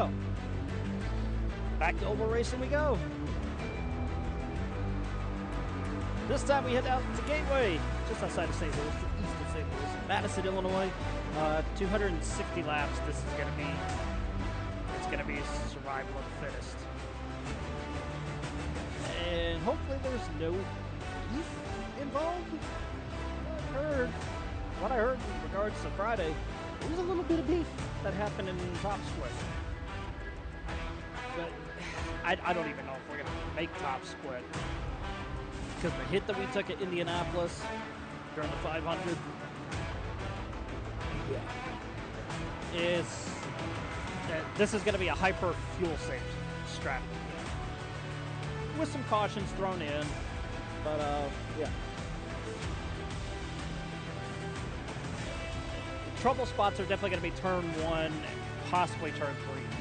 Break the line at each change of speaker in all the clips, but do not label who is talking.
So, back to oval racing we go. This time we head out to Gateway, just outside of St. Louis, east of St. Louis, Madison, Illinois. 260 laps. This is going to be, it's going to be survival of the fittest. And hopefully there's no beef involved. What I heard in regards to Friday, there was a little bit of beef that happened in Top Split. But I don't even know if we're going to make Top Split. Because the hit that we took at Indianapolis during the 500 is this is going to be a hyper fuel safe strategy with some cautions thrown in, but yeah. The trouble spots are definitely going to be turn 1, possibly turn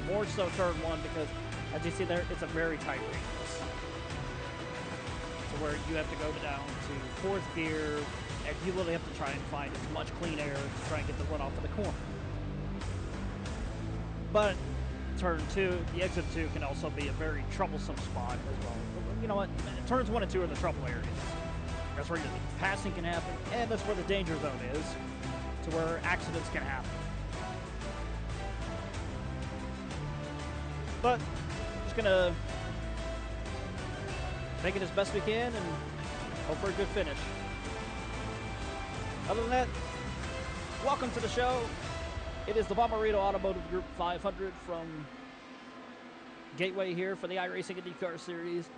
3. More so turn 1 because, as you see there, it's a very tight radius. Where you have to go down to 4th gear, and you literally have to try and find as much clean air to try and get the run off of the corner. But turn 2, the exit 2 can also be a very troublesome spot as well. You know what? Turns 1 and 2 are the trouble areas. That's where your passing can happen, and that's where the danger zone is, to where accidents can happen. But I'm just gonna make it as best we can and hope for a good finish. Other than that, welcome to the show. It is the Bommarito Automotive Group 500 from Gateway here for the iRacing IndyCar Series.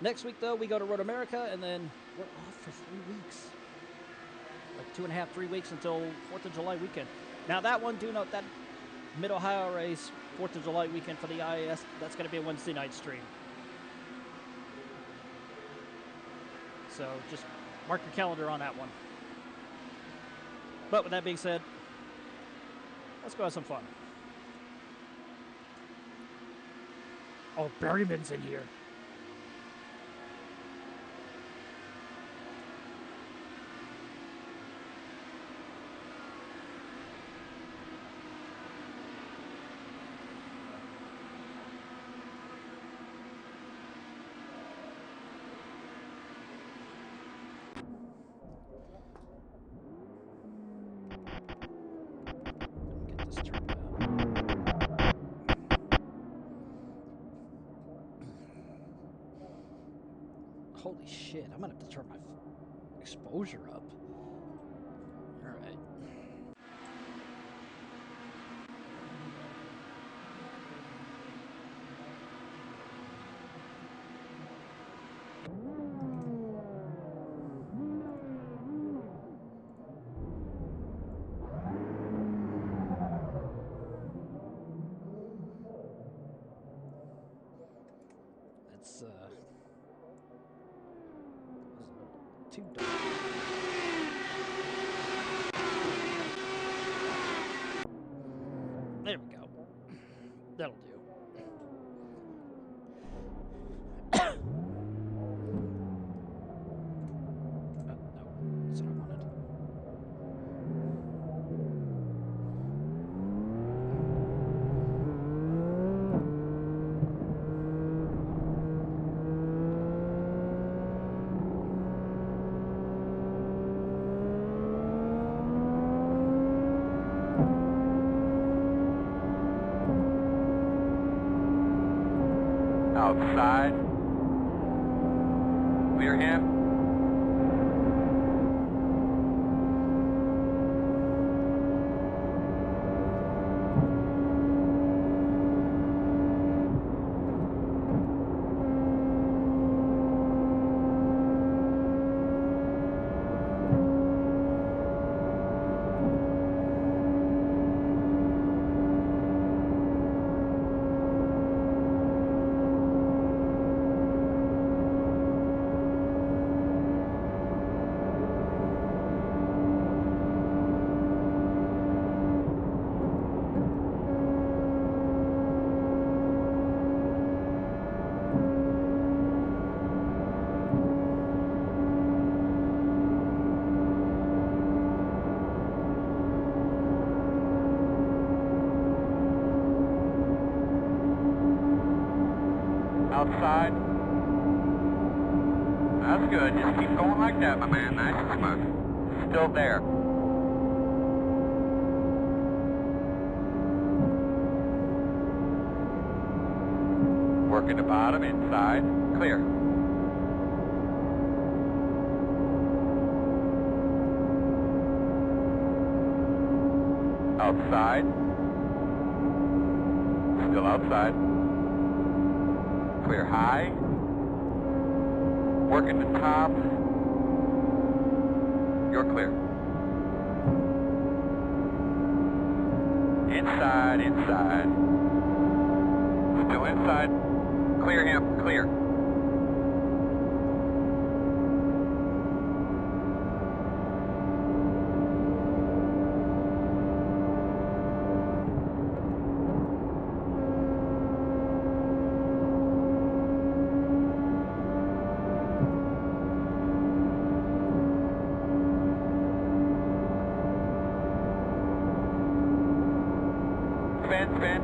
Next week, though, we go to Road America, and then we're off for 3 weeks. Like 2.5, 3 weeks until 4th of July weekend. Now, that one, do note that Mid-Ohio race, 4th of July weekend for the IAS, that's going to be a Wednesday night stream. So just mark your calendar on that one. But with that being said, let's go have some fun. Oh, Berryman's in here. Holy shit, I'm gonna have to turn my exposure up. Alright. It's too dark. There we go. That'll do. No, that's what I wanted.
Outside. Clear him. outside. That's good. Just keep going like that, my man. Nice and smooth. Still there. Working the bottom, inside. Clear. Outside. Still outside. Clear high. Working the top. You're clear. Inside, inside. Still inside. Clear him, clear. Spin, spin.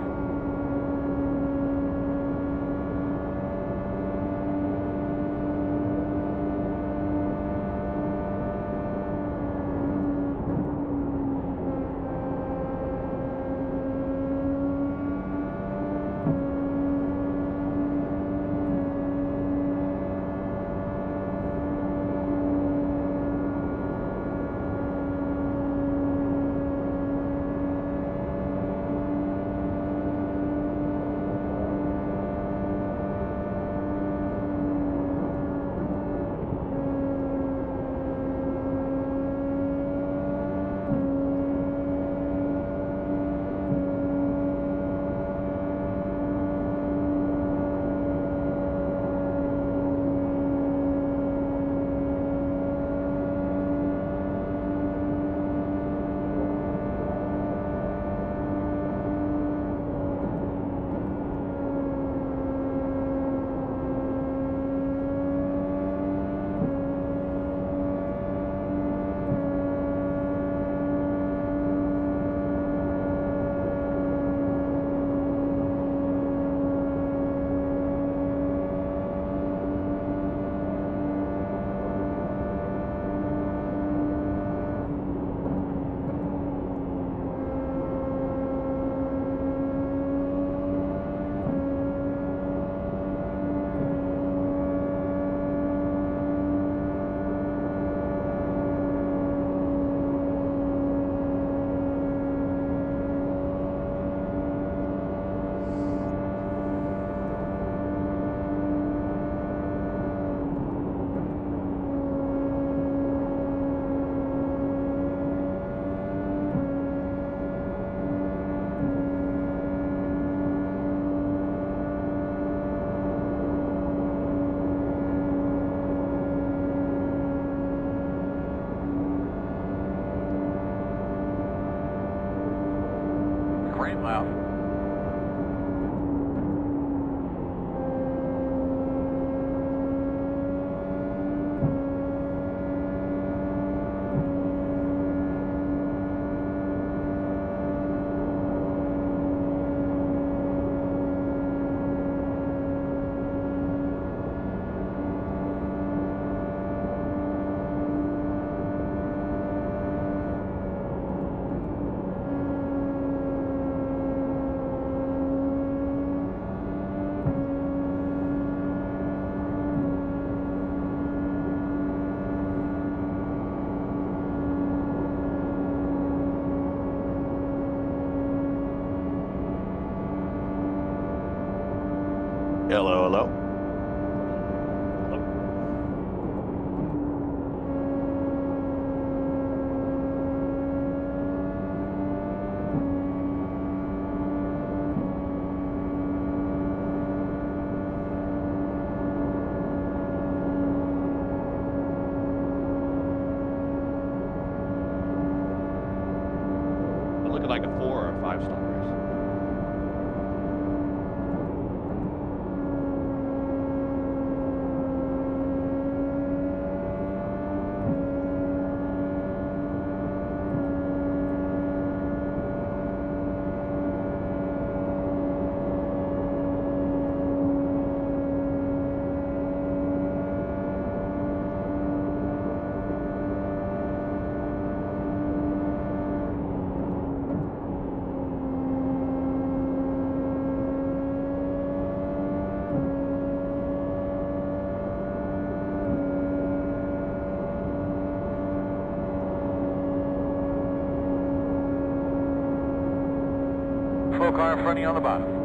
Green left.
Hello, hello. It looked like a 4 or a 5 stop race.
Slow car in front of you on the bottom.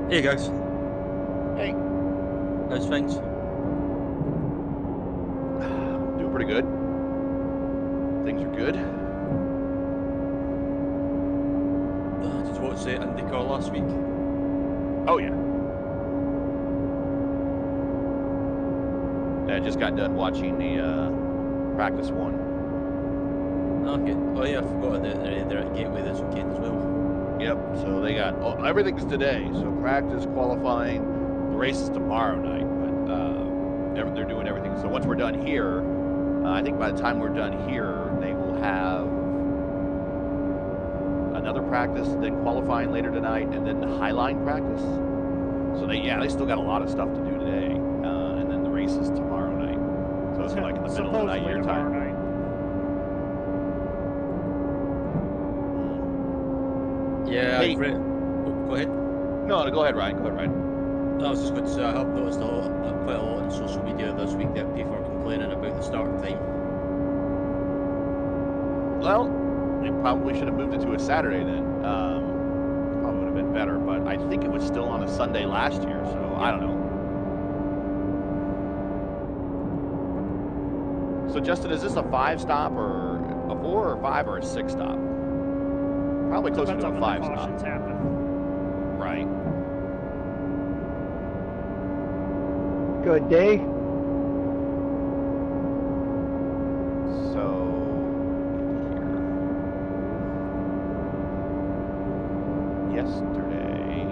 Hey guys,
Hey,
how's things?
doing pretty good. Things are good.
Did you watch the IndyCar last week?
Oh yeah. I just got done watching the practice one.
Okay. Oh yeah, I forgot they're at Gateway this weekend as well.
Yep. So they got everything's today. So practice, qualifying, the race is tomorrow night. But they're doing everything. So once we're done here, I think by the time we're done here, they will have another practice, then qualifying later tonight, and then the Highline practice. So they still got a lot of stuff to do today, and then the race is tomorrow night. So it's like in the middle of the night your time.
Night.
Yeah,
Hey.
I've read. Oh, go ahead.
No, go ahead, Ryan. Go ahead, Ryan.
I was just going to say I have noticed quite a lot on social media this week that people are complaining about the start time.
Well, they probably should have moved it to a Saturday then. Probably would have been better, but I think it was still on a Sunday last year, so I don't know. So, Justin, is this a 5-stop or a 4 or 5 or a 6-stop? Probably closer
Depends
to a
on when the
5-stop.
cautions happen.
Right.
Good day.
So, here. Yesterday,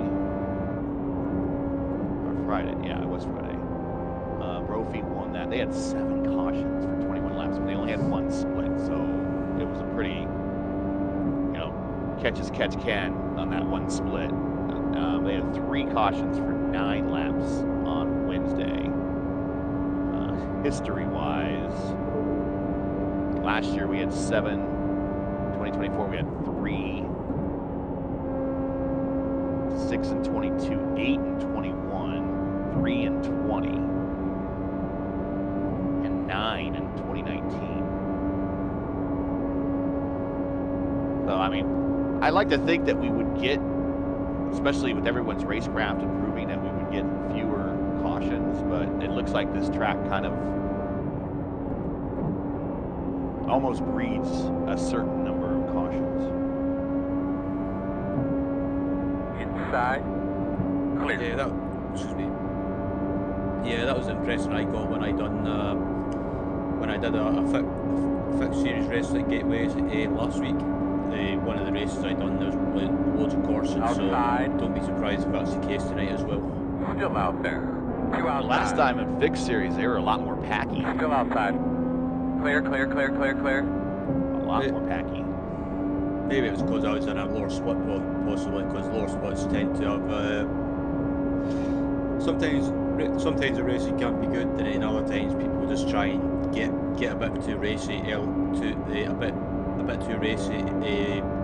or Friday, yeah, it was Friday. Brophy won that. They had 7 cautions for 21 laps, but they only had 1 split, so it was a pretty, catch as catch can on that 1 split. They had 3 cautions for 9 laps on Wednesday. History-wise, last year we had 7. 2024 we had 3. 6 and 22, 8 and 21, 3 and 20, and 9 in 2019. So, I mean, I like to think that we would get, especially with everyone's racecraft improving, that we would get fewer cautions, but it looks like this track kind of almost breeds a certain number of cautions.
Inside. Clear.
Yeah, excuse me. Yeah, that was the impression I got when I did a fixed series race at Gateways last week. One of the races I done, there's loads of cautions,
Outside.
so don't be surprised if that's the case tonight as well.
Still out there. You outside.
The last time in fixed series, they were a lot more packy.
Still outside. Clear, clear, clear, clear, clear.
A lot more packy.
Maybe it was because I was in a lower spot, possibly, because lower spots tend to have. Sometimes the racing can be good, and then other times people just try and get a bit too racy, a bit too racy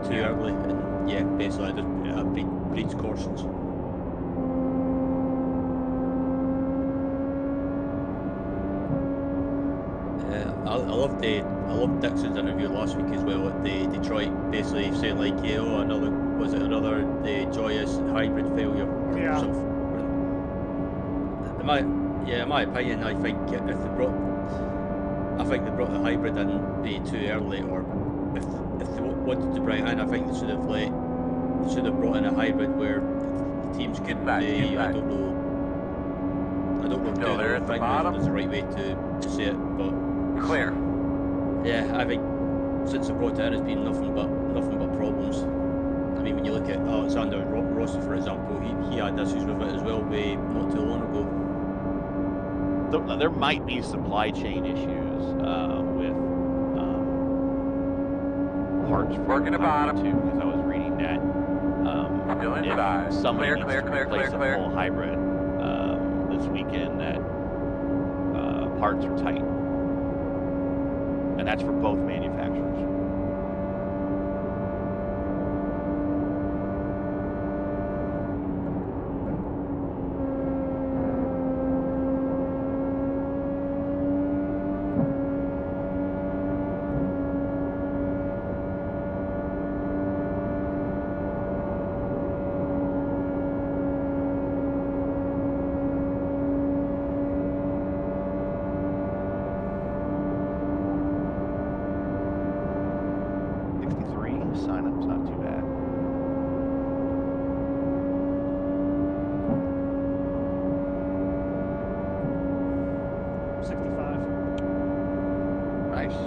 too early, and yeah, basically just breeds cautions. I love Dixon's interview last week as well at the Detroit, basically saying like, another joyous hybrid failure or
Yeah.
something. In my opinion, I think they brought the hybrid in too early, or if they wanted to bring it in, I think they should have brought in a hybrid where the teams could. I don't know if
Still there at the bottom.
is the right way to say it, but
Clear.
yeah, I think since they brought it in, it's been nothing but problems. I mean, when you look at Alexander Rossi, for example, he had issues with it as well, not too long ago.
There might be supply chain issues with parts for
Working the bottom
too, because I was reading that
still inside.
if somebody needs
Clear,
to
clear,
replace
clear,
a full hybrid this weekend, that parts are tight, and that's for both manufacturers. Sign-up's not too bad. Nice.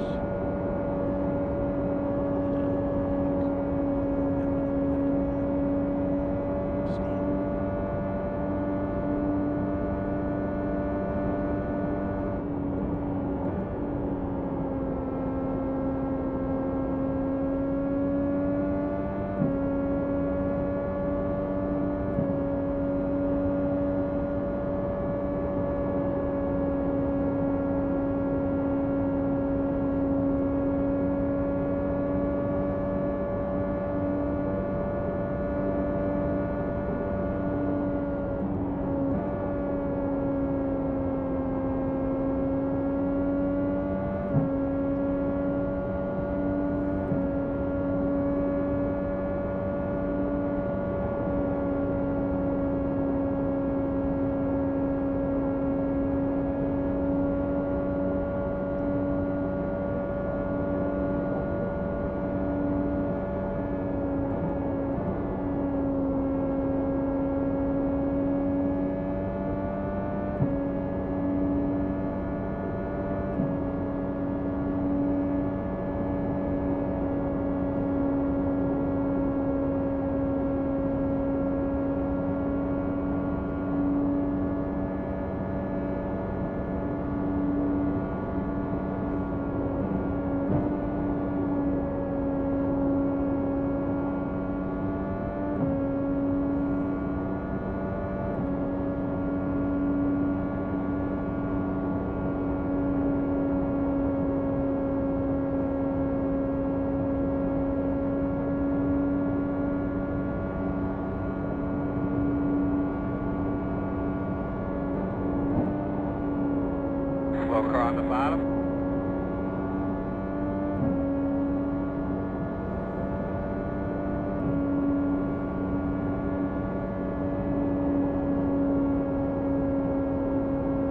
Slow car on the bottom.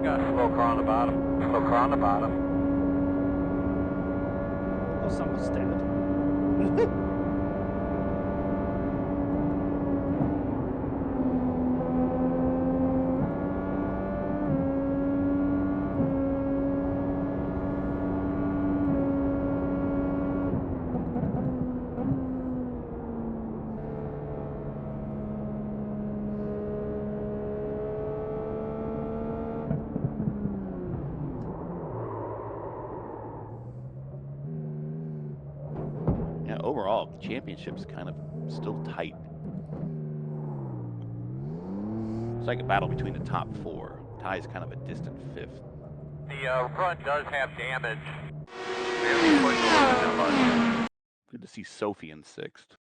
Got a slow car on the bottom. Slow car on the bottom.
Oh, someone's dead.
overall, the championship's kind of still tight. It's like a battle between the top 4. Ty's kind of a distant 5th.
The front does have damage. Maybe push a little bit hard.
Good to see Sophie in 6th.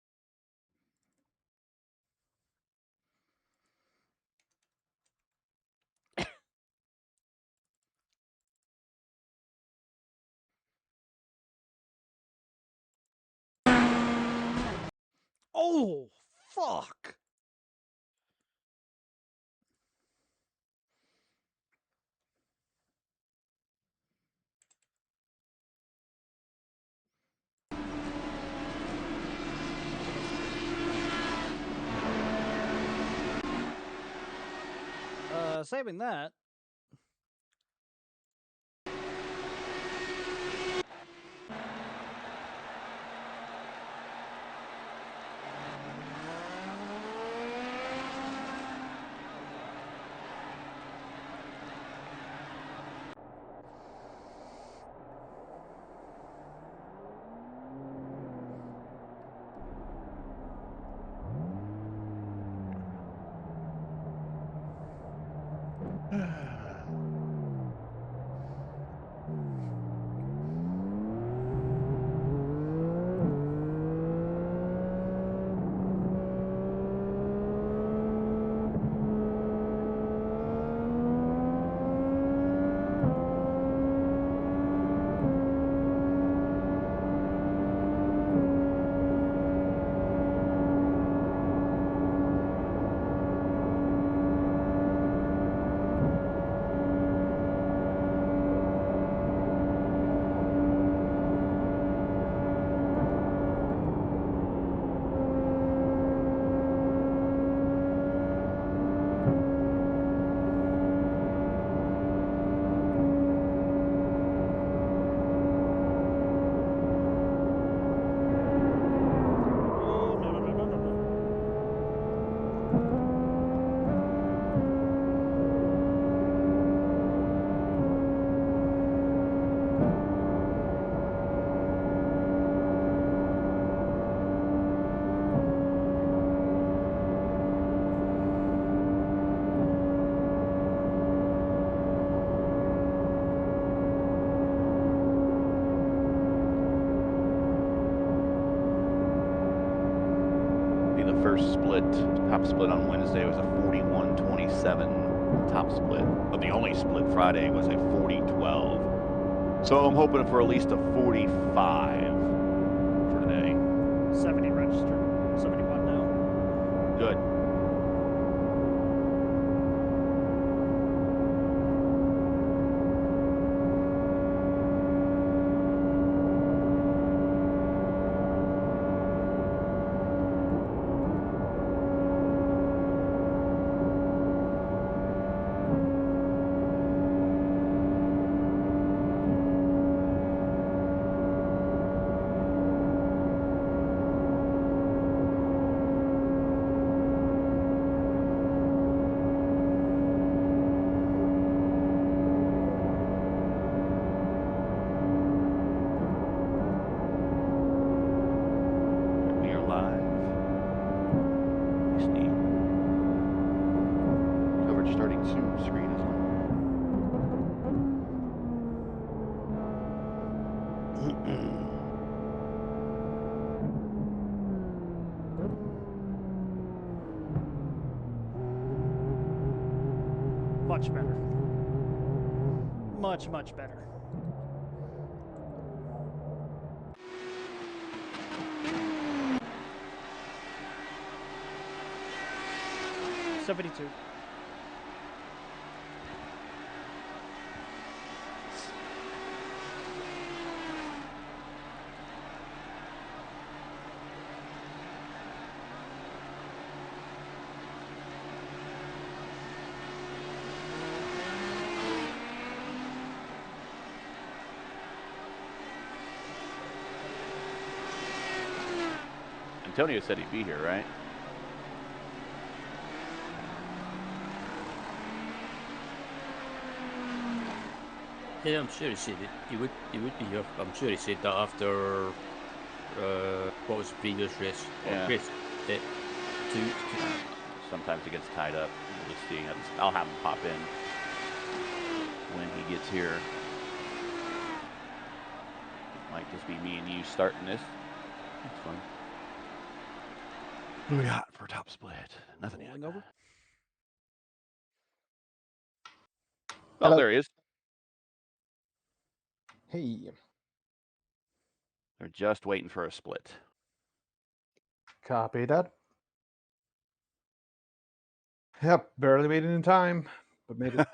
Oh, fuck. Saving that.
First split, top split on Wednesday was a 41-27 top split, but the only split Friday was a 40-12. So I'm hoping for at least a 45 for today.
70 registered. 71 now.
Good.
Much better. Much, much better. $72.
Antonio said he'd be here, right?
Yeah, I'm sure he said it. He would be here. I'm sure he said that after What was the previous race?
Yeah.
Race two.
Sometimes it gets tied up. We'll just see. I'll have him pop in when he gets here. Might just be me and you starting this. That's fun. What do we got for top split? Nothing yet.
Rolling over.
Oh,
Hello.
there he is.
Hey,
They're just waiting for a split.
Copy that. Yep, barely made it in time, but made it.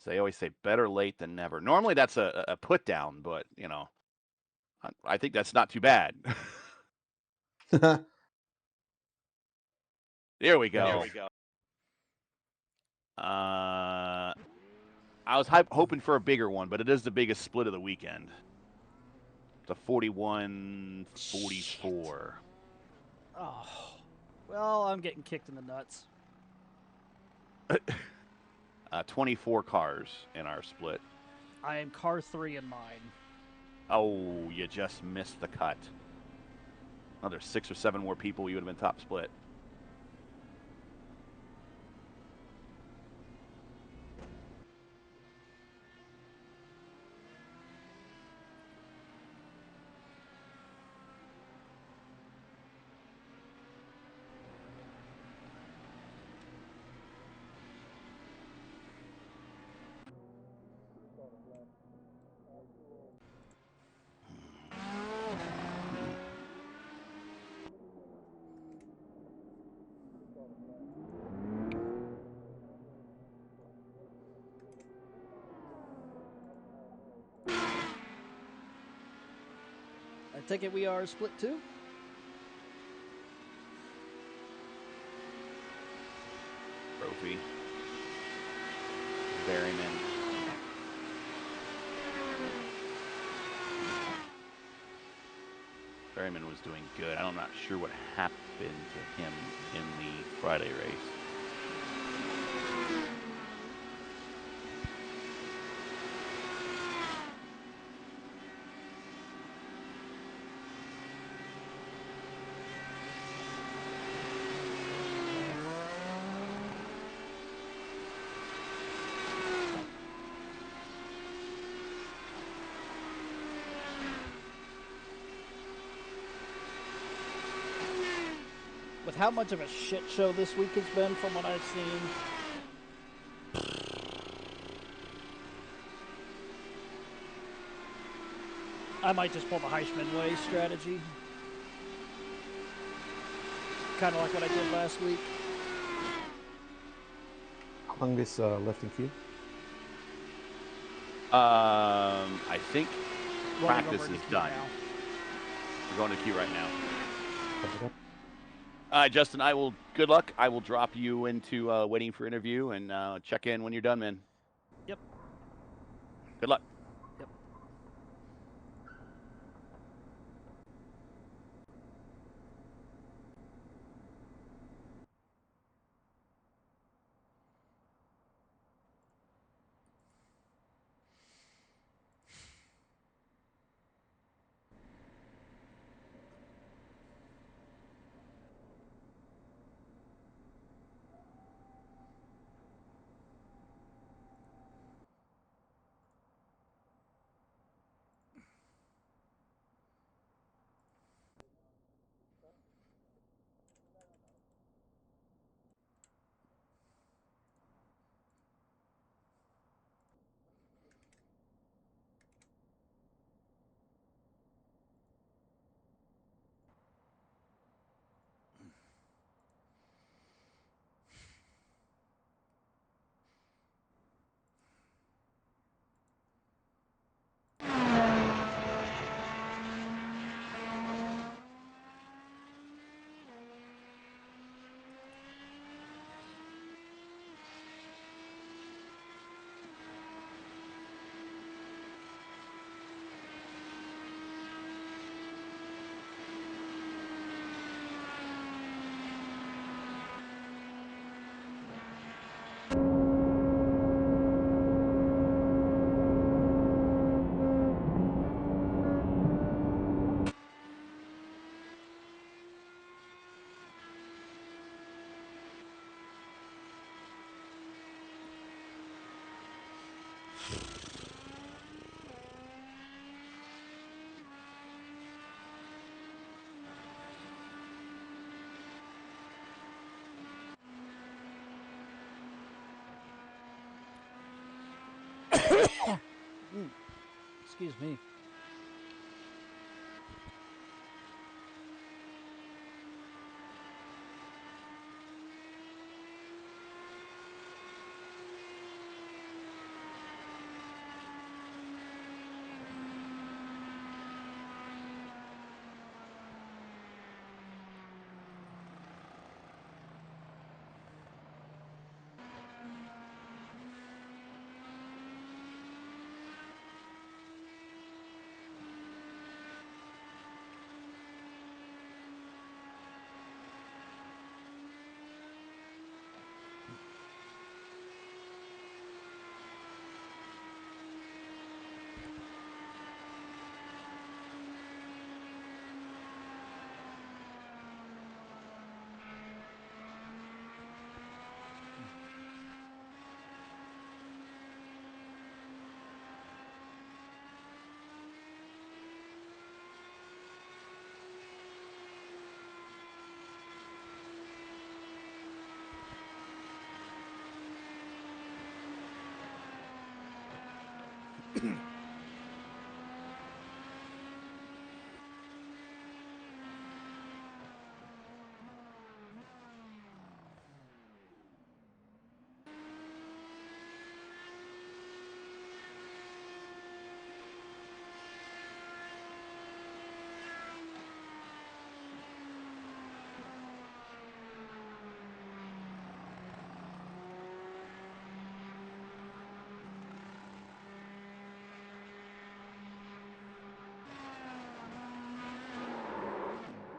So they always say better late than never. Normally that's a put down, but you know, I think that's not too bad. There we go.
There we
I was hoping for a bigger one, but it is the biggest split of the weekend. It's a 41-44.
Oh, well, I'm getting kicked in the nuts.
24 cars in our split.
I am car 3 in mine.
Oh, you just missed the cut. Another 6 or 7 more people, you would have been top split.
I take it we are split 2?
Trophy. Berryman. Berryman was doing good. I'm not sure what happened to him in the Friday race.
With how much of a shit show this week has been from what I've seen, I might just pull the Heisman Way strategy. Kind of like what I did last week.
How long is left in queue?
I think
Rolling
practice
over into
is
queue
done.
now.
We're going to queue right now.
Copy that.
Justin, good luck. I will drop you into waiting for interview and check in when you're done, man.
Yep.
Good luck.
Yep. Excuse me.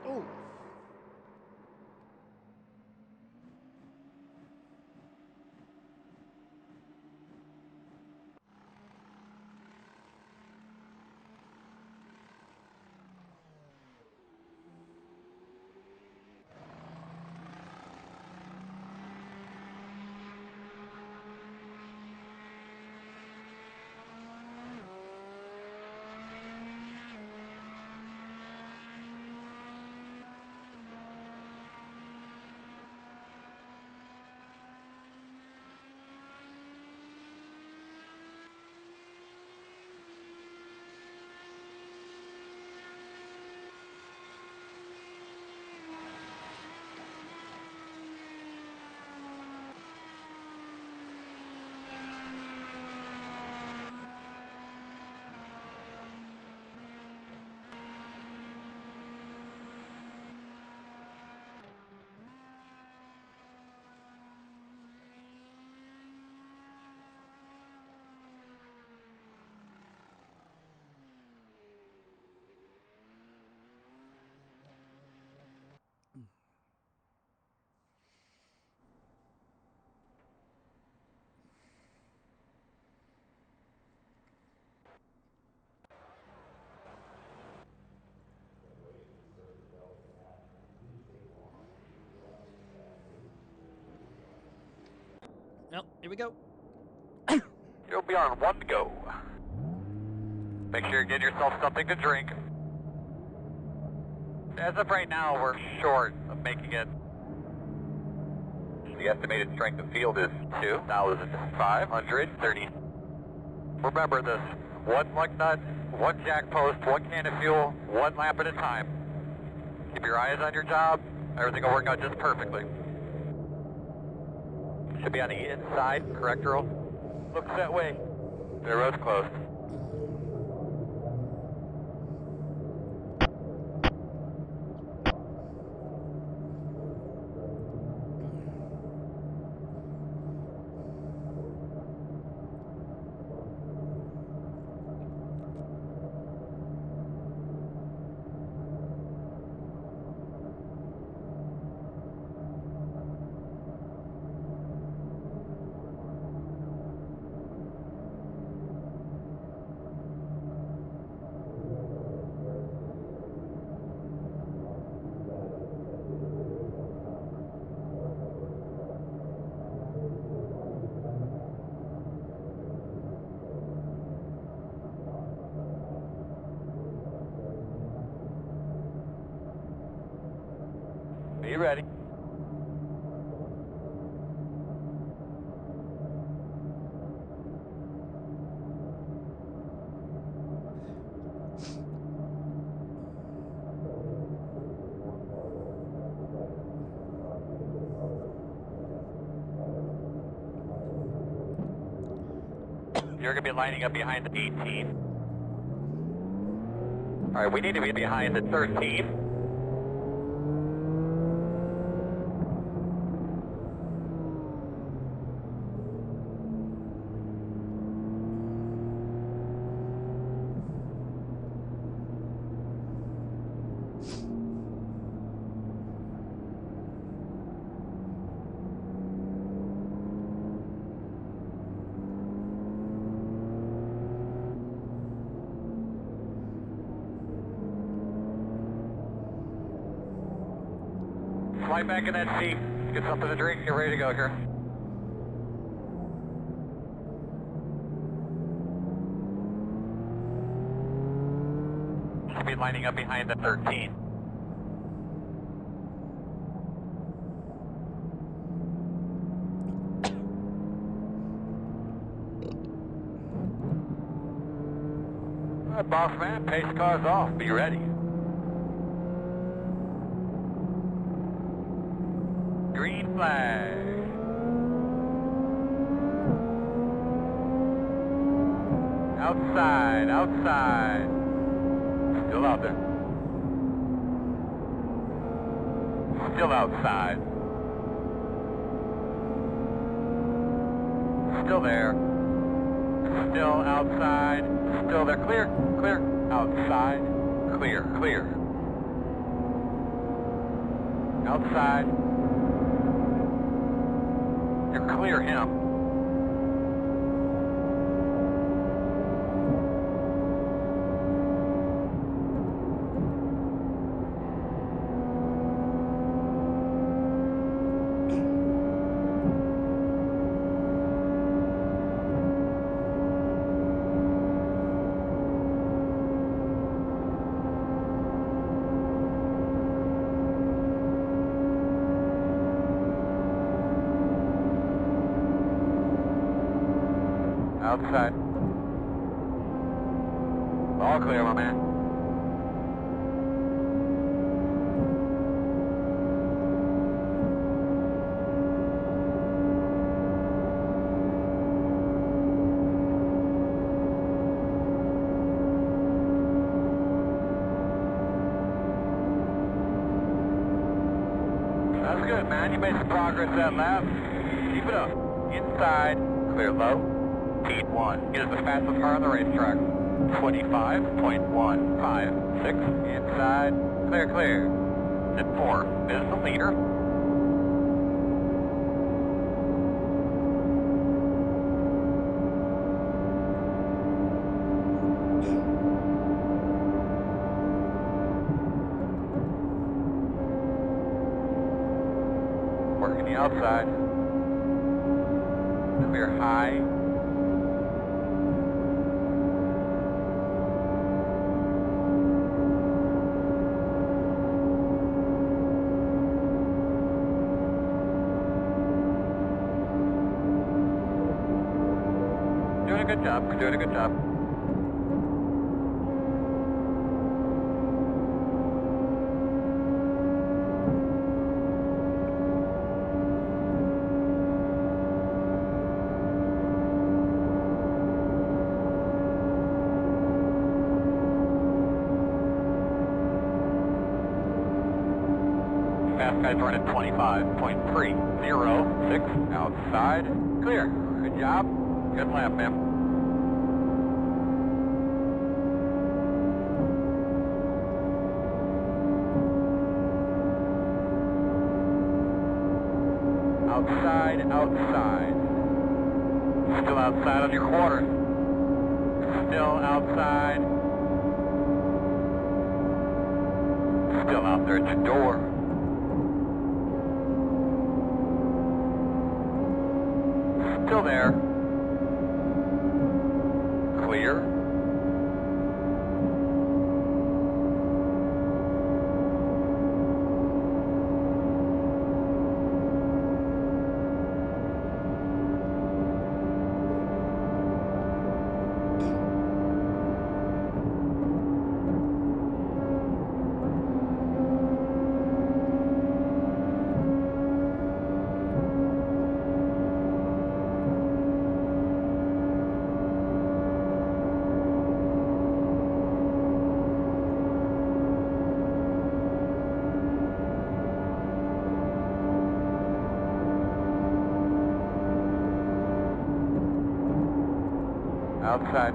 Oh. Well, here we go.
You'll be on 1 to go. Make sure you get yourself something to drink. As of right now, we're short of making it. The estimated strength of field is 2,530. Remember this, 1 lug nut, 1 jack post, 1 can of fuel, 1 lap at a time. Keep your eyes on your job, everything will work out just perfectly. Should be on the inside, correct, Earl? Looks that way. The road's closed. Be ready. You're going to be lining up behind the 18. All right, we need to be behind the 13. Slide back in that seat, get something to drink, get ready to go here. Should be lining up behind the 13. All right, boss man, pace car's off, be ready. Green flag. Outside, outside. Still out there. Still outside. Still there. Still outside. Still there. Clear, clear. Outside. Clear, clear. Outside. You're clear him. Outside. All clear, my man. That's good, man. You made some progress that lap. Keep it up. Inside. Clear low. Heat 1 is the fastest car on the racetrack. 25.156 inside. Clear, clear. Zip 4 is the leader. Working the outside. Clear high. Doing a good job. We're doing a good job. Fast guy's running 25.306 outside. Clear. Good job. Good lap, man. Outside, outside. Still outside on your quarters. Still outside. Still out there at your door. Still there. Clear. Outside.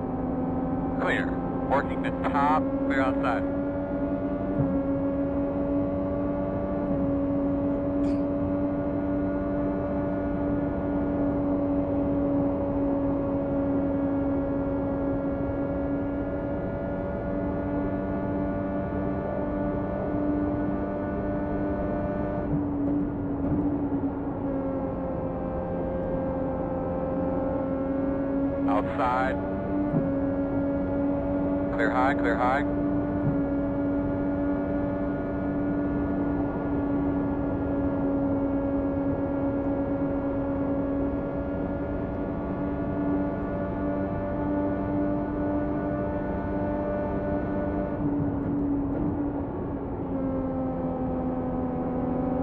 Clear. Working the top. Clear outside. Outside. Clear high, clear high.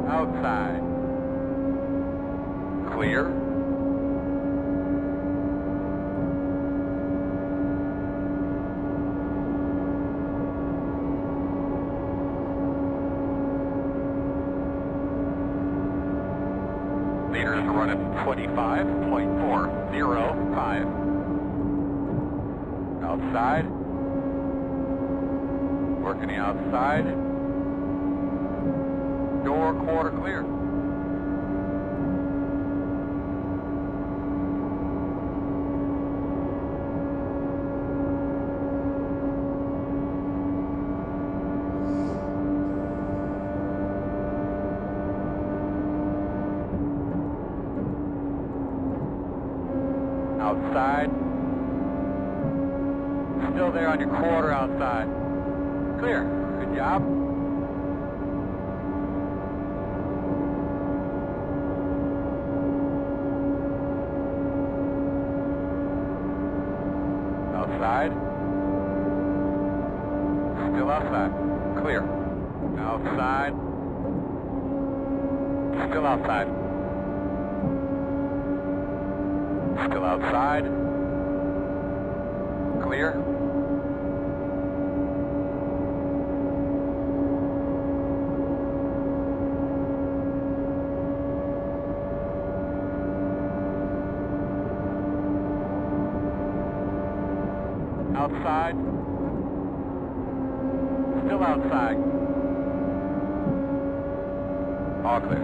Outside. Clear. Meters are running 25.405. Outside. Working the outside. Door quarter clear. Outside. Still there on your quarter outside. Clear. Good job. Outside. Still outside. Clear. Outside. Still outside. Still outside. Clear. Outside. Still outside. All clear.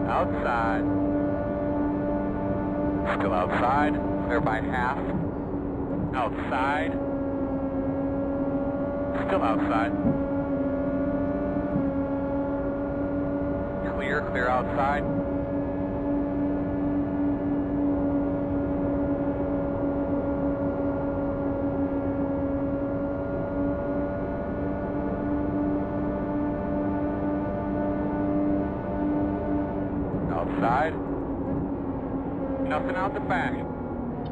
Outside. Still outside. Clear by half. Outside. Still outside. Clear, clear outside. Outside. Nothing out the back.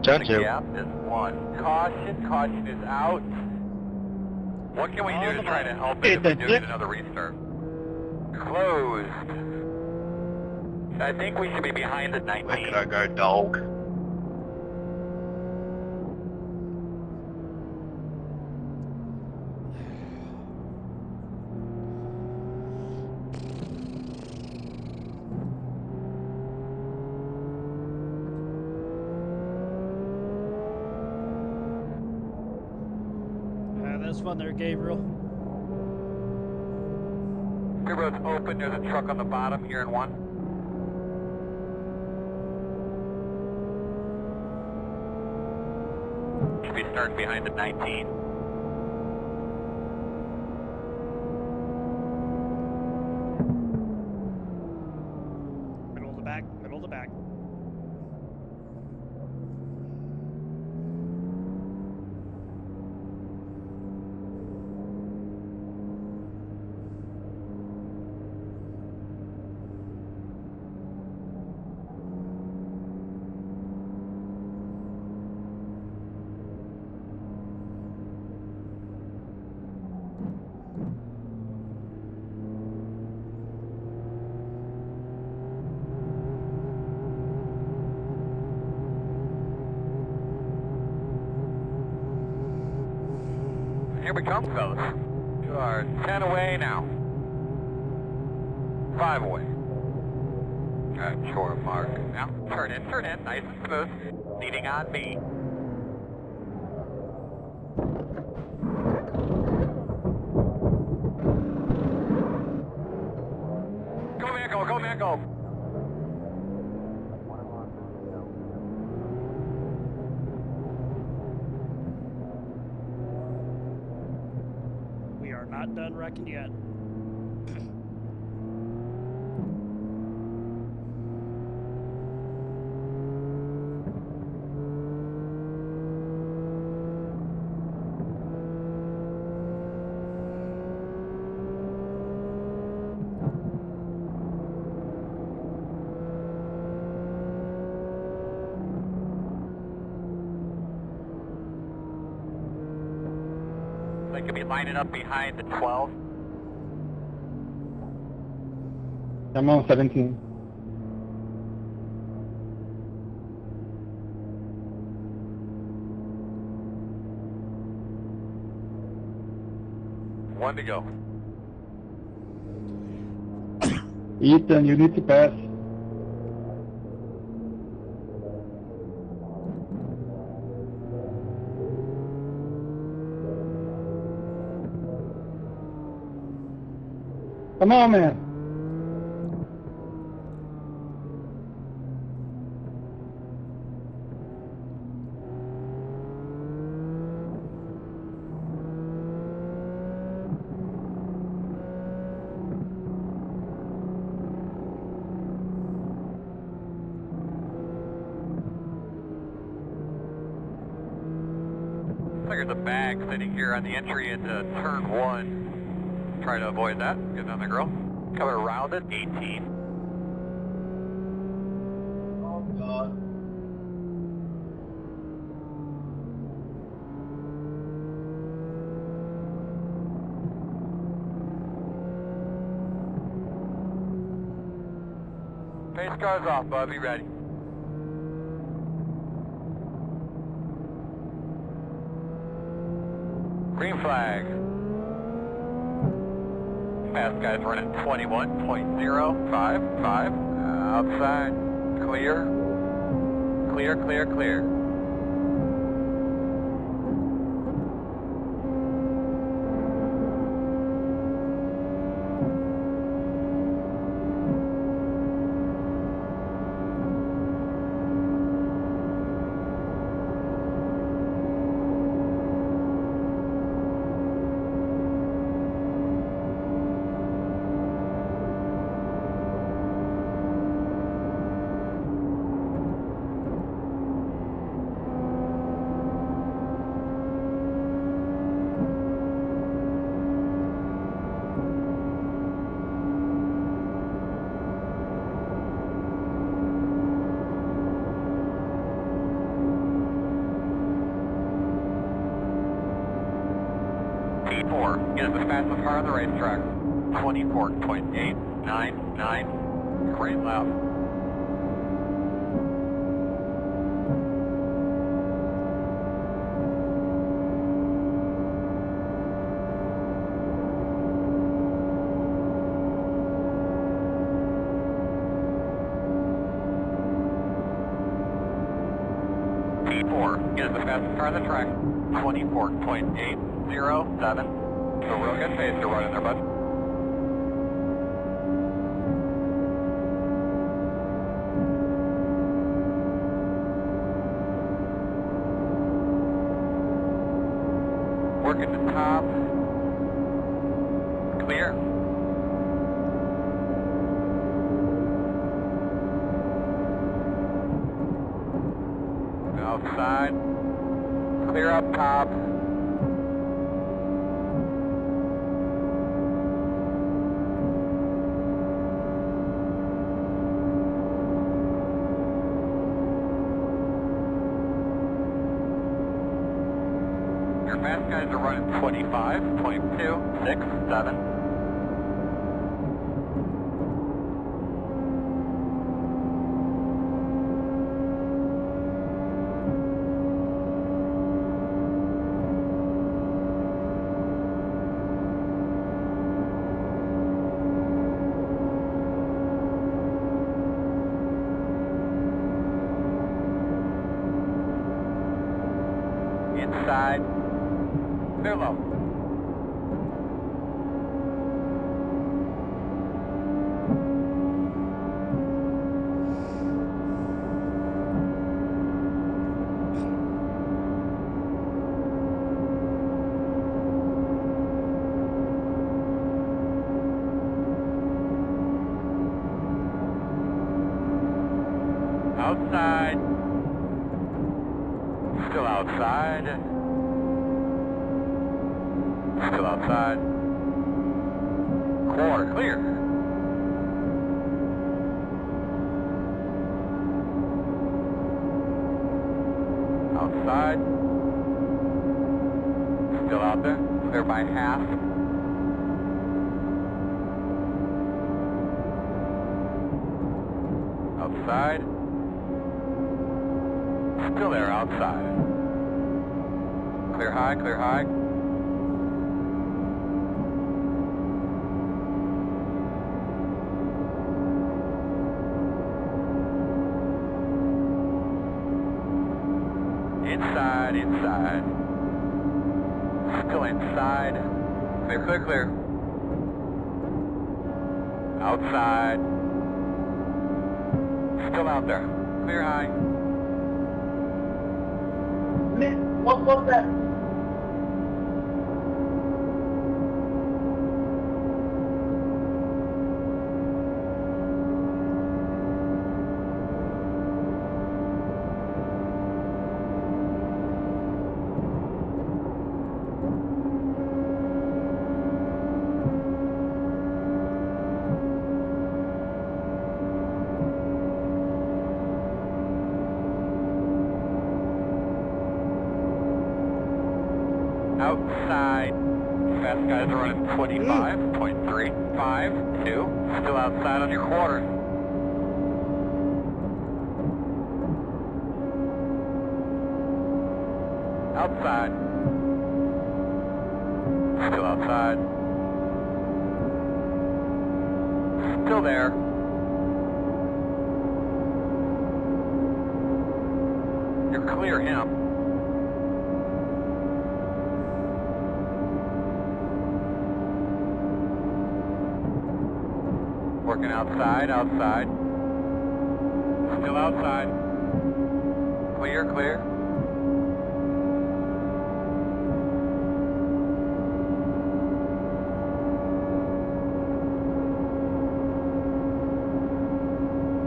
Thank
The
you.
gap is 1. Caution, caution is out. What can we do to try to help it if we do get another restart? Closed. I think we should be behind the 19.
Where can I go, dog?
That's fun there, Gabriel.
Good road's open. There's a truck on the bottom here in 1. Should be starting behind the 19.
Middle of the back, middle of the back.
Here we come, fellas. You are 10 away now. 5 away. Short mark. Now, turn in, nice and smooth. Leading on me. Go, man, go, man, go.
We are not done wrecking yet.
They could be lining up behind the 12.
I'm on 17.
One to go.
Ethan, you need to pass. Come on, man.
There's a bag sitting here on the entry into turn 1. Try to avoid that. Get on the grill. Coming around it, 18.
Oh, God.
Pace car's off, bud. Be ready. Green flag. Fast guys running 21.055. Outside. Clear. Clear, clear, clear. T4 is the fastest car on the racetrack. 24.899. Great lap. T4 is the fastest car on the track. 24.807. So real good pace to run in there, bud. Working the top. Clear. Outside. Clear up top. Your fast guys are running 25.267. inside. Clear low. Outside. Still outside. Still outside. Corner clear. Outside. Still out there. Clear by half. Outside. Still there, outside. Clear high, clear high. Inside, inside. Still inside. Clear, clear, clear. Outside. Still out there. Clear high.
What was that?
Outside. Fast guys are running 25.352. Still outside on your quarter. Outside. Still outside. Still there. You're clear him. Working outside, outside. Still outside. Clear, clear.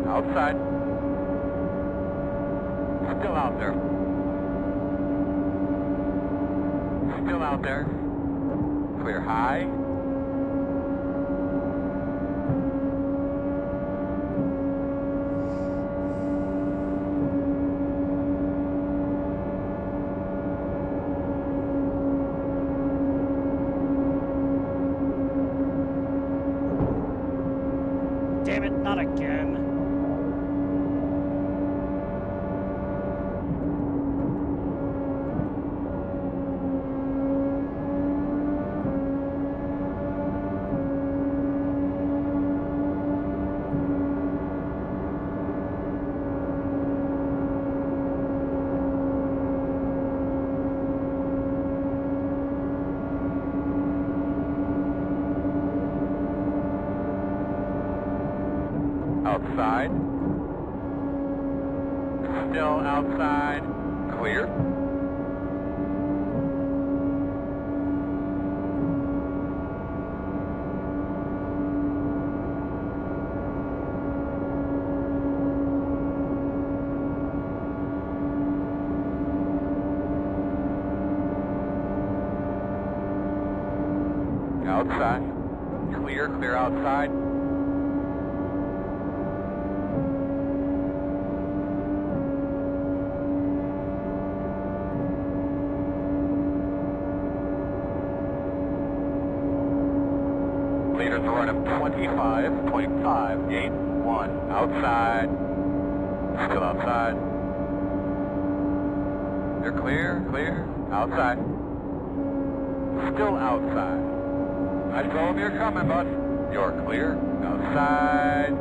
Outside. Still out there. Still out there. Clear high.
Damn it, not again.
Outside. Still outside. Clear. Outside. Clear, clear outside. Leaders are running 25.581. Outside. Still outside. You're clear, clear. Outside. Still outside. I told him you're coming, bud. You're clear. Outside.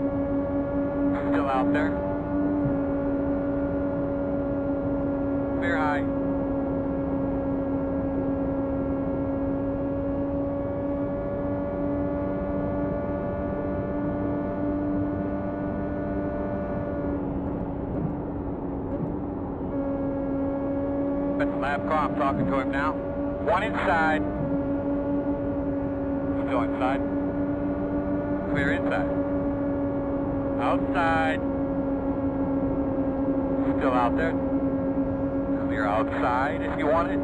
Still out there. Clear high. That's lap car, I'm talking to him now. One inside. Still inside. Clear inside. Outside. Still out there. Clear outside if you want it.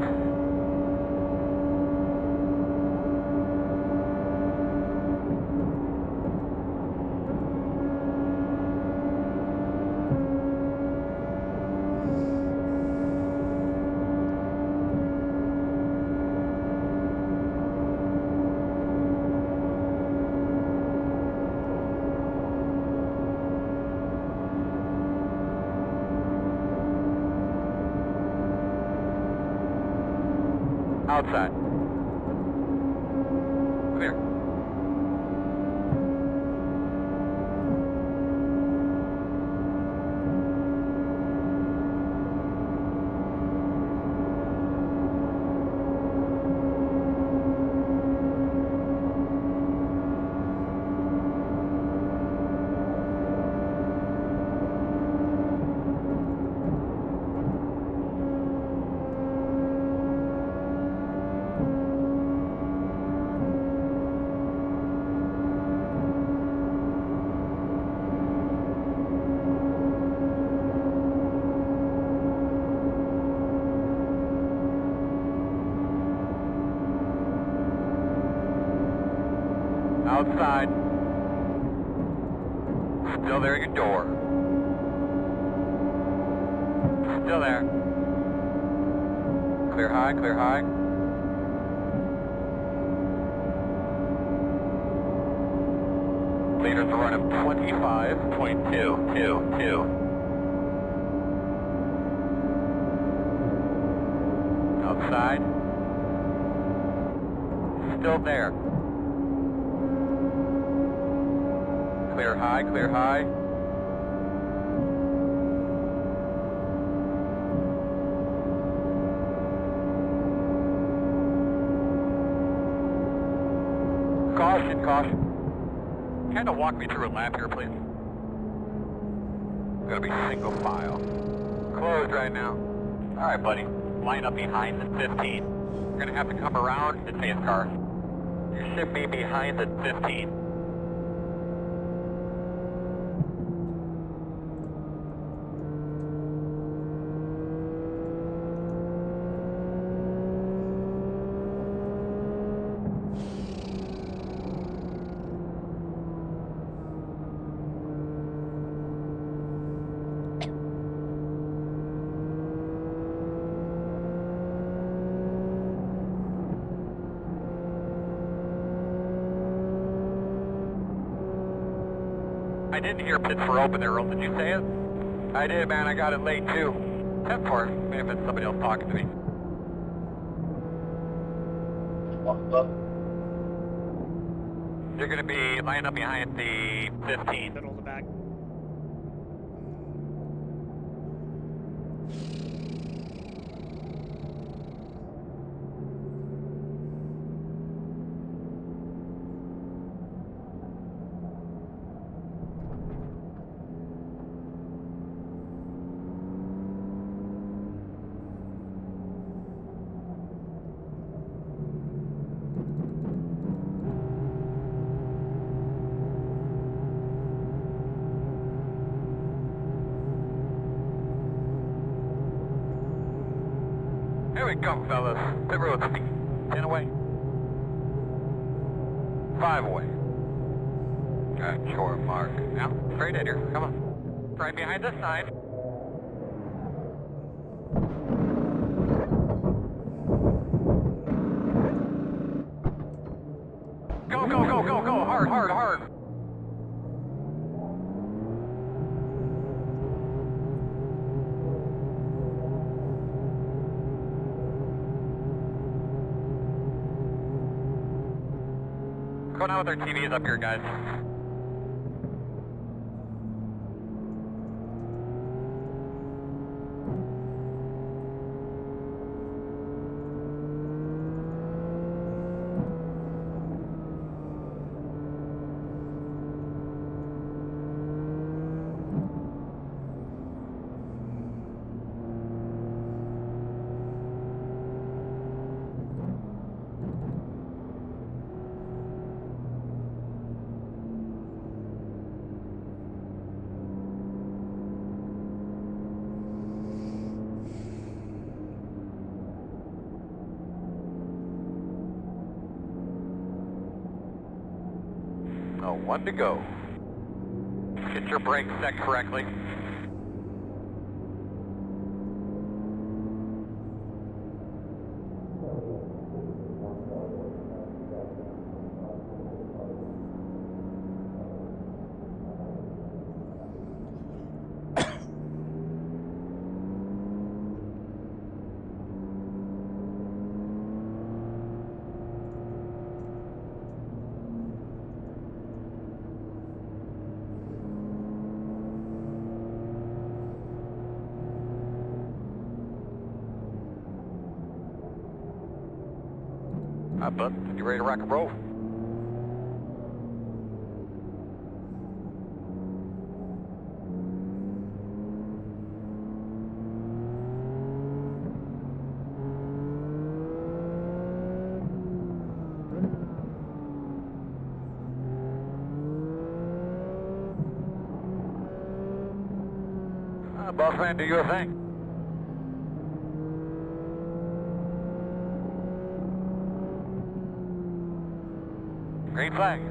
Outside. Clear. Outside. Still there at your door. Still there. Clear high, clear high. Leaders are running 25.222. Outside. Still there. Clear high, clear high. Caution, caution. Kind of walk me through a lap here, please. Gonna be single file. Closed right now. All right, buddy. Line up behind the 15. You're gonna have to come around the pace car. You should be behind the 15. I didn't hear pits were open there, Earl. Did you say it? I did, man. I got it late, too. 10-4. Maybe if it's somebody else talking to me.
What's up?
You're going to be lined up behind the 15.
Middle of the back.
Here we go, fellas. Pit road speed. 10 away. 5 away. Got shore mark. Now, straight in here. Come on. Right behind this sign. Go, go, go, go, go. Hard, hard, hard. Going out with our TVs up here, guys. One to go. Get your brakes set correctly. All right, bud, you ready to rock and roll? Boss man, do your thing. Green flag.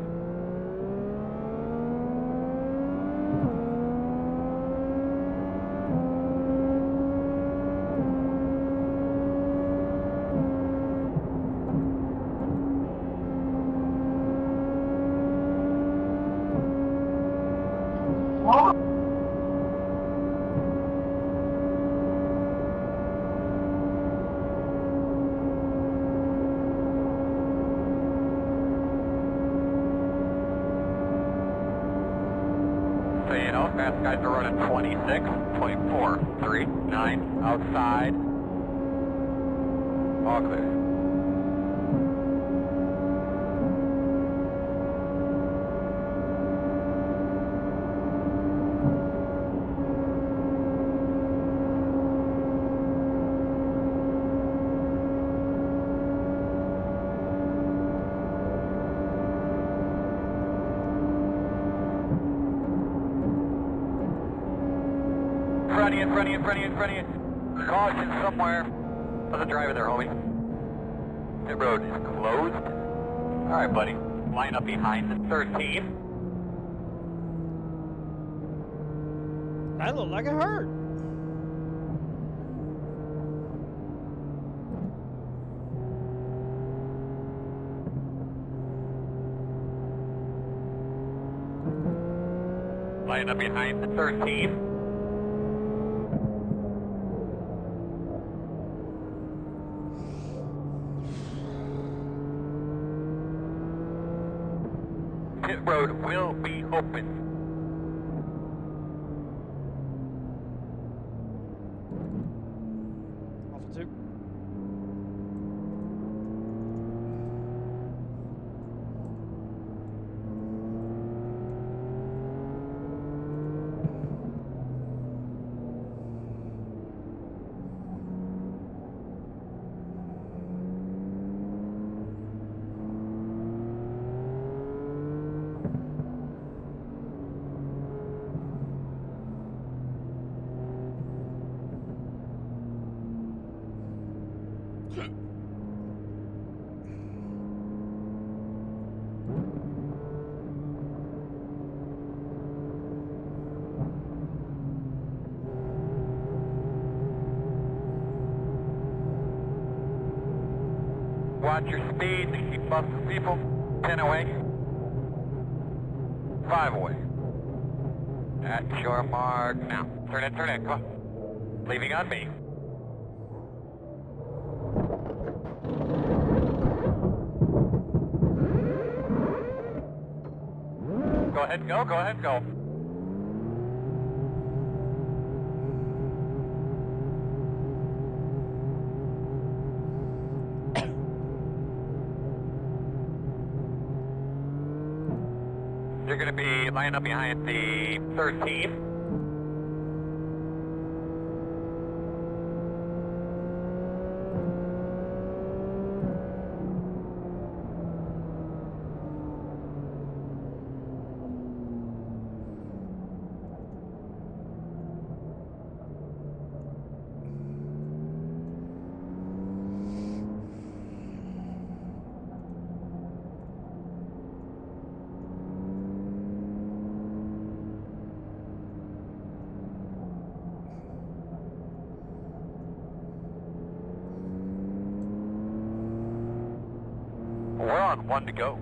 So you know, fast guys are running 26, 24, 3, 9, outside. All clear. In front of you. Caution somewhere. There's a driver there, homie. The road is closed. All right, buddy. Line up behind the 13.
That looked like it hurt.
Line up behind the 13. Pit road will be open.
Off of 2.
Watch your speed to keep up with people. 10 away. 5 away. At your mark now. Turn in, come on. Leaving on me. Go ahead, go. You're going to be lined up behind the 13. We're on 1 to go.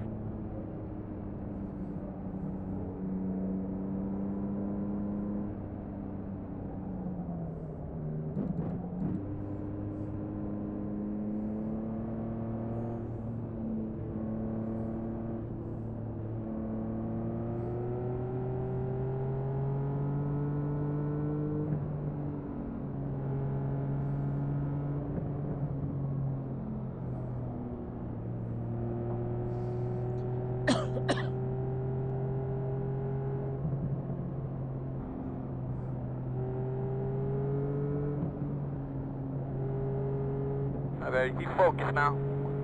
I better be focused now.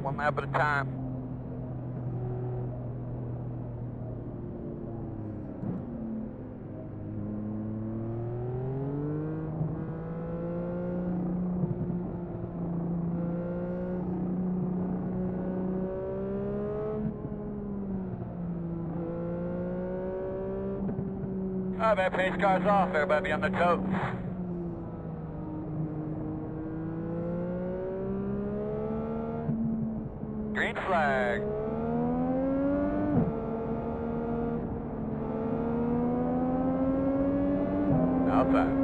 1 lap at a time. Alright, that pace car's off. Everybody be on the toes. Green flag. Outside.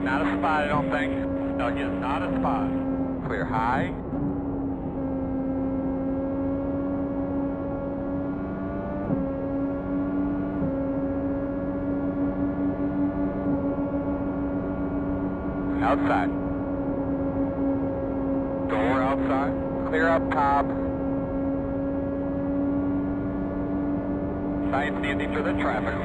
Not a spot, I don't think. No, yes, not a spot. Clear high. Outside. Door outside. Clear up top. Science easy for the traffic.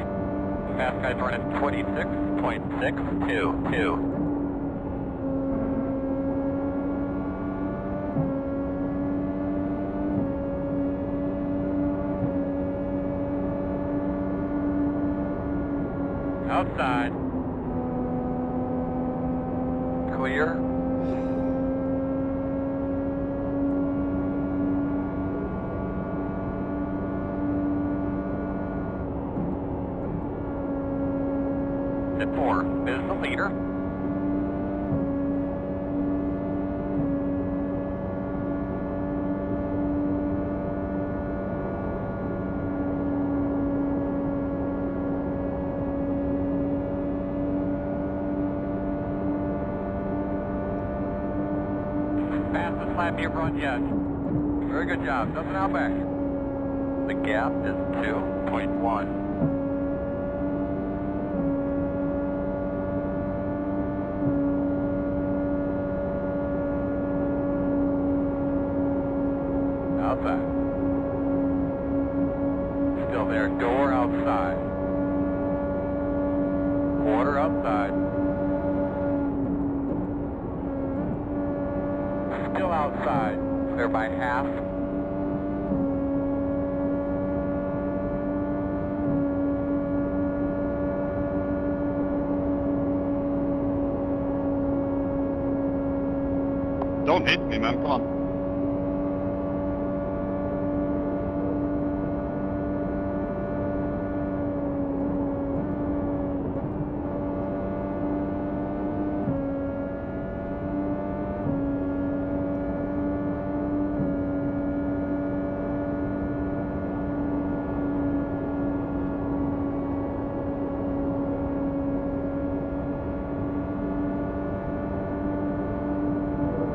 Fast guys running 26.622. Outside. Clear. At 4 is the leader. Fastest lap you've run yet. Very good job. Nothing out back. The gap is 2.1. Outside. Still there. Door outside. Quarter outside. Still outside. There by half.
Don't hit me, man. Come on.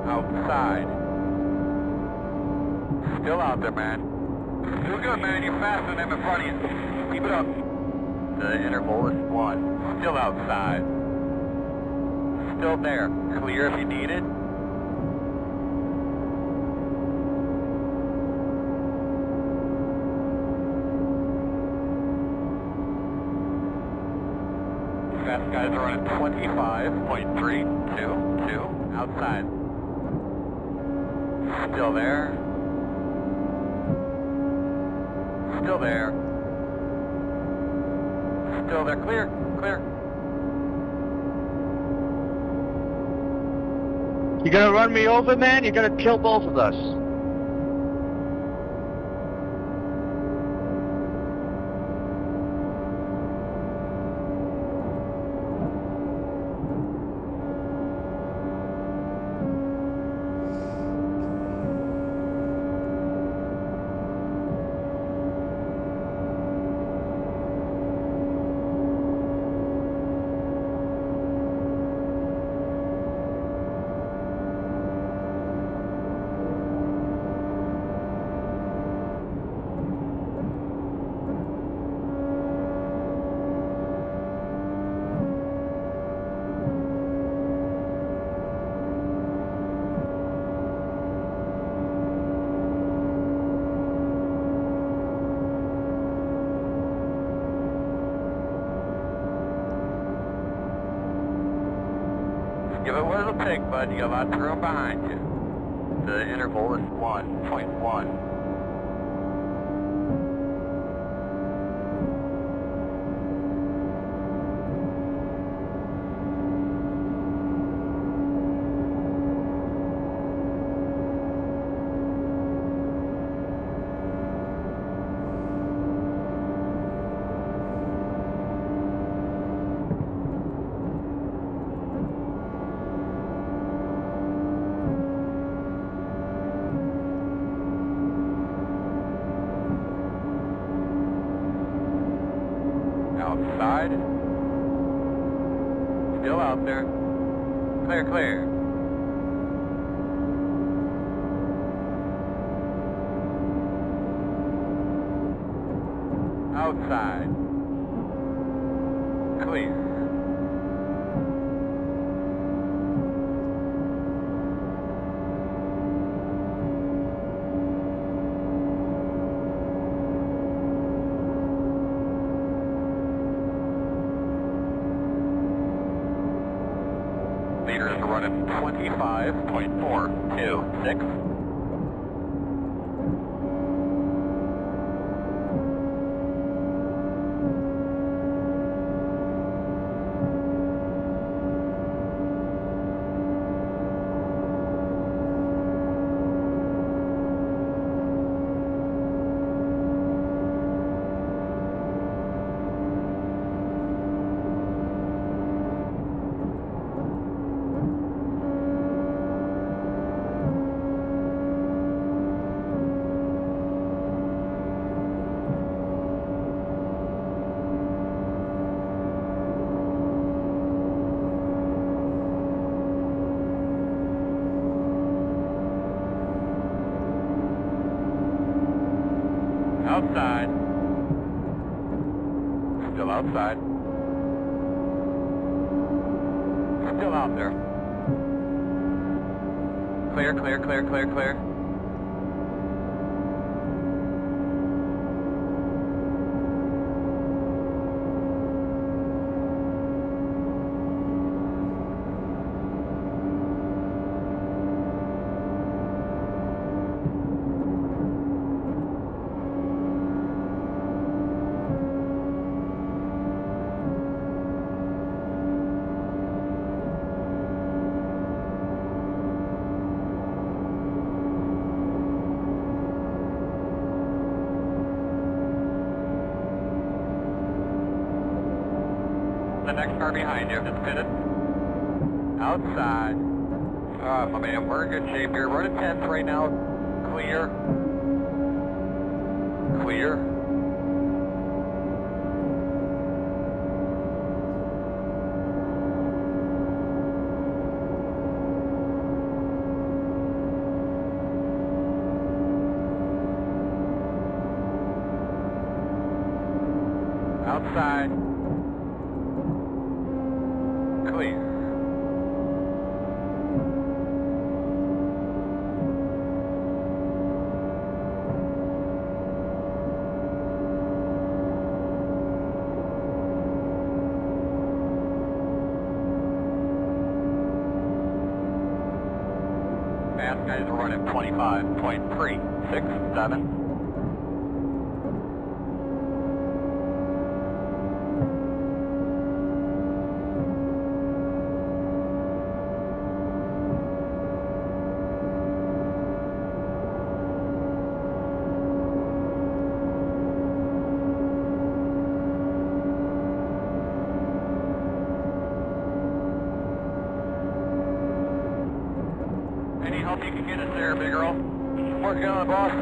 Outside. Still out there, man. Still good, man. You're faster than them in front of you. Keep it up. The interval is 1. Still outside. Still there. Clear if you need it. Fast guys are running 25.322. Outside. Still there. Still there. Still there. Clear. Clear.
You gonna run me over, man? You're gonna kill both of us.
what it'll take, bud. You got lots of room behind you. The interval is 1.1. Outside. Still out there. Clear, clear. Outside. Clear. Leader is running 25.426. Outside. Still outside. Still out there. Clear, clear, clear, clear, clear. The next car behind you, just pitted. Outside. My man, we're in good shape here. We're at 10th right now. Clear. Clear. Outside. Clear. Fast guys are running 25.367. Any help you can get us there, big girl? Working on it, boss.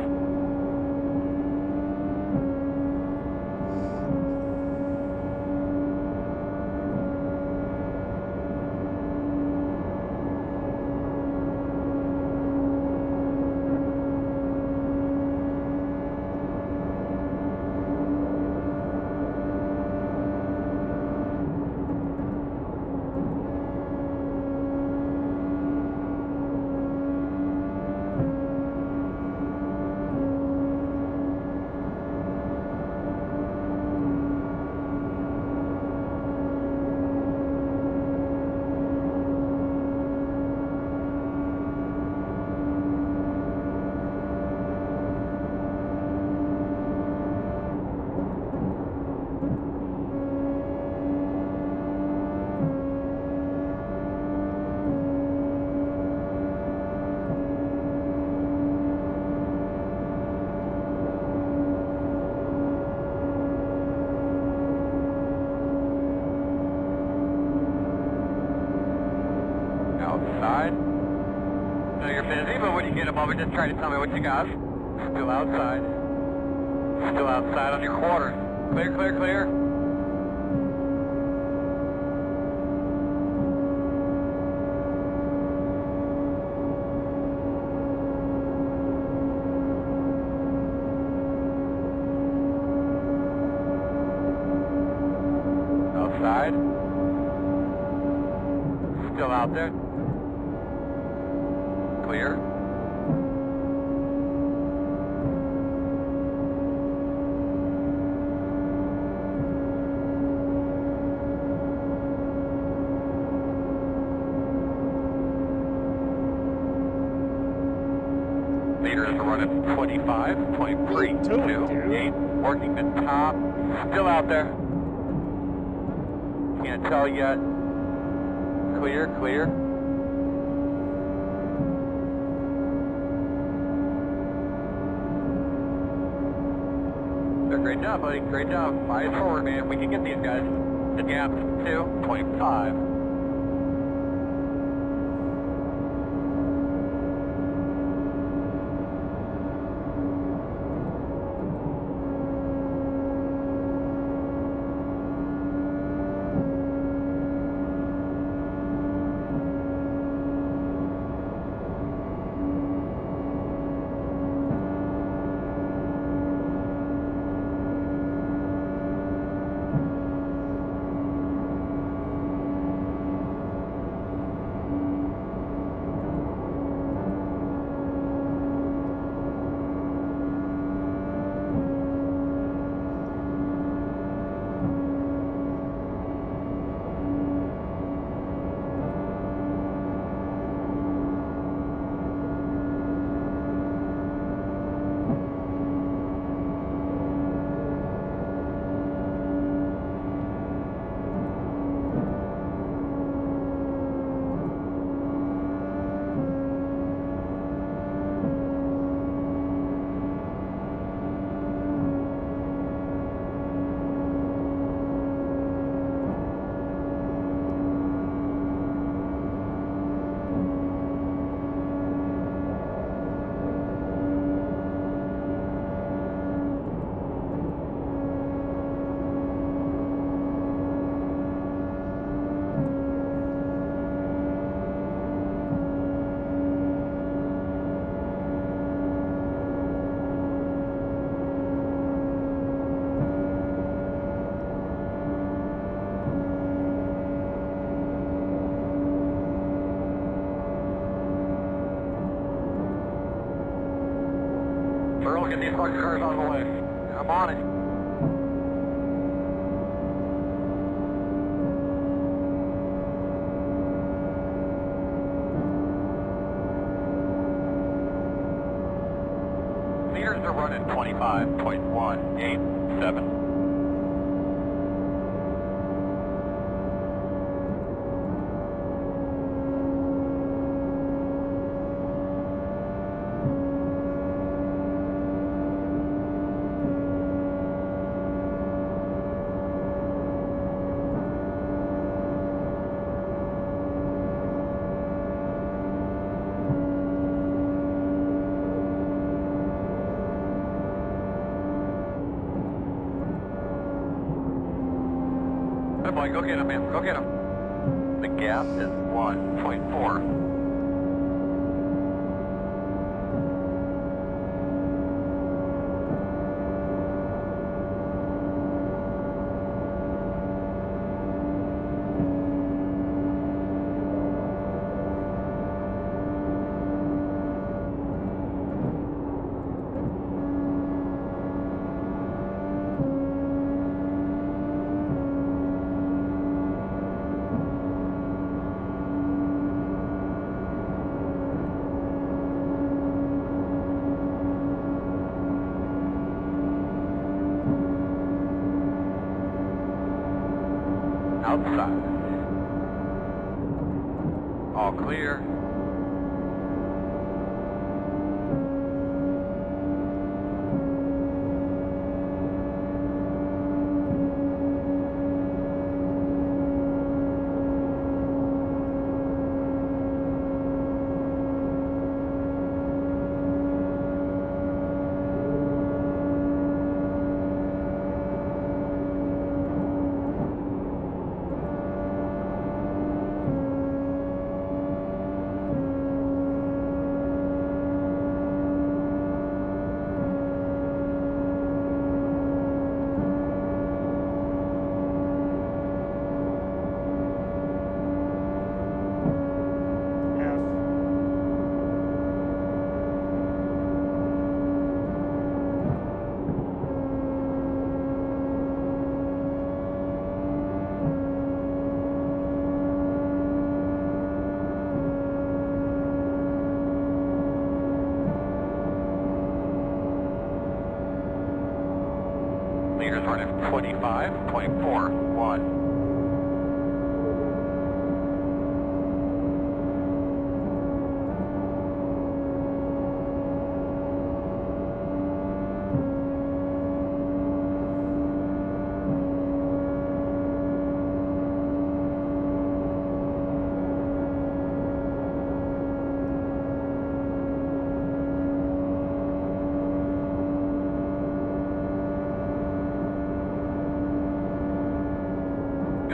know you're busy, but when you get a moment, just try to tell me what you got. Still outside. Still outside on your quarter. Clear, clear, clear. Outside. Still out there. Clear. Meters are running 25, 23, 2, 8, working the top. Still out there. Can't tell yet. Clear, clear. Great job, buddy. Great job. Fire forward, man. We can get these guys. The gap, 2.5. Earl, get these fucking cars out of the way. I'm on it. Meters are running 25.187. Good boy, go get him, man. Go get him. The gap is 1.4. Outside. All clear. Turn in 25.41.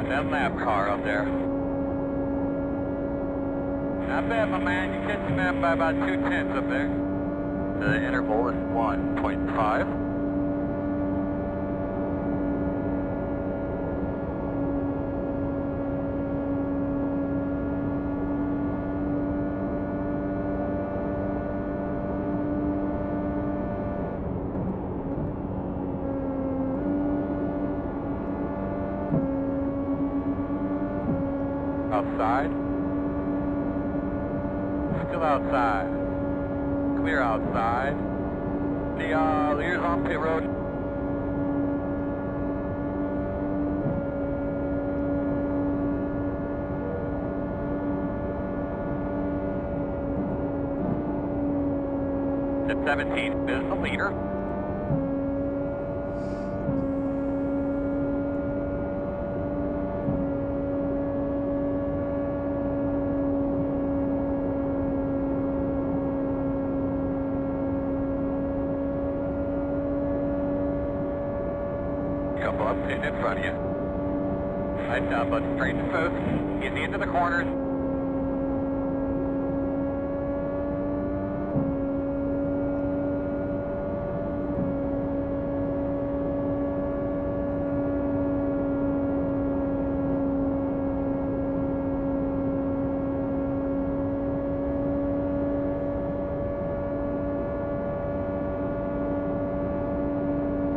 That lap car up there. Not bad, my man. You catch him by about 2/10 up there. The interval is 1.5. Outside. Still outside. Clear outside. The leaders on pit road. The 17 is the leader. Couple up in front of you. Nice job, bud. Straight and smooth. Easy into the corners.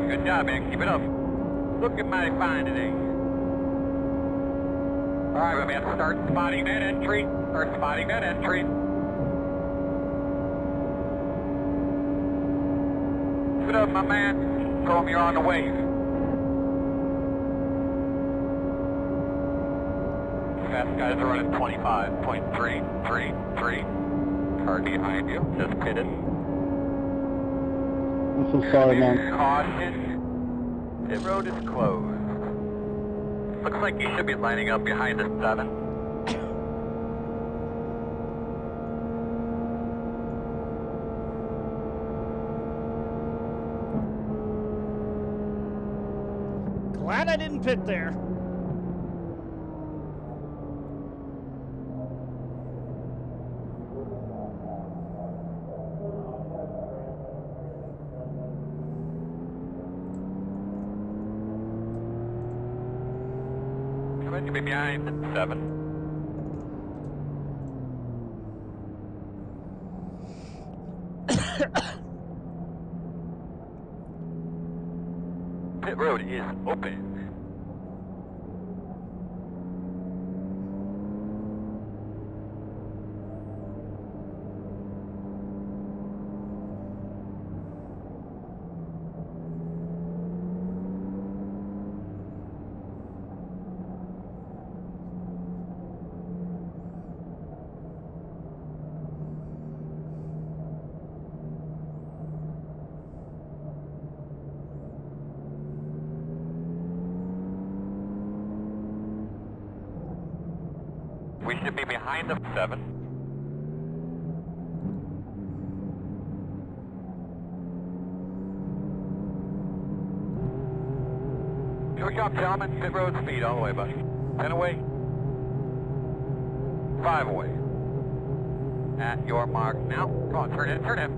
Good job, man. Keep it up. Looking mighty fine today. All right, man. Start spotting that entry. Start spotting that entry. Keep it up, my man. Show 'em you're on the wave. Fast guys are running 25.333. Car behind you. Just pitted.
I'm so sorry, man.
Caution. Pit road is closed. Looks like you should be lining up behind the 7.
Glad I didn't pit there.
You'll be behind the 7. Pit road is open. We should be behind the 7. Good job, gentlemen. Pit road speed all the way, buddy. 10 away. 5 away. At your mark now. Come on, turn in, turn in.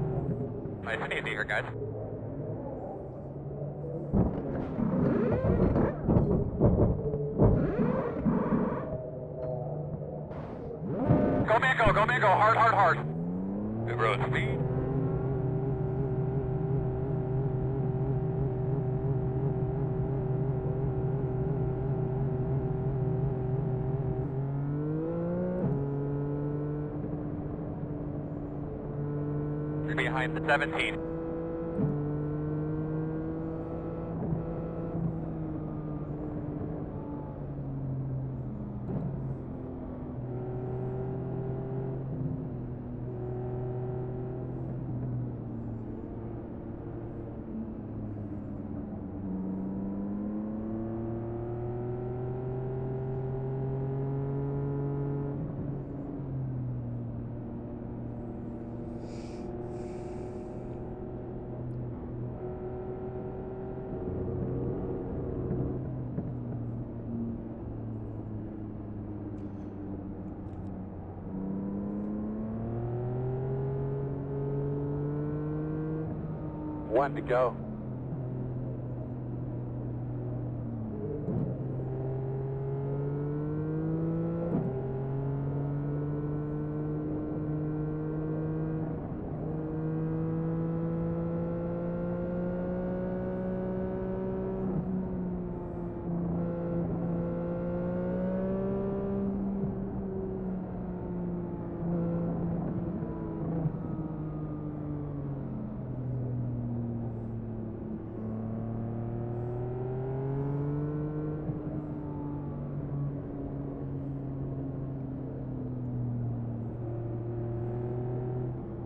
Nice and easy here, guys. Go Mango, go Mango, hard, hard, hard. Good road speed. You're behind the 17. 1 to go.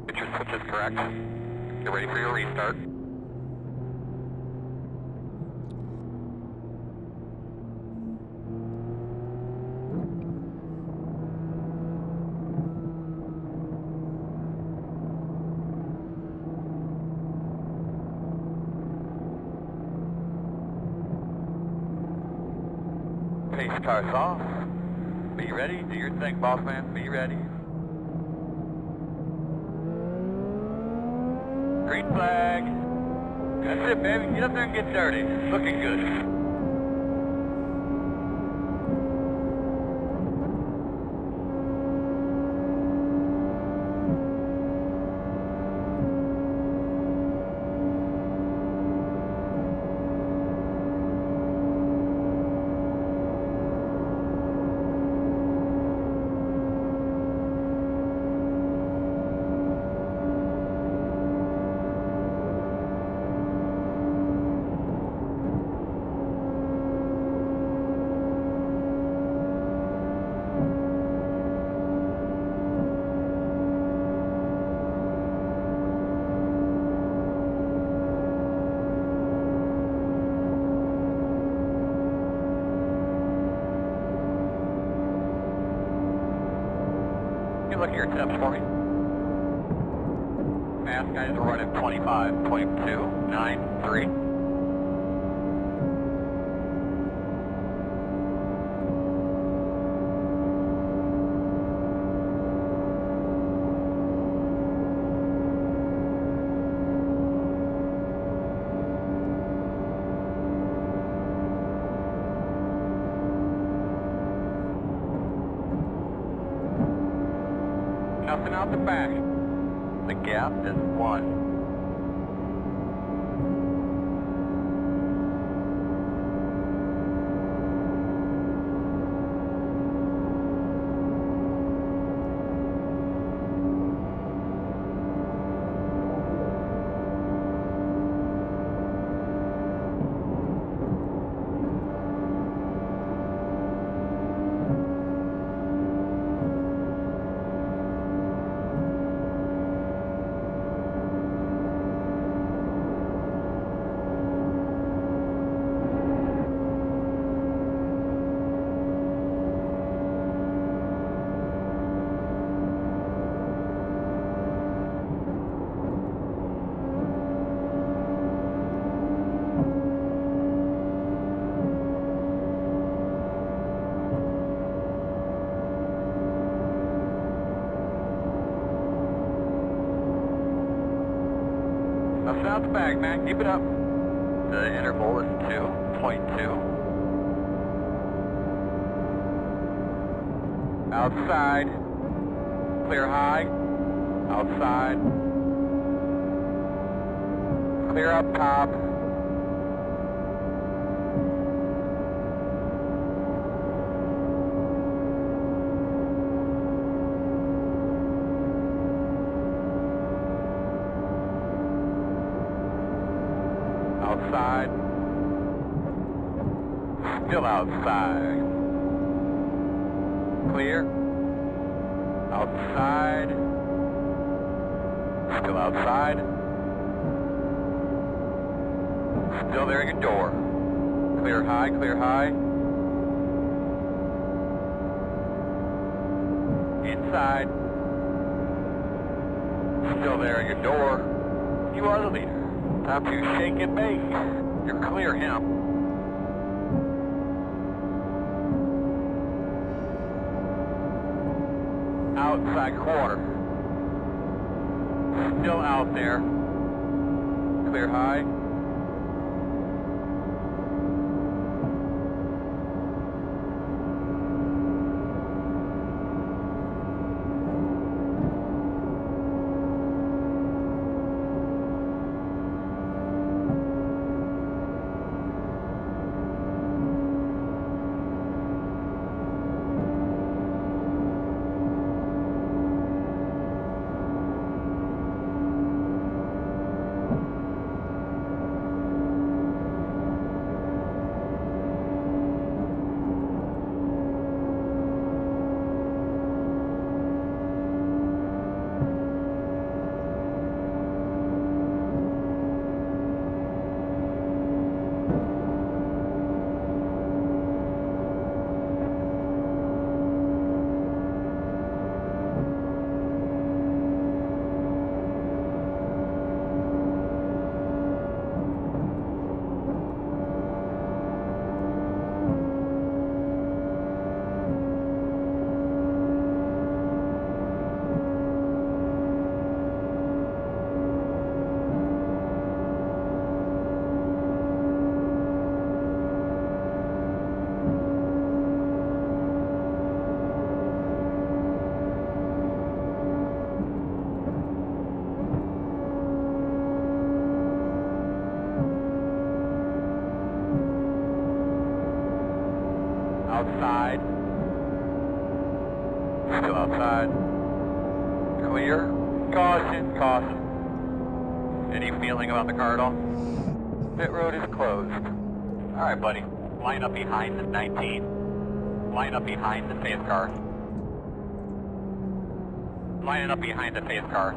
Get your switches correct. Get ready for your restart. Pace car's off. Be ready. Do your thing, boss man. Be ready. Green flag. That's it, baby. Get up there and get dirty. Looking good. You look at your temps for me. Fast guys are running 25.293. Nothing out the back. The gap is 1. Nothing out the bag, man. Keep it up. The interval is 2.2. Outside. Clear high. Outside. Clear up top. Outside. Still outside. Clear. Outside. Still outside. Still there at your door. Clear high, clear high. Inside. Still there at your door. You are the leader. Time to shake and bake. You're clear him. Outside quarter. Still out there. clear high. Outside. Still outside. Clear. Caution, caution. Any feeling about the car at all? Pit road is closed. All right, buddy. Line up behind the 19. Line up behind the safe car. Lining up behind the face car.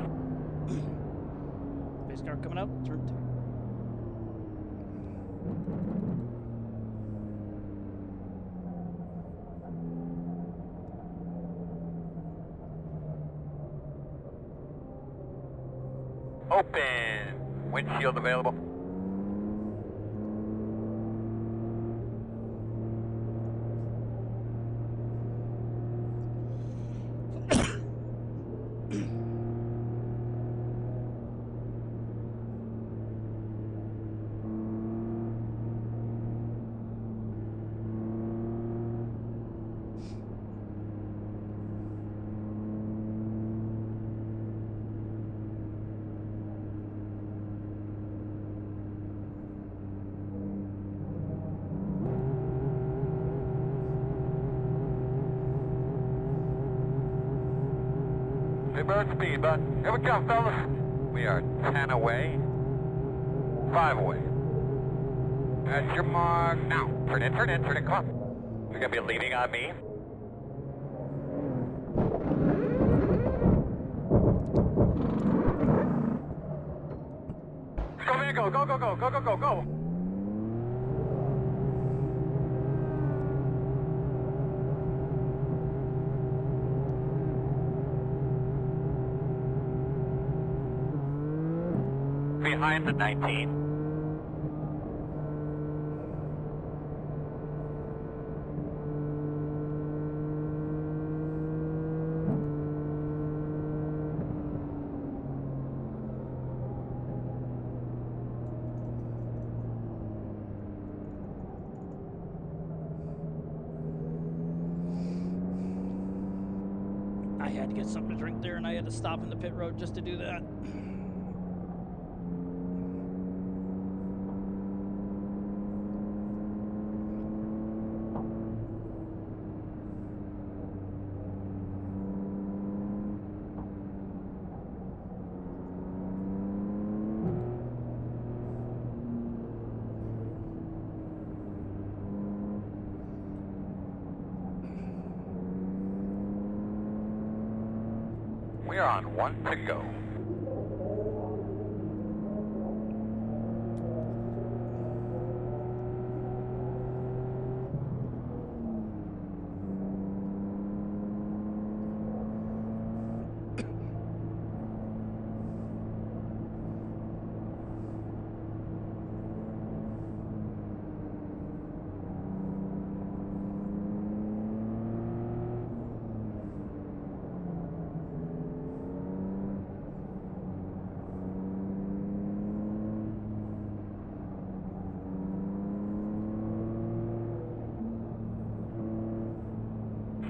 Face car coming out. Turn 2.
Open. Windshield available. Hey, bird speed, bud. Here we come, fellas. We are 10 away. 5 away. That's your mark. Now, turn in, turn in, turn in. Come on. You're going to be leaning on me. Go, man, go, go, go, go, go, go, go, go. Behind the 19.
I had to get something to drink there, and I had to stop in the pit road just to do that.
We're on 1 to go.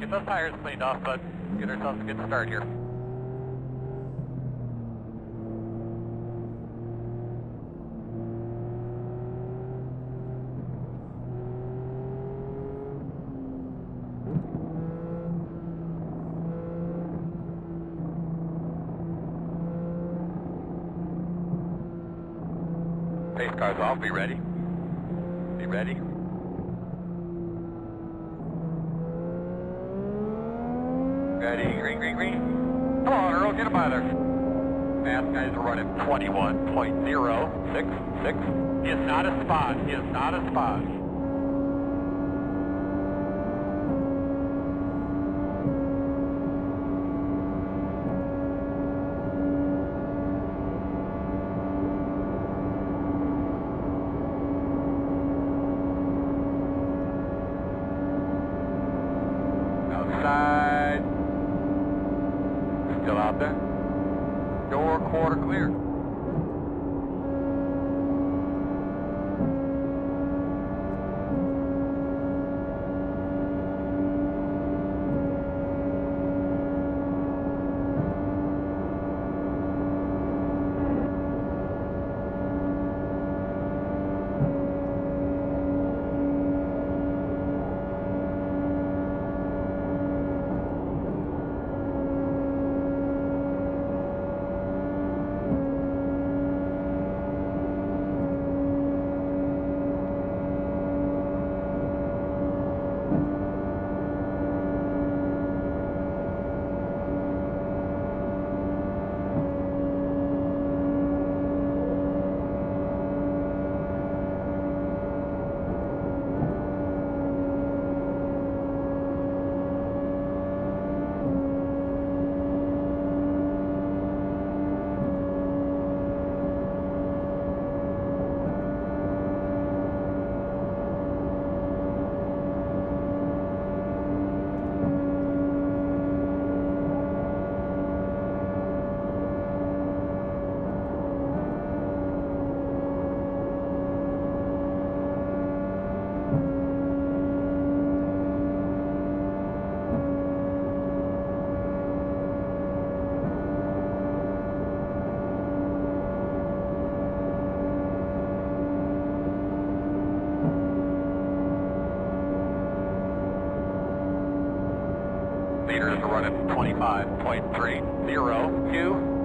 get those tires cleaned off, but get ourselves a good start here. Pace car's off, be ready. Be ready. Ready, green, green, green. Come on, Earl, get him by there. Fast guys are running 21.066. He is not a spot, he is not a spot. Outside. Still out there. Door quarter clear. Leaders are running 25.302.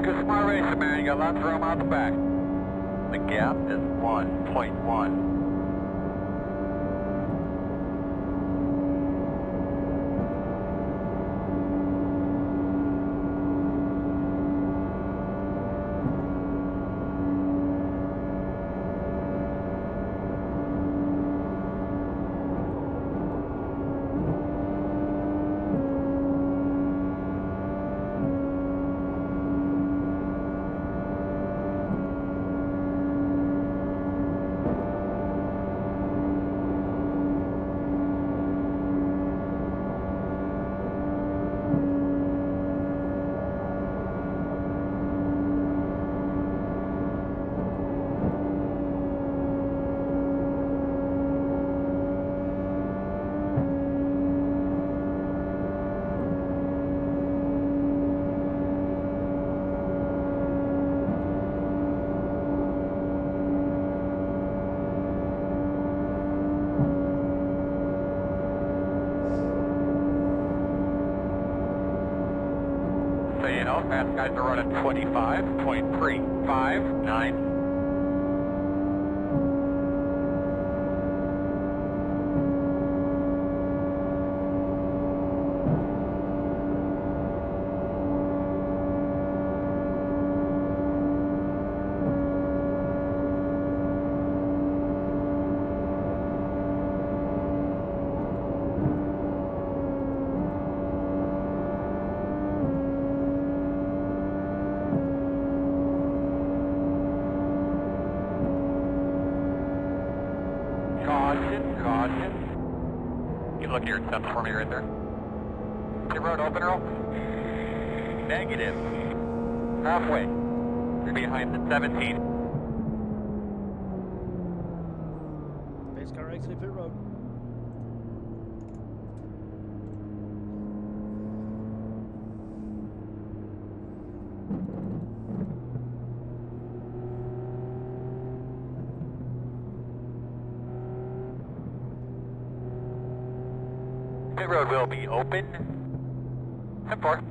Good smart racing, man. You got lots of room out the back. The gap is 1.1. fast guys are running 25.359. Caution. You look at your steps for me right there. Pit road open, Earl? Negative. Halfway. You're behind the 17.
Pace car exiting pit road.
Pit road will be open. 10-4.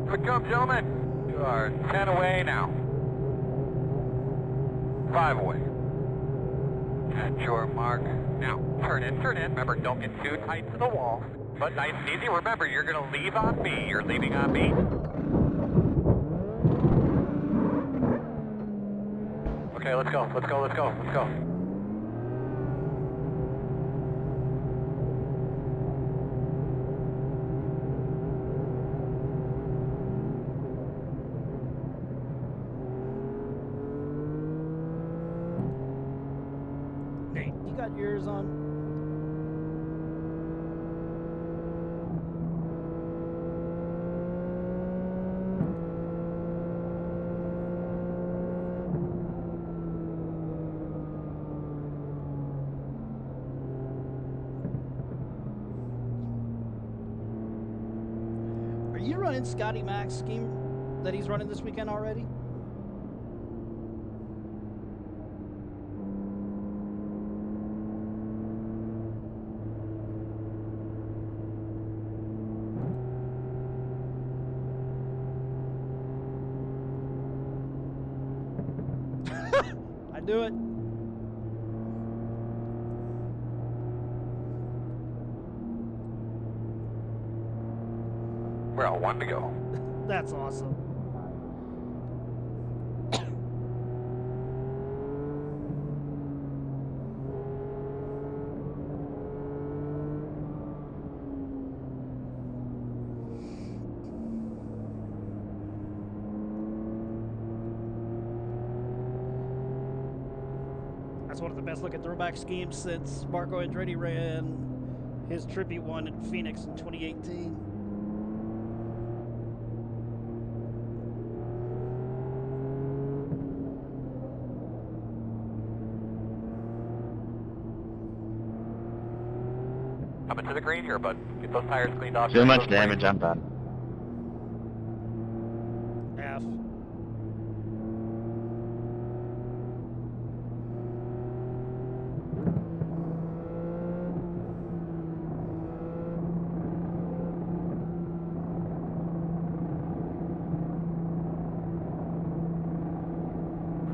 Here we come, gentlemen. You are 10 away now. 5 away. At your mark. Now, turn in. Remember, don't get too tight to the wall. But nice and easy. Remember, you're going to leave on me. You're leaving on me. Okay, let's go.
Nate, you got yours on? Are you running Scotty Mac's scheme that he's running this weekend already? I do it.
We're all 1 to go.
That's awesome. That's one of the best looking throwback schemes since Marco Andretti ran his Trippy one in Phoenix in 2018.
Coming to the green here, bud. Get those tires cleaned off.
Too much damage, I'm done.
F.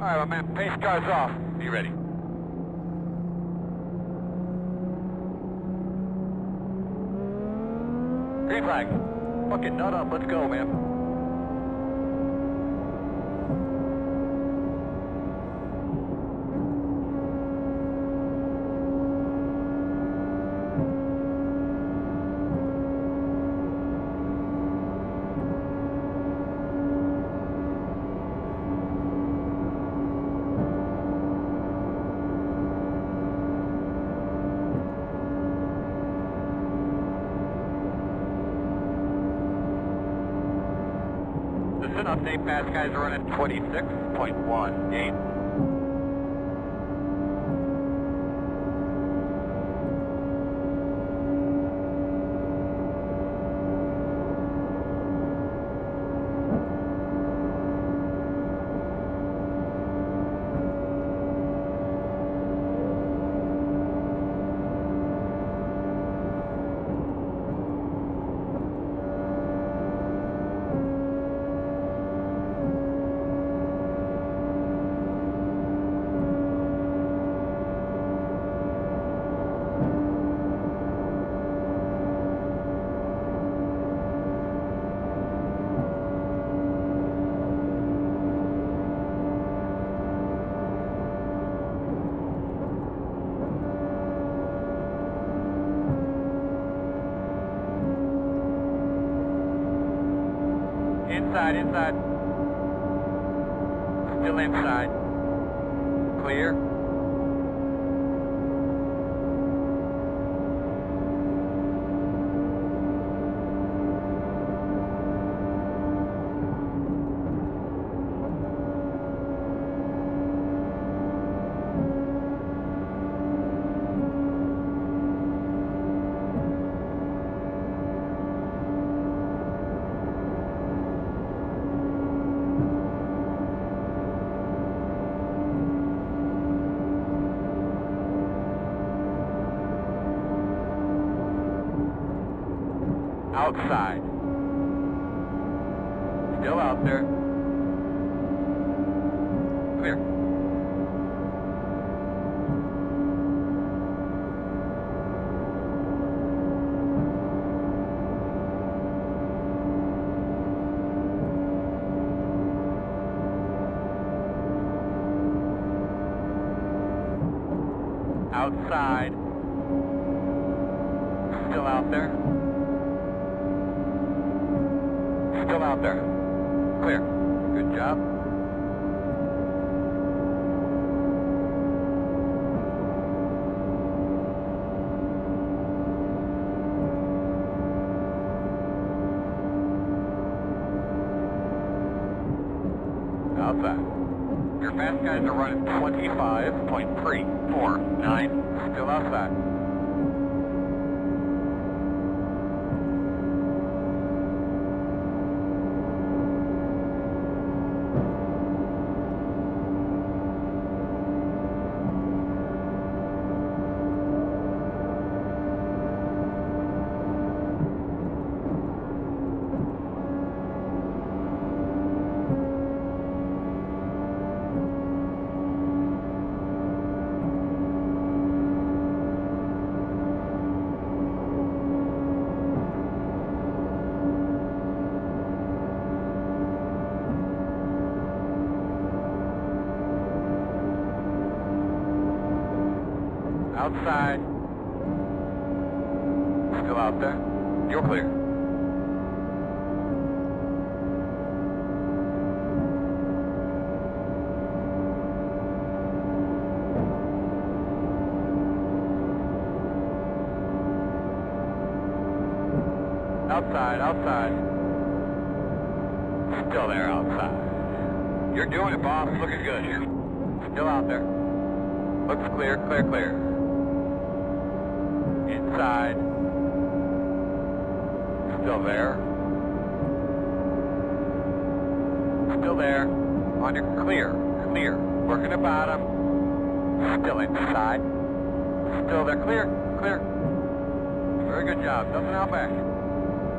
All right, my man, pace car's off. Be ready. Green flag. Fucking nut up. Let's go, man. Houston, update, fast guys are running 26.18. Inside, inside. Still inside. Clear. Outside. Still out there. Clear. Outside. Still out there. Still out there. Clear. Good job. Outside. Your fast guys are running 25.349. Still outside. Outside. Still out there. You're clear. Outside, outside. Still there outside. You're doing it, boss. Looking good here. Still out there. Looks clear, clear, clear. Inside. Still there. Still there. On your clear, clear. Working the bottom. Still inside. Still there. Clear, clear. Very good job. Nothing out back.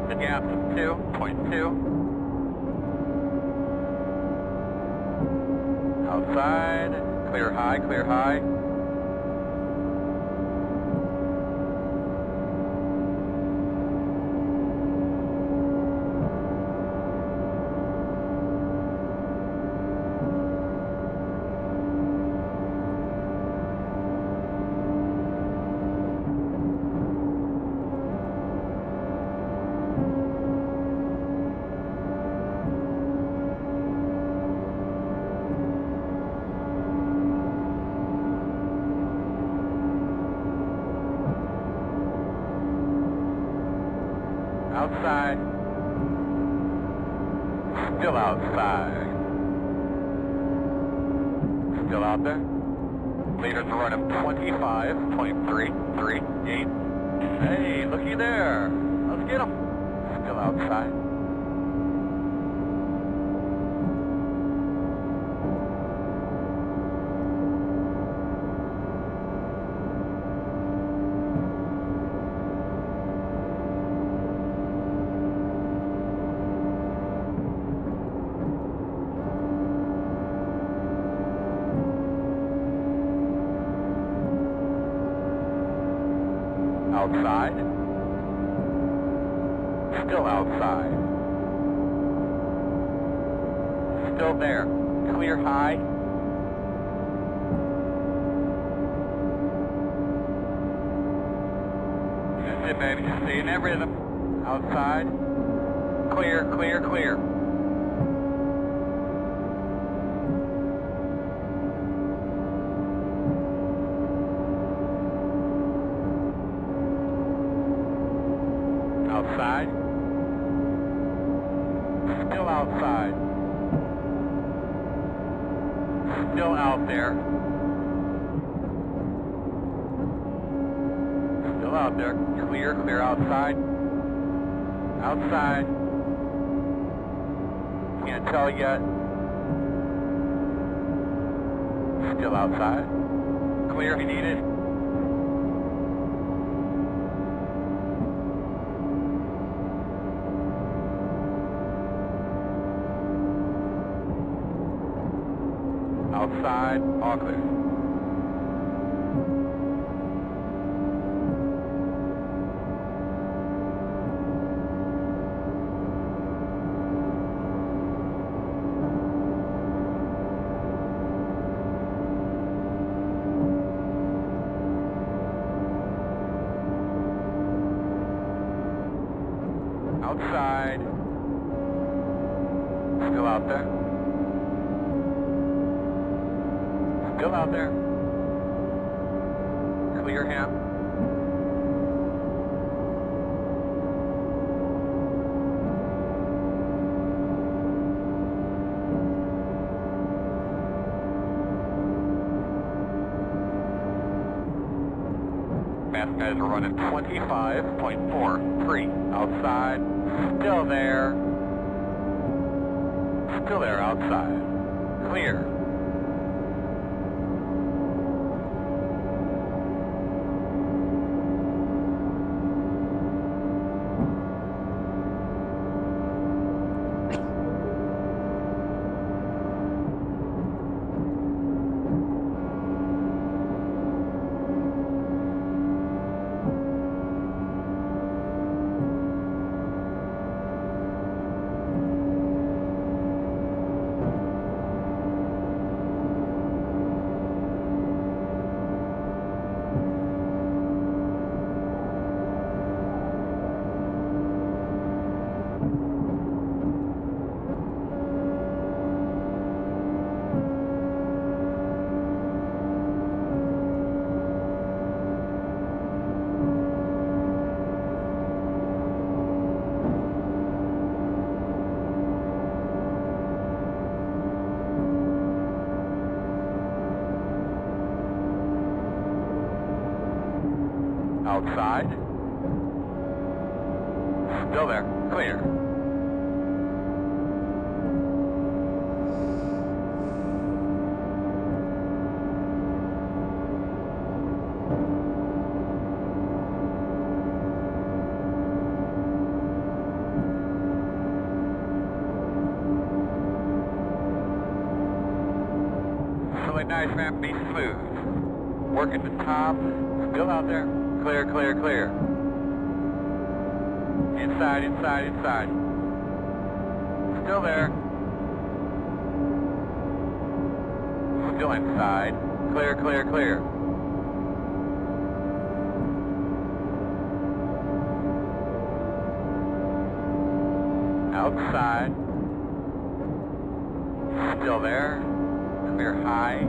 The gap is 2.2. Outside. Clear high, clear high. Outside. Still outside. Still out there. Leaders are running 25.338. Hey, looky there. Let's get them. Still outside. Outside. Still outside. Still there. Clear high. That's it, baby. Just stay in that rhythm. Outside. Clear, clear, clear. Outside. Still outside. Still out there. Still out there. Clear, clear outside. Outside. Can't tell yet. Still outside. Clear if you need it. Outside, all clear. Outside. Still out there. Still out there. Clear him. Fast guys are running 25.43. Outside. Still there. Still there outside. Clear. Outside. Still there. Clear. Really nice, man. Be smooth. Working the top. Still out there. Clear, clear, clear. Inside, inside, inside. Still there. Still inside. Clear, clear, clear. Outside. Still there. Clear high.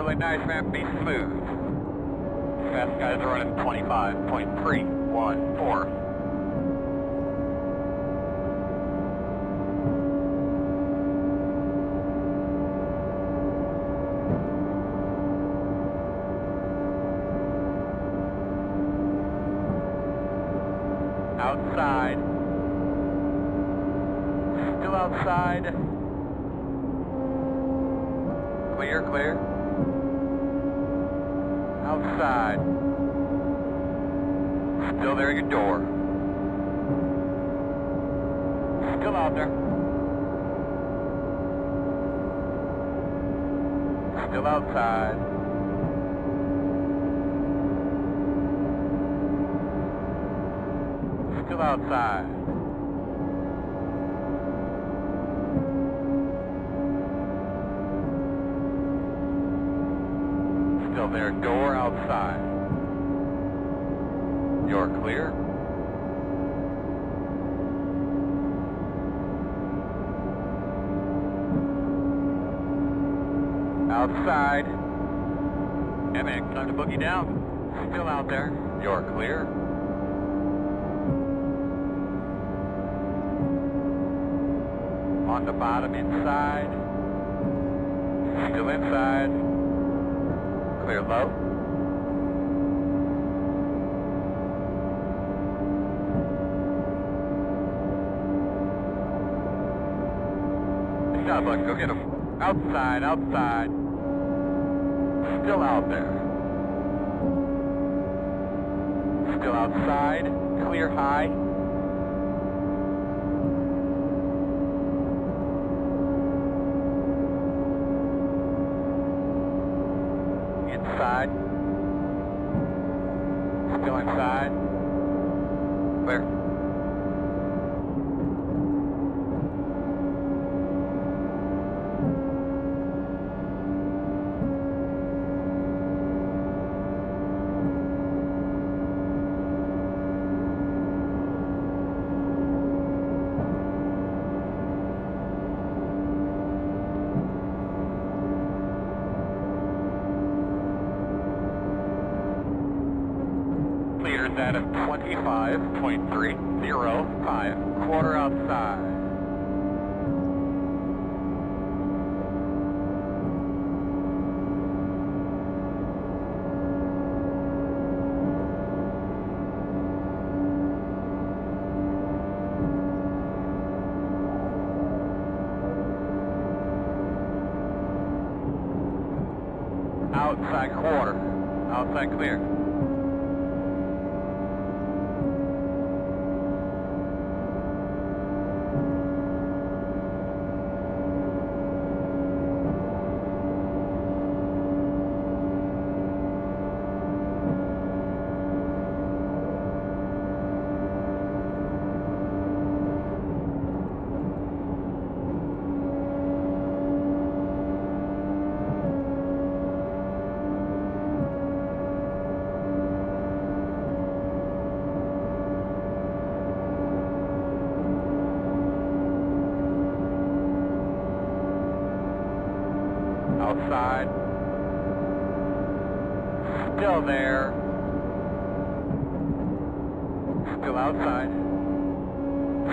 really nice, man. Be smooth. Fast guys are running 25.314. Outside. Still outside. Clear, clear. Outside. Still there at your door. Still out there. Still outside. Still outside. Still there, door outside. You're clear. Outside. Yeah, man, time to boogie down. Still out there. You're clear. On the bottom inside. Still inside. Clear low. Shot button, go get him. Outside, outside. Still out there. Still outside. Clear high. Inside. Still inside. Clear. Clears at a 25.305, quarter outside. Outside quarter, outside clear. Outside. Still there. Still outside.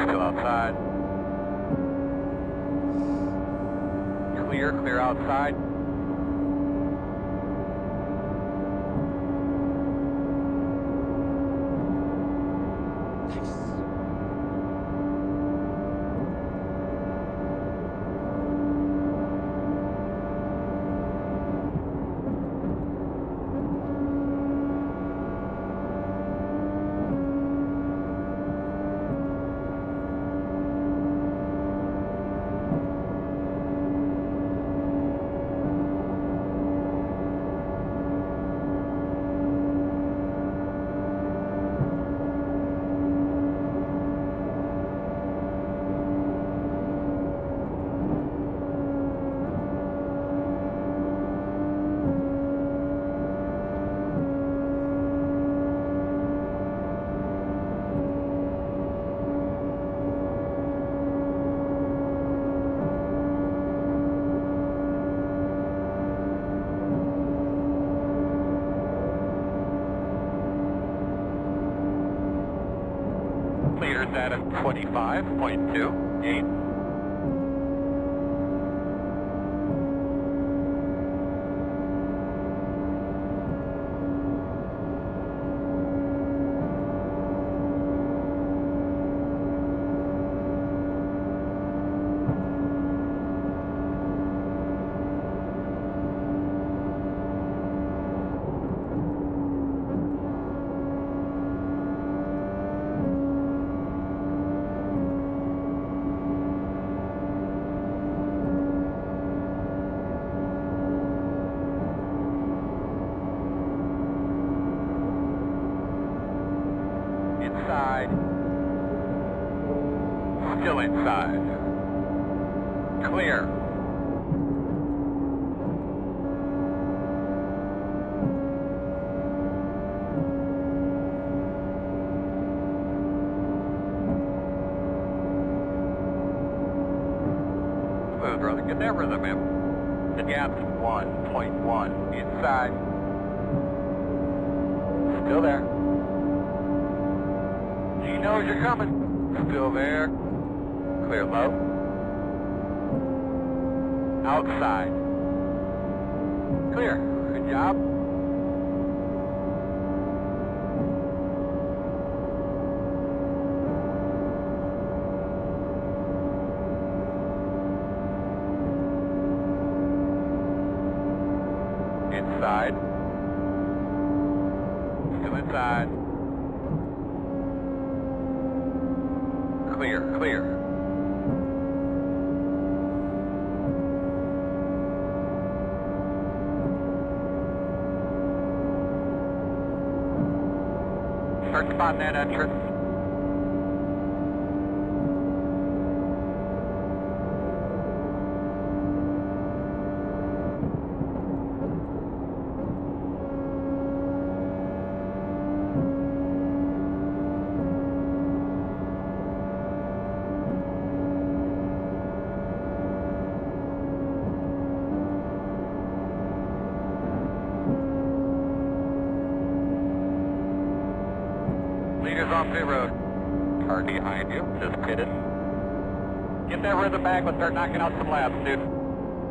Still outside. Clear, clear outside. is at a 25.28. Inside. Still inside. Clear. Smooth, brother. Get that rhythm in. The gap's 1.1. Inside. Still there. He knows you're coming. Still there. Clear low. Outside. Clear. Good job. Inside. Still inside. Clear, clear. Start spotting that entrance. Leaders on pit road. Car behind you, just pitted. Get that rhythm back, let's start knocking out some laps, dude.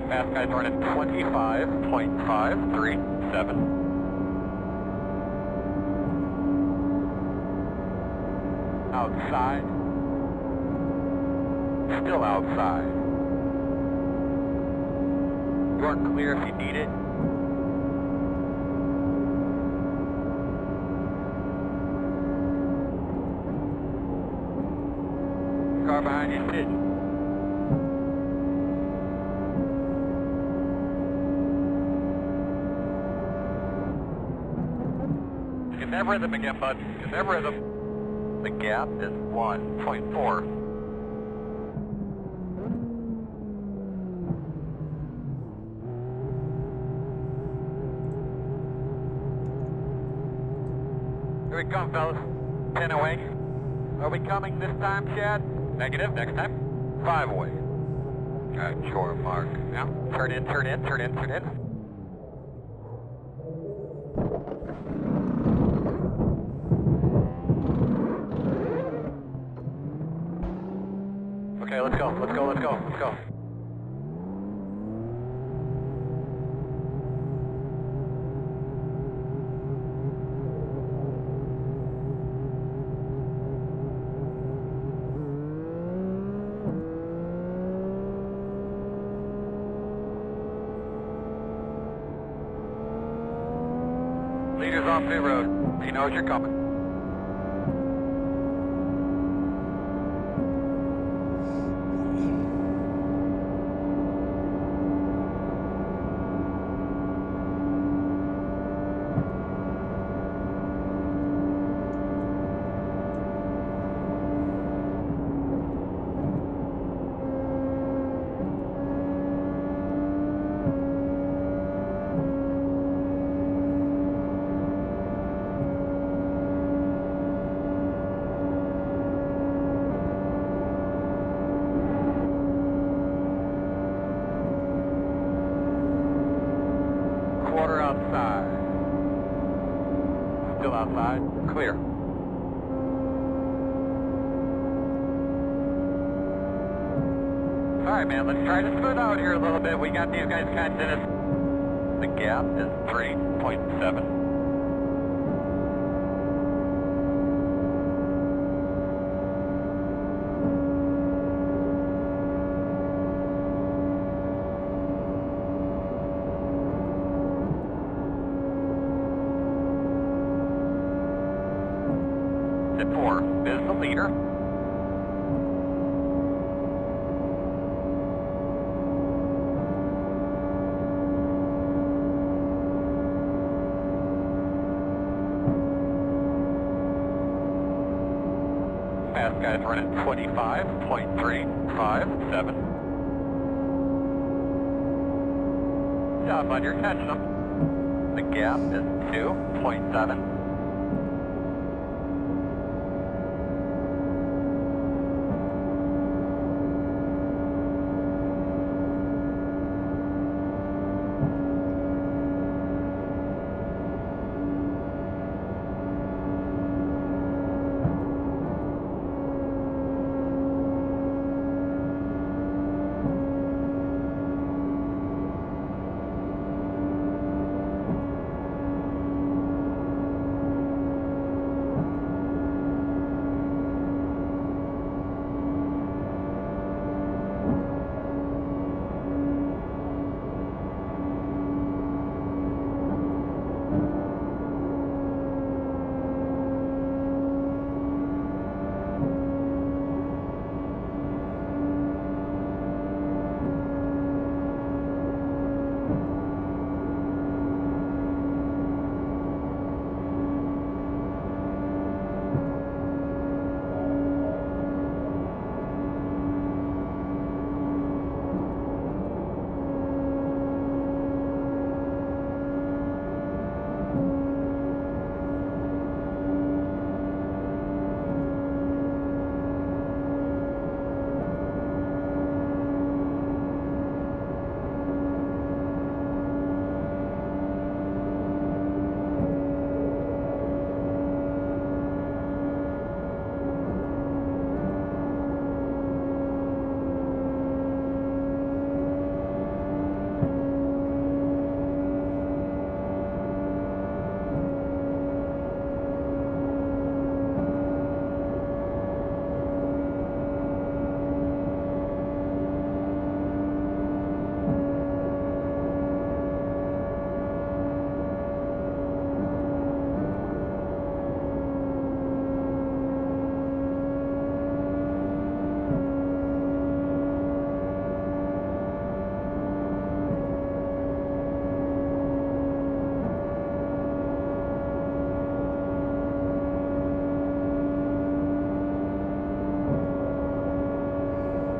Fast guys running 25.537. Outside. Still outside. You are clear if you need it. Car behind you, pitch. Get that rhythm again, bud. Get that rhythm. The gap is 1.4. Here we come, fellas. 10 away. Are we coming this time, Chad? Negative, next time. 5 away. Alright, shore mark. Now, turn in, turn in, turn in, turn in. Okay, let's go, let's go, let's go, let's go. Leaders on pit road. He knows you're coming. Quarter outside. Still outside. Clear. Alright, man, let's try to smooth out here a little bit. We got these guys catching us. The gap is 3.7. At 4 is the leader. Fast guys running 25.357. Good job, bud, you're catching them. The gap is 2.7.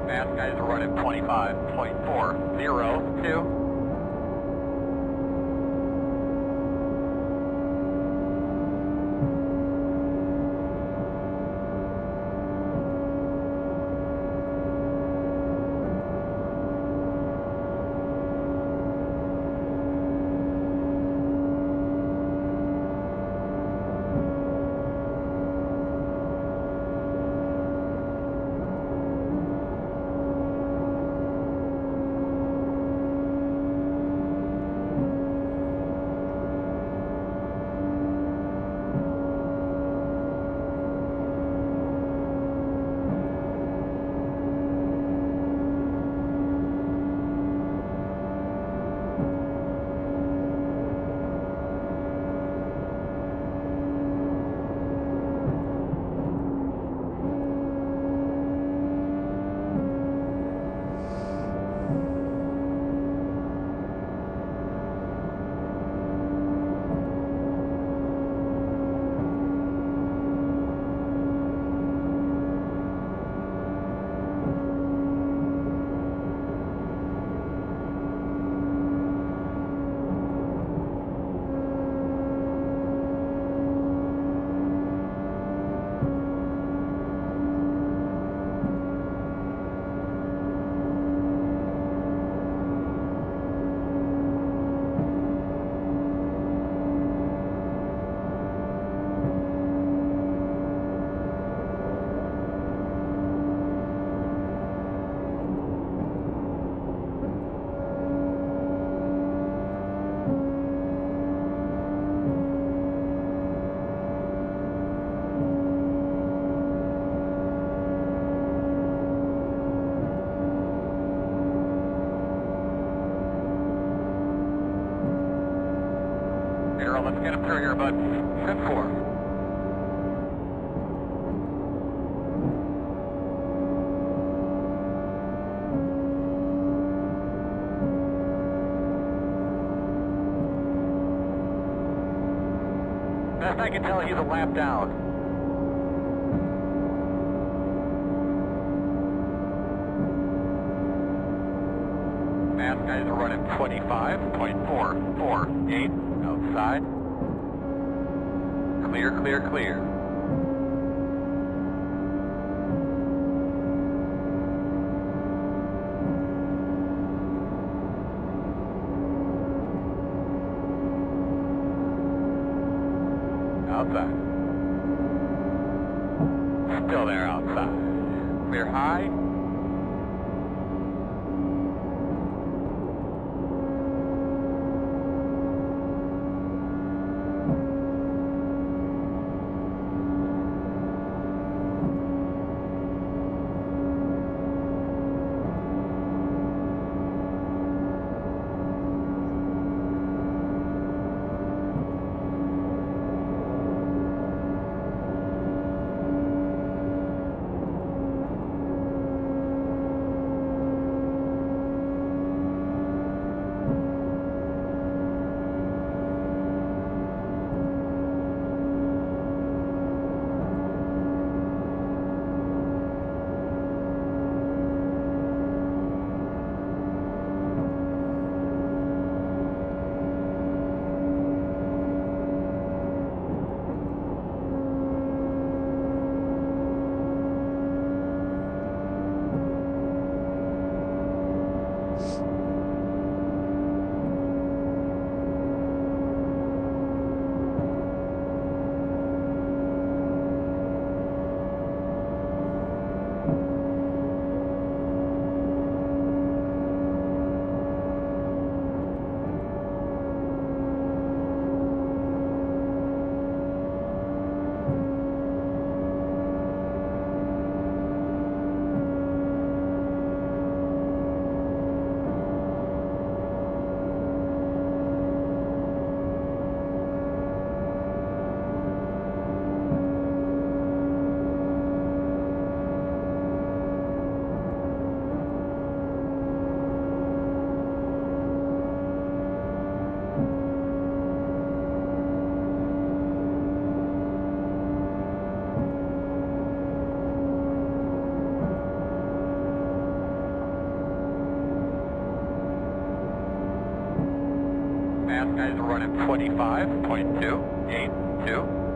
Fast guys are running 25.402. Miro, let's get him through here, bud. 10-4. Best I can tell, he's a lap down. Mass guys are running 25.448 outside. Clear, clear, clear. Outside. Still there outside. Clear high. Mass guys are running 25.282.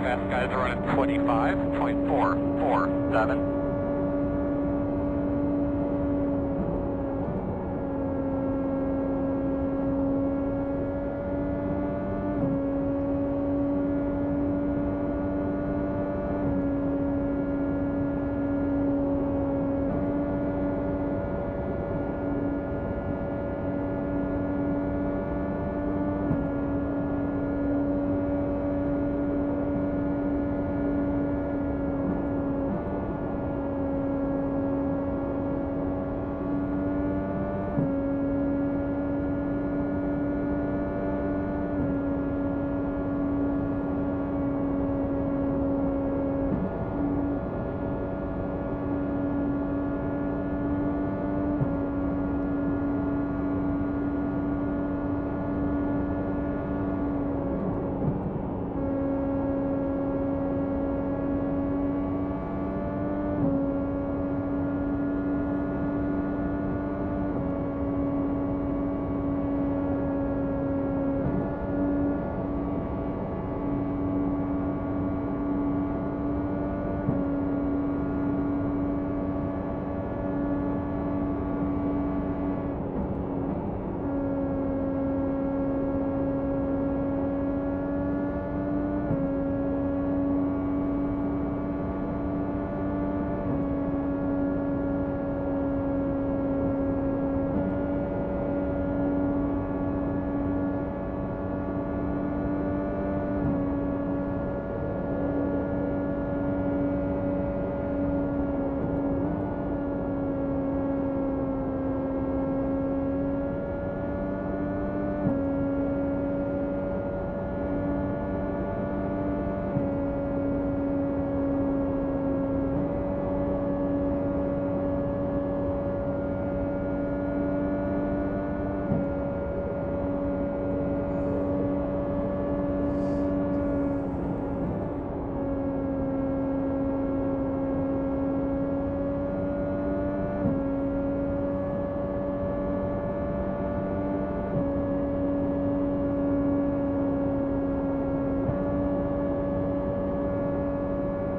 Fast guys are running 25.447.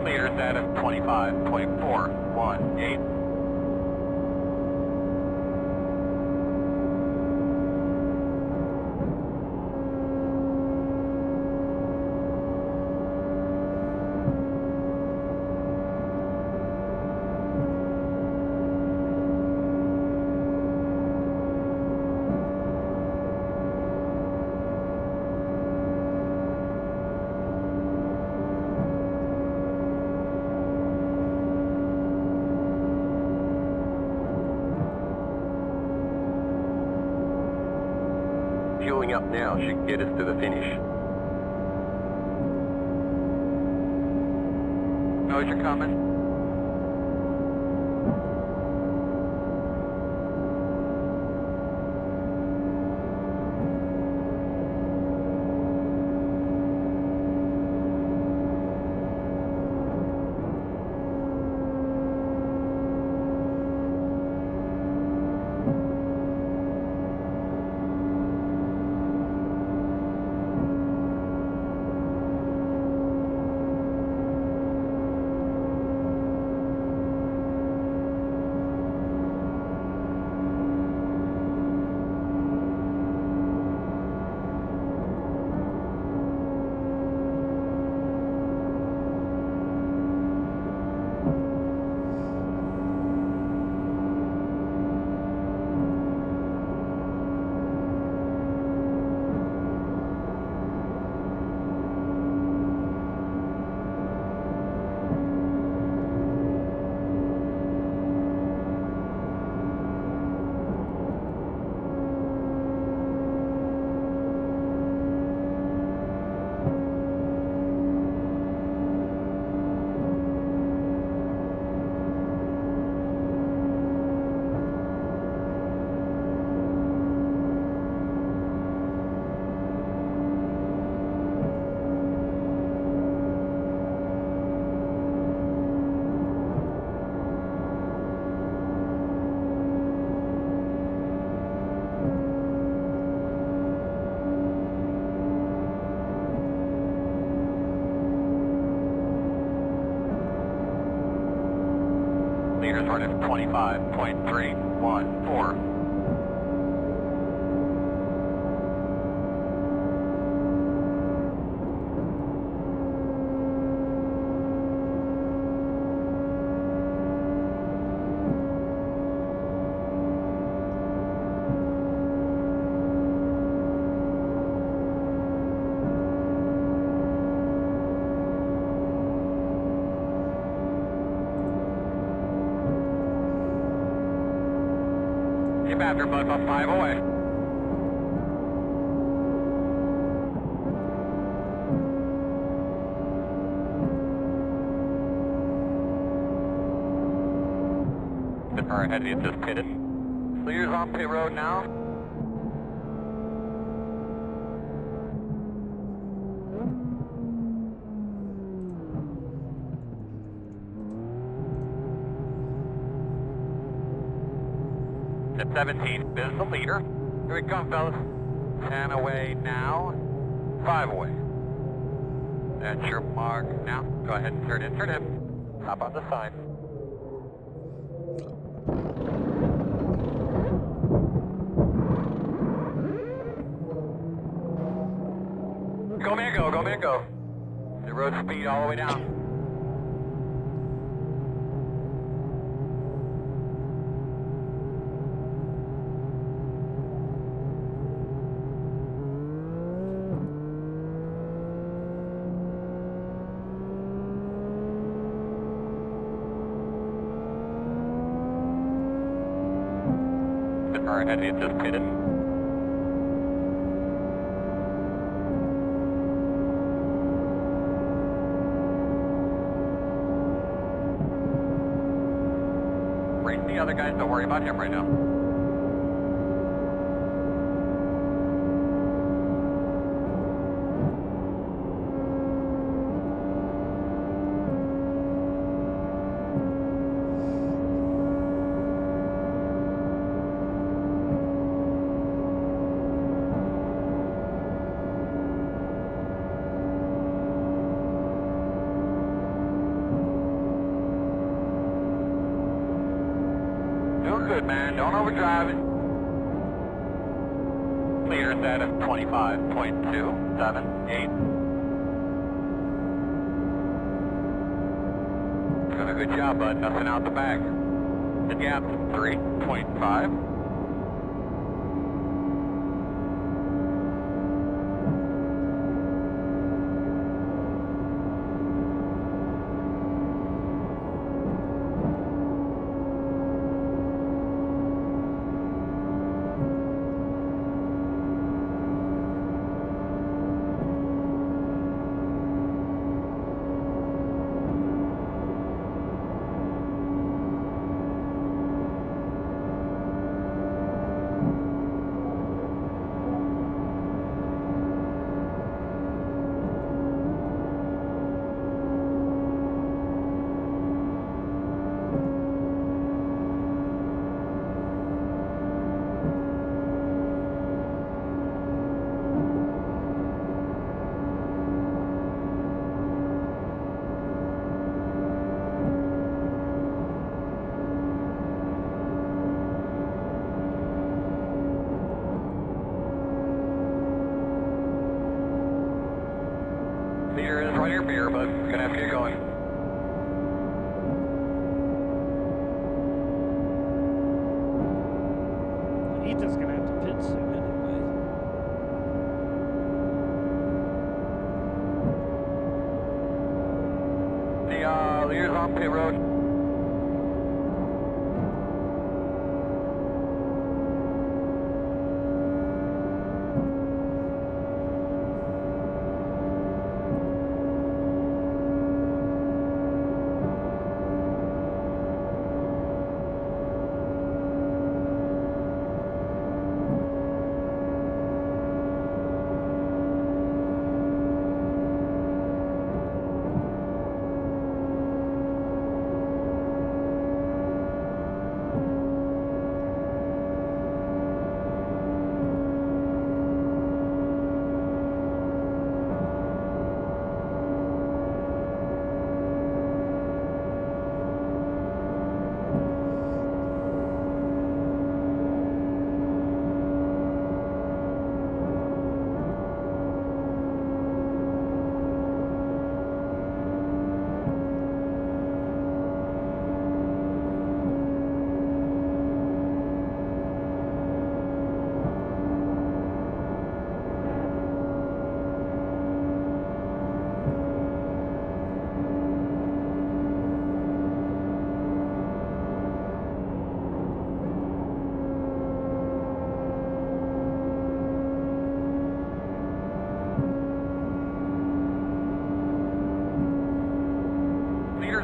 Leaders at 25.418. Fueling up now should get us to the finish. Knows you're coming. Leaders running 25.314. Keep after Bud, about 5 away. The car ahead of you just pitted. Leaders on pit road now. At 17 is the leader. Here we come, fellas. 10 away now. 5 away. That's your mark. Now, go ahead and turn in. Turn in. Hop on the side. Go, man, go. Go, man, go. The road speed all the way down. The car ahead of you just pitted. Race the other guys, don't worry about him right now. Doing good, man. Don't overdrive it. Leaders at a 25.278. Doing a good job, bud. Nothing out the back. The gap 3.5. Leader is right here, beer, but gonna have to get going.
Ethan's gonna have to pit soon anyway.
The leader's on pit road.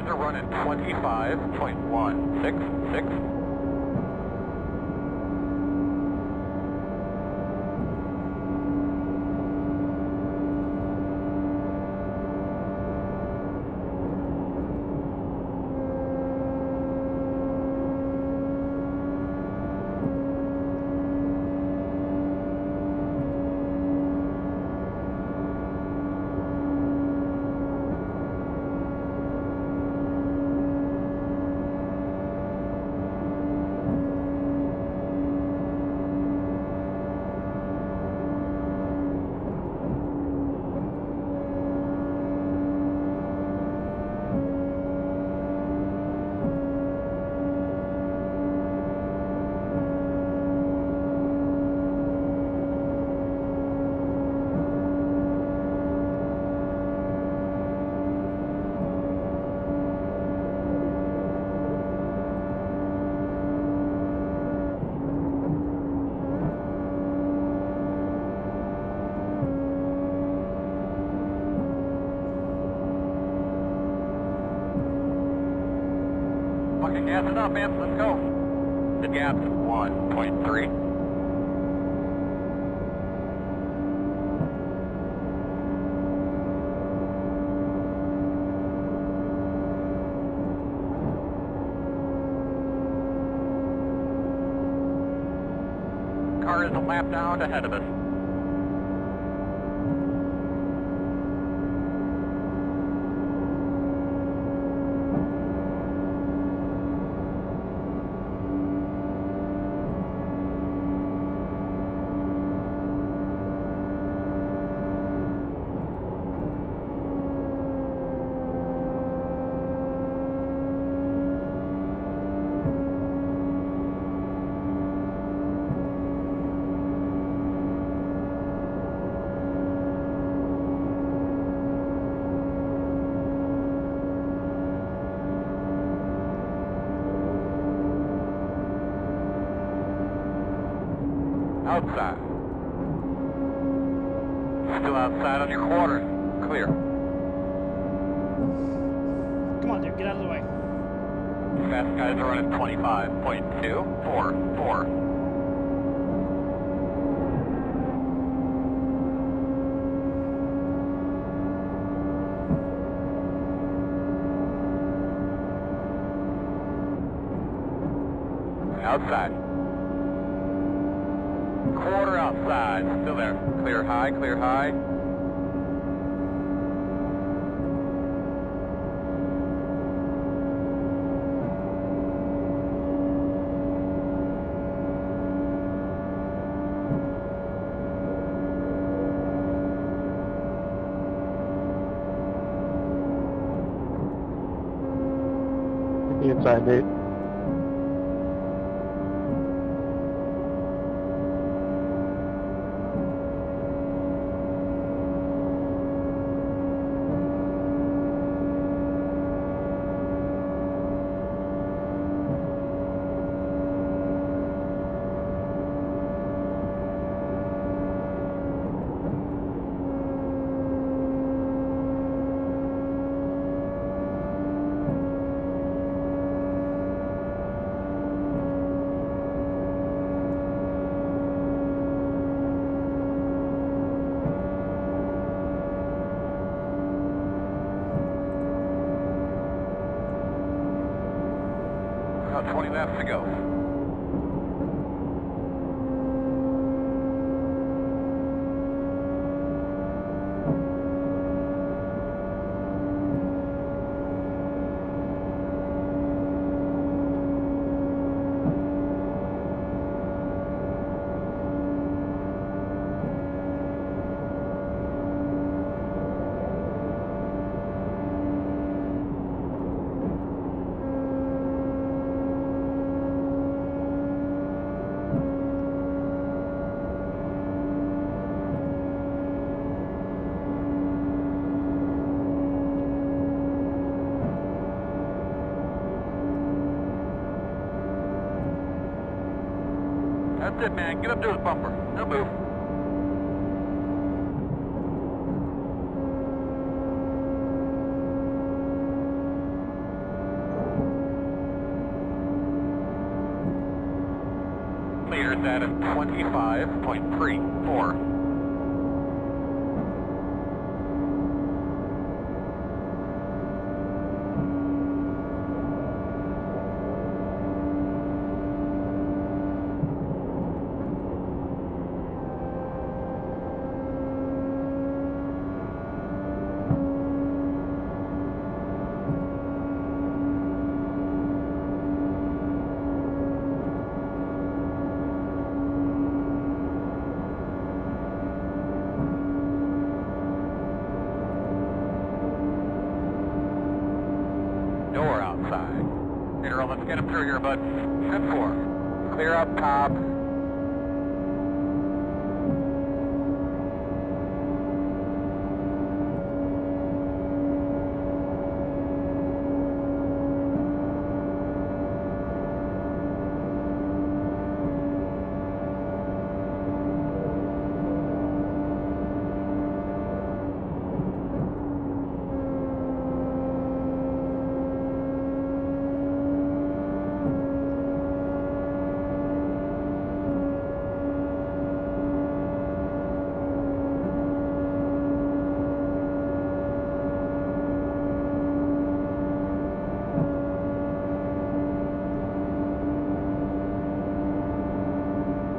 Cars are running 25.166. Fucking gas it up, man. Let's go. The gap's 1.3. Car is a lap down ahead of us. Outside. Still outside on your quarter. Clear.
Come on, dude, get out of the way.
Fast guys are running 25.244. Outside. Quarter outside. Still there. Clear high, clear high.
Be inside, Nate.
About 20 laps to go. That's it, man. Get up to his bumper. No move. at a 25.34. Door outside. Peter, let's get him through here, bud. 10-4. Clear up top.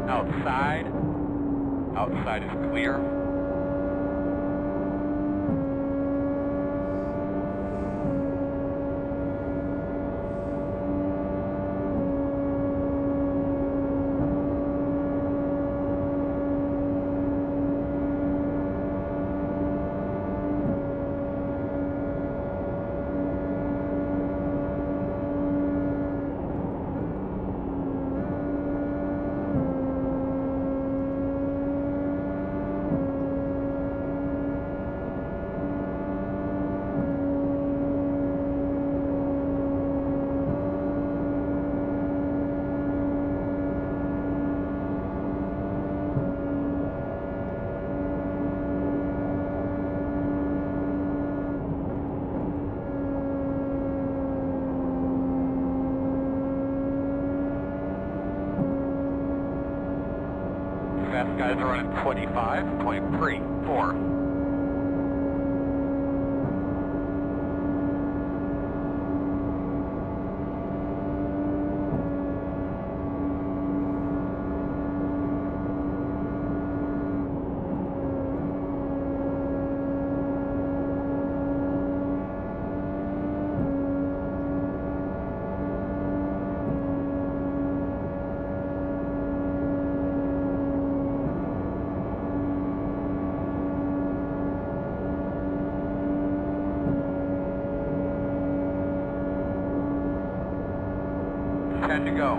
Outside. Outside is clear. Fast guys are running 25.34. Ten to go.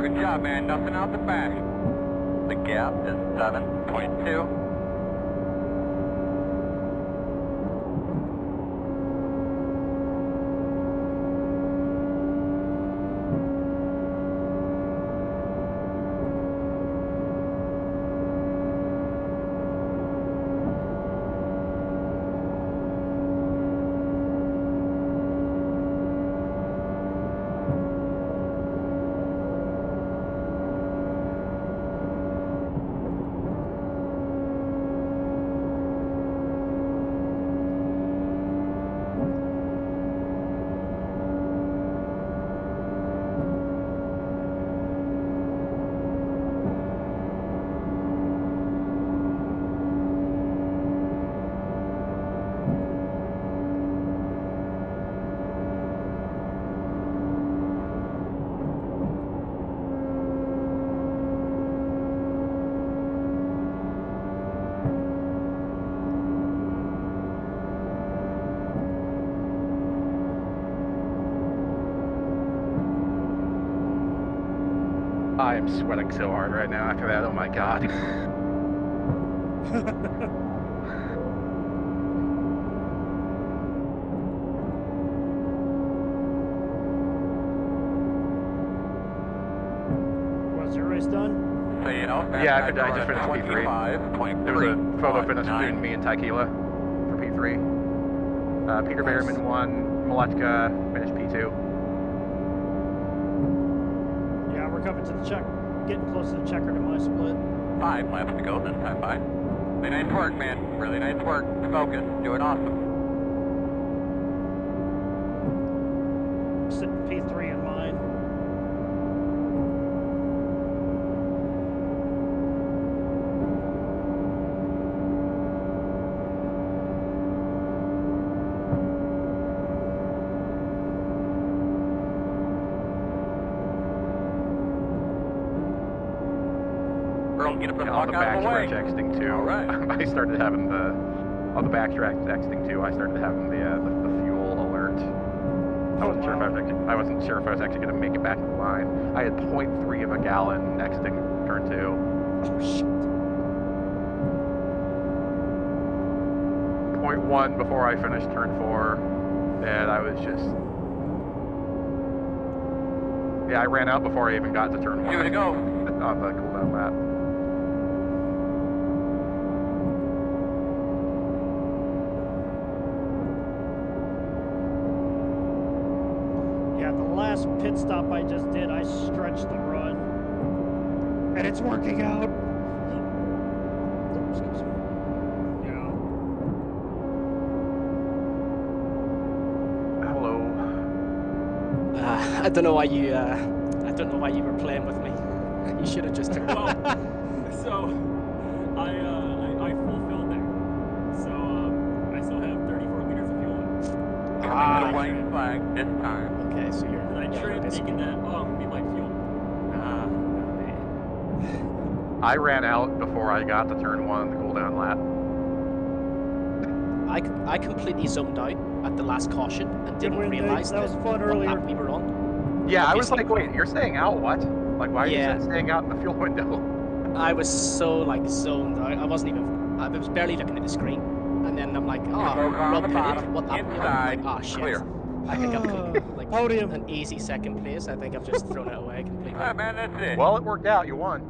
Good job, man. Nothing out the back. The gap is 7.2.
I am sweating so hard right now after that. Oh my god. Yeah, I just finished P3. There was a photo finish between me and Taikila for P3. Peter Behrman won. Malechka finished P2.
Yeah, we're coming to the check, getting close to the checker to my split.
5 laps to go this time, 5. Really nice work, man. Really nice work. Focus. Doing awesome.
Sitting P3 in mine.
Earl, get up the
On
fuck
the
out of the way.
backstretch exiting 2,
Alright.
I started having on the backstretch exiting 2, I started having the fuel alert. I wasn't sure if I was actually going to make it back to the line. I had 0.3 of a gallon exiting turn 2.
Oh shit.
0.1 before I finished turn 4, and I was just... Yeah, I ran out before I even got to turn 1.
2 to go.
On the cooldown lap.
Yeah, the last pit stop I just did, I stretched the run. And it's working out. Oh, excuse me. Yeah.
Hello.
I don't know why you were playing with me. You should have just turned
Well, so I fulfilled there. So I still have 34 liters of fuel left.
Coming to the white flag this time.
Okay, so you're.
And I traded thinking that, oh, I'm gonna be light fuel. Nah, man.
I ran out before I got to turn 1 on the cooldown lap.
I completely zoned out at the last caution and didn't realize
that was fun
what
earlier.
lap we were on.
Yeah, I was like, wait, you're staying out? What? Like, why are
Yeah.
you staying out in the fuel window?
I was so like zoned out. I was barely looking at the screen, and then I'm like, Rob pitted. What lap are we on? I'm like, shit.
Clear.
I think I've like
Podium.
an easy second place. I think I've just thrown it away completely.
Alright, man, that's it.
Well, it worked out. You won.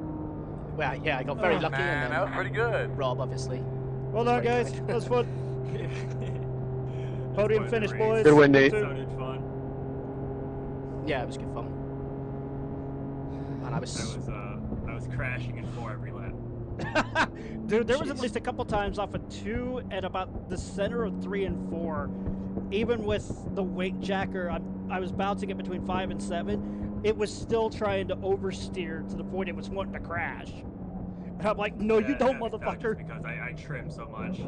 Well, yeah, I got very lucky,
Man,
and
that was
then
pretty good.
Rob obviously.
Well done, guys. That was fun. Podium finish, boys.
Good win, Nate.
Sounded fun.
Yeah, it was good fun. And I was
crashing in 4 every lap.
Dude, there was at least a couple times off of 2 and about the center of 3 and 4. Even with the weight jacker, I was bouncing it between 5 and 7. It was still trying to oversteer to the point it was wanting to crash. And I'm like, no, you don't, motherfucker.
Because I trimmed so much.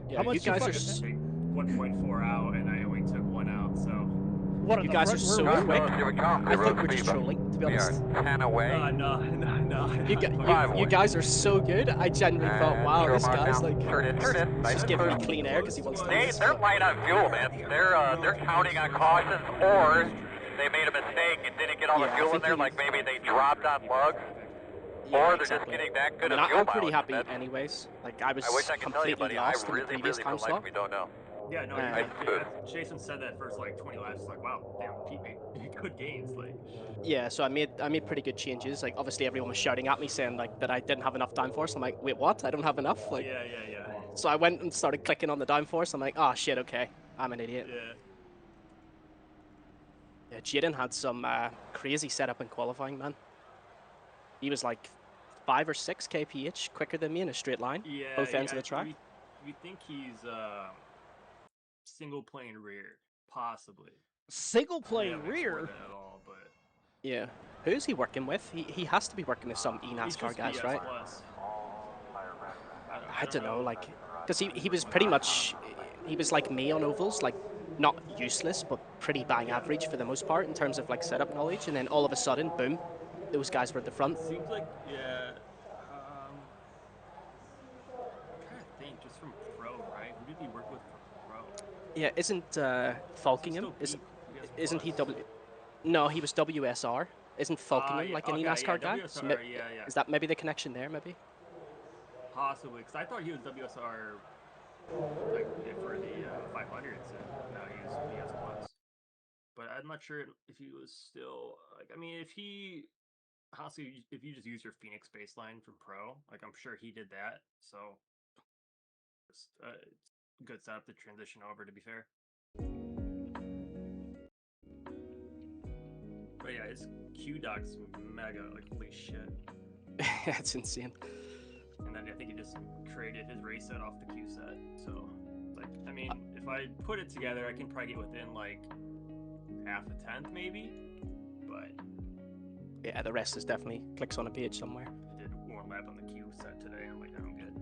Yeah,
How much
you guys are.
1.4 out, and I only took 1 out, so.
What,
You guys are so quick.
Here we come.
I think we're just trolling, to be
We are
honest.
10 away.
No.
You guys are so good. I genuinely thought, wow,
Sure,
this
Mark,
guy's
now.
like
Turn it. Nice
just
and
giving me
smooth.
clean air because he wants to.
They're light on fuel, man. They're counting on cautions, or they made a mistake and didn't get all the
Yeah, I
fuel in
think
there,
he-
like maybe they dropped on lugs,
Yeah,
or they're
exactly.
just getting that good
I mean,
of fuel
I'm pretty
mileage.
happy anyways. Like I was
I wish I could tell you,
completely
buddy. I
lost in the
really,
previous
really
time
would like
slot.
we don't know.
Yeah, no,
Yeah.
Jason said that first like 20 laps. It's like, wow, damn, Pete made good gains. Like,
Yeah, so I made pretty good changes. Like obviously everyone was shouting at me saying like that I didn't have enough downforce. I'm like, wait, what? I don't have enough? Like
yeah.
so I went and started clicking on the downforce. I'm like, oh shit, okay. I'm an idiot. Yeah, Jaden had some crazy setup in qualifying, man. He was like 5 or 6 kph quicker than me in a straight line, both ends of the track.
We think he's single plane rear, possibly.
Single
We
plane
haven't
rear?
explored that at all, but
Yeah. Who's he working with? He has to be working with some
he's
eNASCAR
just
guys,
BS
right?
plus.
I don't know, like, because he was pretty much, he was like me on ovals, like not useless, but pretty bang average for the most part in terms of like setup knowledge, and then all of a sudden, boom, those guys were at the front.
Seems like, yeah. I'm trying to think, just from pro, right? Who did he work with for pro?
Yeah, isn't Falkingham? Isn't he W? No, he was WSR. Isn't Falkingham like an eNASCAR guy?
WSR,
So
yeah.
Is that maybe the connection there? Maybe.
Possibly, because I thought he was WSR like for the 500s, and now he's BS plus. But I'm not sure if he was still like. I mean, if he honestly, if you just use your Phoenix baseline from Pro, like I'm sure he did that, so it's good setup to transition over. To be fair, but yeah, his Q doc's mega. Like holy shit.
It's insane.
And then I think he just created his race set off the Q set. So, like, I mean, if I put it together, I can probably get within like half a tenth, maybe. But
yeah, the rest is definitely clicks on a page somewhere.
I did one lap on the Q set today. I'm like, I'm good.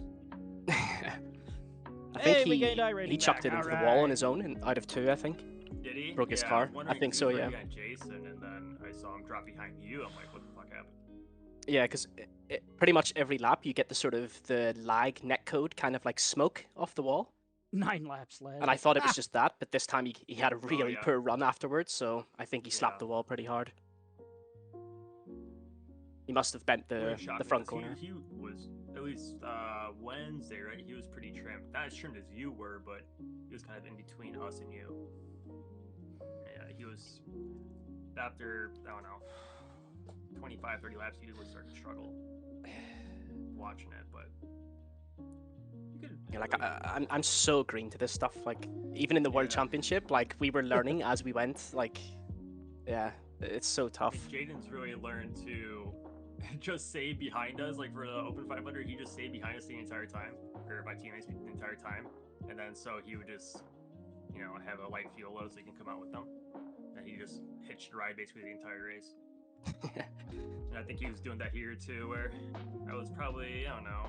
I think
Hey, we gained
he chucked it into the wall on his own, and out of 2, I think.
Did he?
Broke his
Yeah,
car.
I
I think so, yeah.
Jason, and then I saw him drop behind you. I'm like, what the fuck happened?
Yeah, because pretty much every lap you get the sort of the lag netcode kind of like smoke off the wall.
9 laps led.
And I thought it was just that, but this time he had a really
yeah.
poor run afterwards, so I think he slapped the wall pretty hard. He must have bent the front corner.
He was, at least Wednesday, right? He was pretty trimmed. Not as trimmed as you were, but he was kind of in between us and you. Yeah, he was, after, I don't know, 25, 30 laps, he was starting to struggle watching it, but
yeah, like I'm so green to this stuff. Like even in the World Championship, like we were learning as we went. Like, yeah, it's so tough.
Jaden's really learned to just stay behind us. Like for the Open 500, he just stayed behind us the entire time, or my teammates the entire time, and then so he would just, you know, have a light fuel load so he can come out with them, and he just hitched a ride basically the entire race. And I think he was doing that here too, where I was probably, I don't know,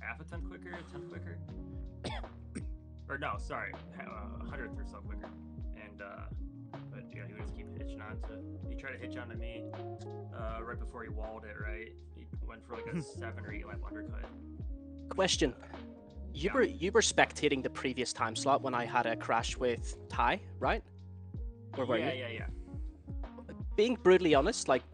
half a tenth quicker, a tenth quicker, or no, sorry, 100th or so quicker. And but yeah, he would just keep hitching on to. He tried to hitch onto me right before he walled it. Right, he went for like a 7 or 8 lap undercut.
Question: you were spectating the previous time slot when I had a crash with Ty, right? Or were you?
Yeah.
Being brutally honest, like,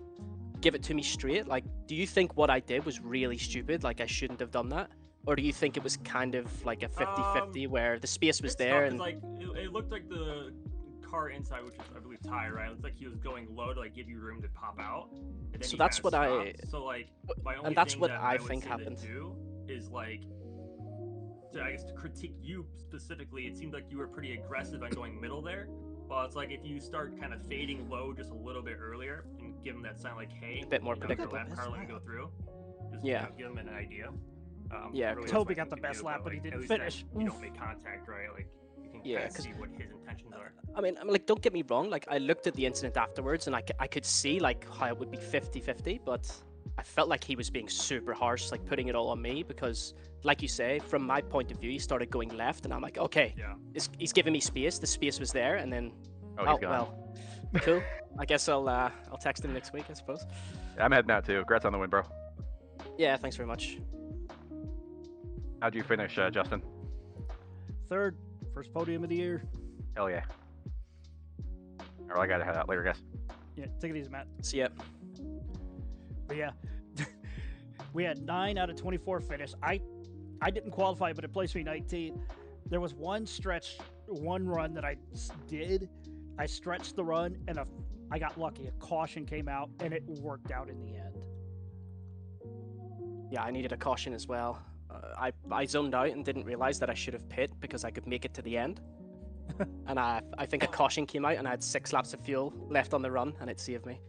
give it to me straight. Like, do you think what I did was really stupid? Like, I shouldn't have done that? Or do you think it was kind of like a 50-50 where the space was there? And
like it looked like the car inside, which is I believe Ty, right? It looked like he was going low to like give you room to pop out. And then
so that's what
So like, my only
and that's
thing
what
that
I
would
think
say
happened.
To do is like, I guess to critique you specifically, it seemed like you were pretty aggressive on going middle there. Well, it's like if you start kind of fading low just a little bit earlier and give them that sign like, hey,
a bit more predictable.
Lap car, let me go through. Just,
yeah.
Give them an idea.
Yeah,
really
Toby got the best lap, but he didn't finish.
You don't make contact, right? Like you can kind of see what his intentions are.
I mean, like, don't get me wrong. Like, I looked at the incident afterwards, and I could see like how it would be 50-50, but I felt like he was being super harsh, like putting it all on me because, like you say, from my point of view, he started going left, and I'm like, okay, he's giving me space. The space was there, and then.
Oh, he's gone.
Well, cool. I guess I'll text him next week, I suppose.
I'm heading out too. Congrats on the win, bro.
Yeah, thanks very much.
How'd you finish, Justin?
3rd, first podium of the year.
Hell yeah. All right, I gotta head out later, guys.
Yeah, take it easy, Matt.
See ya.
But yeah, we had 9 out of 24 finish. I didn't qualify, but it placed me 19. There was one run that I did. I stretched the run, and I got lucky. A caution came out, and it worked out in the end.
Yeah, I needed a caution as well. I zoned out and didn't realize that I should have pit because I could make it to the end. And I think a caution came out, and I had 6 laps of fuel left on the run, and it saved me.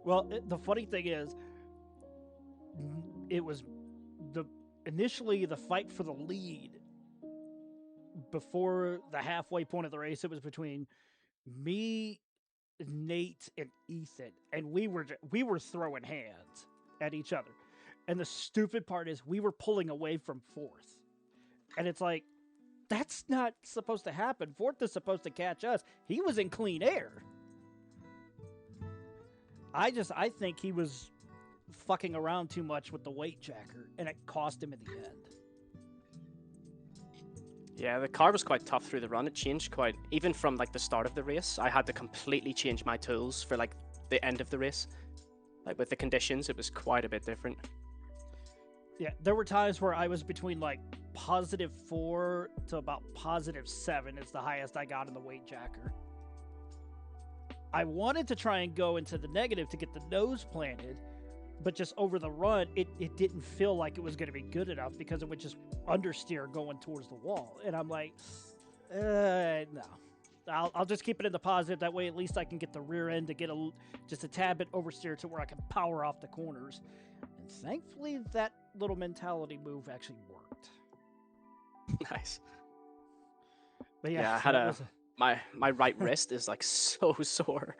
Well, the funny thing is, it was initially the fight for the lead. Before the halfway point of the race, it was between me, Nate, and Ethan, and we were throwing hands at each other. And the stupid part is we were pulling away from 4th, and it's like that's not supposed to happen. 4th is supposed to catch us. He was in clean air. I think he was fucking around too much with the weight jacker, and it cost him in the end.
Yeah, the car was quite tough through the run. It changed quite, even from like the start of the race. I had to completely change my tools for like the end of the race. Like with the conditions, it was quite a bit different.
Yeah, there were times where I was between like +4 to about +7 is the highest I got in the weight jacker. I wanted to try and go into the negative to get the nose planted, but just over the run, it didn't feel like it was going to be good enough because it would just understeer going towards the wall. And I'm like, no. I'll just keep it in the positive. That way, at least I can get the rear end to get just a tad bit oversteer to where I can power off the corners. And thankfully, that little mentality move actually worked.
Nice.
But yeah,
I had my right wrist is like so sore.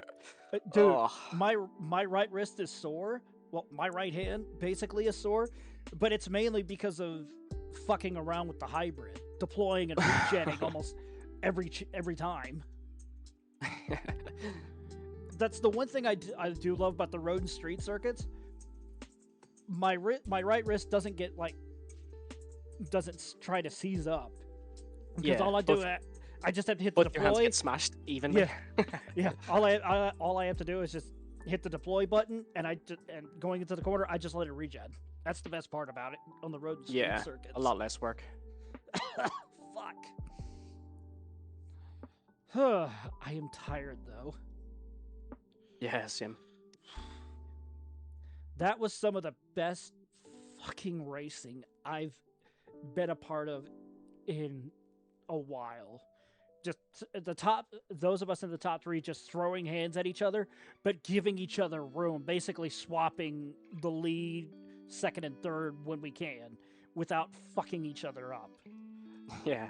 Dude, my right wrist is sore. Well, my right hand basically is sore, but it's mainly because of fucking around with the hybrid, deploying and rejetting almost every time. That's the one thing I do love about the road and street circuits. My right wrist doesn't try to seize up because all I do I just have to hit the deploy.
Your hands get smashed evenly.
Yeah. All I have to do is just hit the deploy button, and going into the corner, I just let it regen. That's the best part about it on the road and street circuits.
A lot less work.
Fuck. I am tired though.
Yeah, same.
That was some of the best fucking racing I've been a part of in a while. Just those of us in the top 3 just throwing hands at each other, but giving each other room, basically swapping the lead, second and third when we can, without fucking each other up.
Yeah,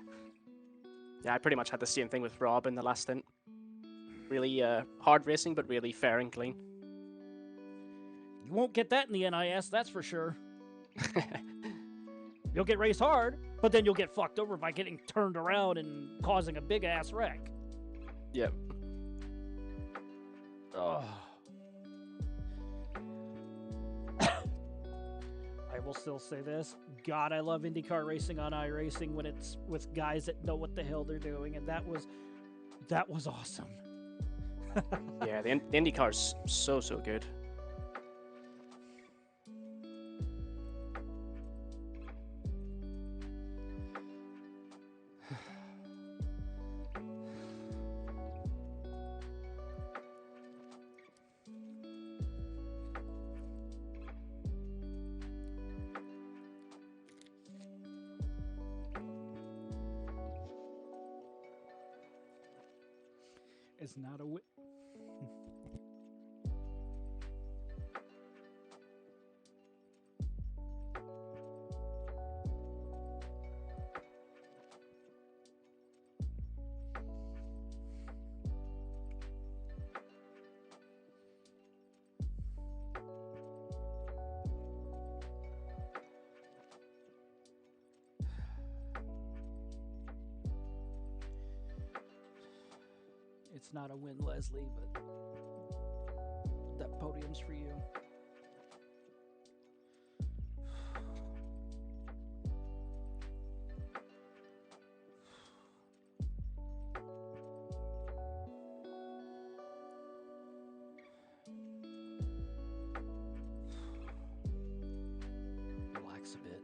I pretty much had the same thing with Rob in the last stint. Really hard racing, but really fair and clean.
You won't get that in the NIS, that's for sure. You'll get raced hard, but then you'll get fucked over by getting turned around and causing a big-ass wreck.
Yep.
Oh. I will still say this. God, I love IndyCar racing on iRacing when it's with guys that know what the hell they're doing, and that was awesome.
Yeah, the IndyCar's so good.
It's not a It's not a win, Leslie, but that podium's for you. Relax a bit.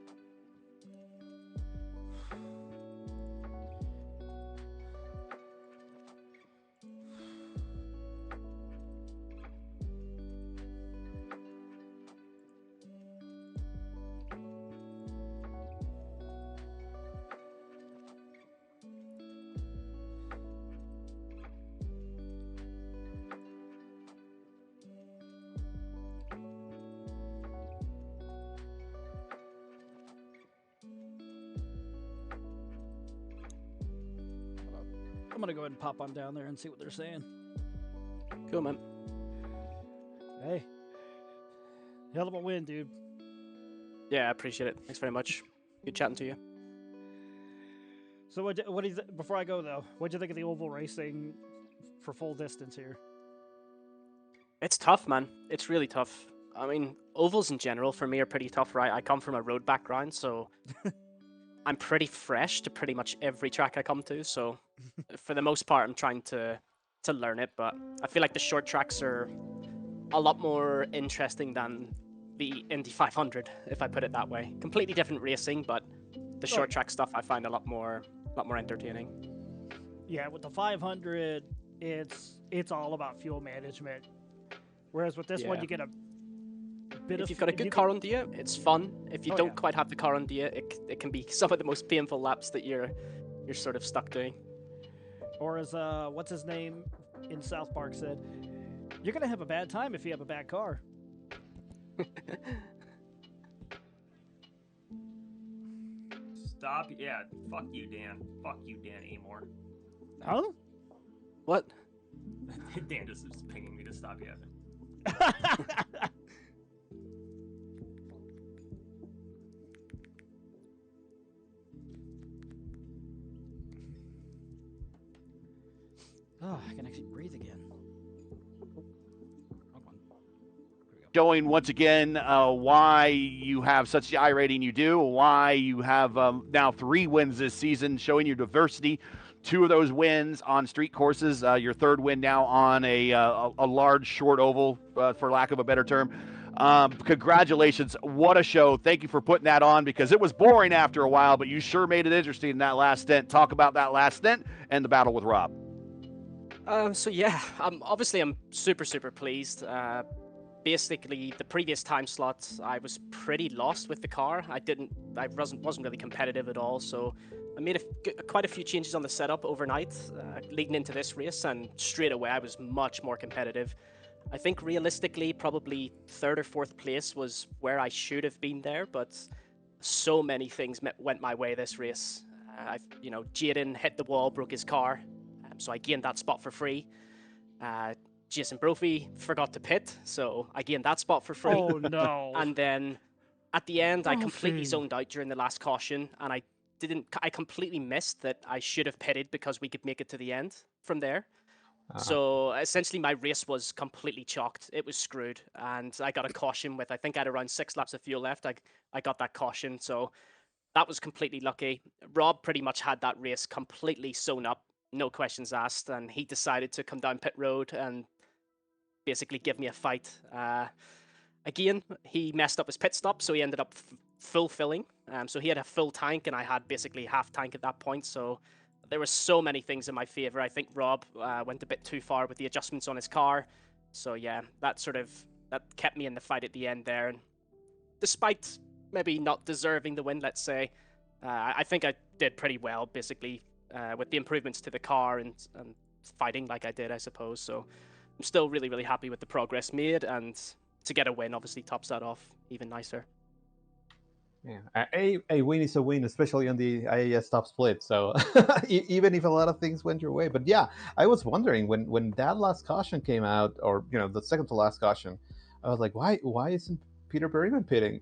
I'm gonna go ahead and pop on down there and see what they're saying.
Cool, man.
Hey, hell of a win, dude.
Yeah, I appreciate it. Thanks very much. Good chatting to you.
So what do you before I go though? What do you think of the oval racing for full distance here?
It's tough, man. It's really tough. I mean, ovals in general for me are pretty tough, right? I come from a road background, so I'm pretty fresh to pretty much every track I come to. So for the most part, I'm trying to learn it. But I feel like the short tracks are a lot more interesting than the Indy 500, if I put it that way. Completely different racing, but the short track stuff I find a lot more entertaining.
Yeah, with the 500, it's all about fuel management. Whereas with this one,
Yeah.
you get a bit
If
of
you've got a good car under you, it's fun. If you
Oh,
don't
yeah.
quite have the car under you, it can be some of the most painful laps that you're sort of stuck doing.
Or as what's his name in South Park said, you're gonna have a bad time if you have a bad car.
Stop. Yeah, fuck you, Dan. Fuck you, Dan Amor.
Huh?
What?
Dan just is pinging me to stop yapping.
Oh, I can actually breathe again.
Showing once again why you have such the iRating you do, why you have now 3 wins this season, showing your diversity. 2 of those wins on street courses, your 3rd win now on a large short oval, for lack of a better term. Congratulations. What a show. Thank you for putting that on, because it was boring after a while, but you sure made it interesting in that last stint. Talk about that last stint and the battle with Rob.
So yeah, I'm super pleased. Basically, the previous time slot, I was pretty lost with the car. I wasn't really competitive at all. So I made quite a few changes on the setup overnight, leading into this race, and straight away I was much more competitive. I think realistically, probably 3rd or 4th place was where I should have been there, but so many things went my way this race. Jaden hit the wall, broke his car, so I gained that spot for free. Jason Brophy forgot to pit, so I gained that spot for free.
Oh no!
And then at the end, I completely zoned out during the last caution, and I completely missed that I should have pitted because we could make it to the end from there. So essentially, my race was completely chalked. It was screwed, and I got a caution with, I think I had around 6 laps of fuel left. I got that caution, so that was completely lucky. Rob pretty much had that race completely sewn up, no questions asked, and he decided to come down pit road and basically give me a fight. Again, he messed up his pit stop, so he ended up full filling. So he had a full tank, and I had basically half tank at that point. So there were so many things in my favor. I think Rob went a bit too far with the adjustments on his car. So yeah, that kept me in the fight at the end there. And despite maybe not deserving the win, let's say, I think I did pretty well, basically, with the improvements to the car and fighting like I did, I suppose. So I'm still really happy with the progress made, and to get a win obviously tops that off even nicer.
Yeah, a win is a win, especially on the IAS top split. So even if a lot of things went your way, but yeah, I was wondering when that last caution came out, or the second to last caution, I was like, why isn't Peter Berryman pitting?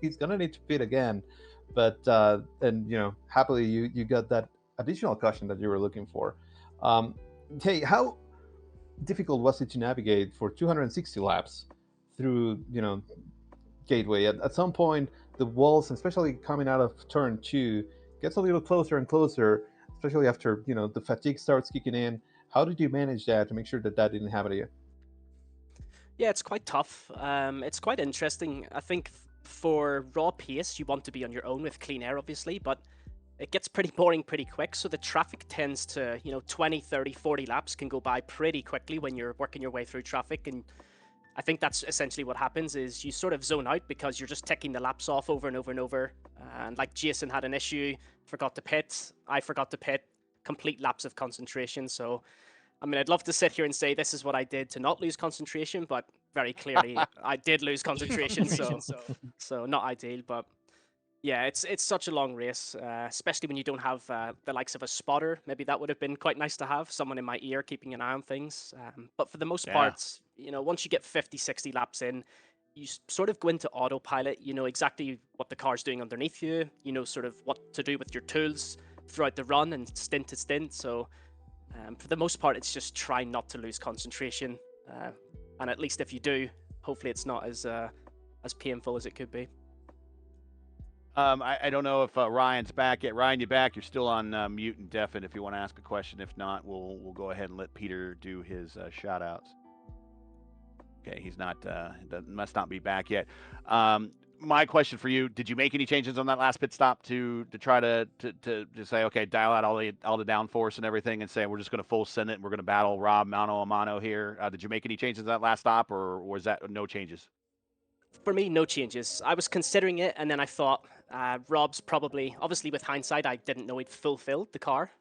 He's gonna need to pit again. But and happily you got that additional caution that you were looking for. Hey, how difficult was it to navigate for 260 laps through Gateway? At some point, the walls, especially coming out of turn 2, gets a little closer and closer, especially after the fatigue starts kicking in. How did you manage that to make sure that didn't happen to you?
Yeah, it's quite tough. It's quite interesting. I think for raw pace, you want to be on your own with clean air, obviously, but it gets pretty boring pretty quick. So the traffic tends to, 20, 30, 40 laps can go by pretty quickly when you're working your way through traffic. And I think that's essentially what happens is you sort of zone out because you're just ticking the laps off over and over and over. And like Jason had an issue, forgot to pit. I forgot to pit, complete lapse of concentration. So, I mean, I'd love to sit here and say this is what I did to not lose concentration, but very clearly I did lose concentration. So not ideal, but yeah, it's such a long race, especially when you don't have the likes of a spotter. Maybe that would have been quite nice to have, someone in my ear keeping an eye on things. But for the most part, once you get 50, 60 laps in, you sort of go into autopilot. You know exactly what the car's doing underneath you. You know sort of what to do with your tools throughout the run and stint to stint. So for the most part, it's just trying not to lose concentration. And at least if you do, hopefully it's not as painful as it could be.
I don't know if Ryan's back yet. Ryan, you back? You're still on mute and deafen if you want to ask a question. If not, we'll go ahead and let Peter do his shout outs. Okay, he's not, must not be back yet. my question for you: did you make any changes on that last pit stop to try to say, okay, dial out all the downforce and everything, and say we're just going to full send it and we're going to battle Rob mano a mano here? Did you make any changes on that last stop, or was that no changes?
For me, no changes. I was considering it, and then I thought Rob's probably, obviously with hindsight, I didn't know he'd fulfilled the car,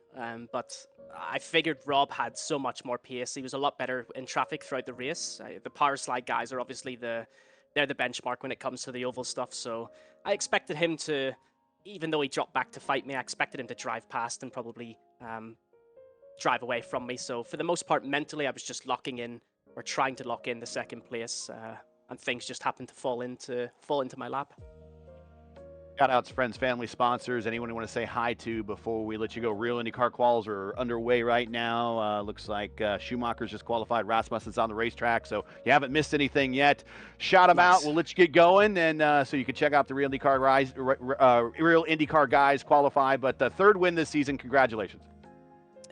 but I figured Rob had so much more pace. He was a lot better in traffic throughout the race. The power slide guys are obviously they're the benchmark when it comes to the oval stuff. So I expected him to, even though he dropped back to fight me, I expected him to drive past and probably drive away from me. So for the most part, mentally, I was just locking in or trying to lock in the second place, and things just happened to fall into my lap.
Shout out to friends, family, sponsors. Anyone you want to say hi to before we let you go? Real IndyCar quals are underway right now. Looks like Schumacher's just qualified. Rasmussen's on the racetrack, so you haven't missed anything yet. Shout them out. We'll let you get going, and so you can check out the Real IndyCar guys qualify. But the third win this season. Congratulations.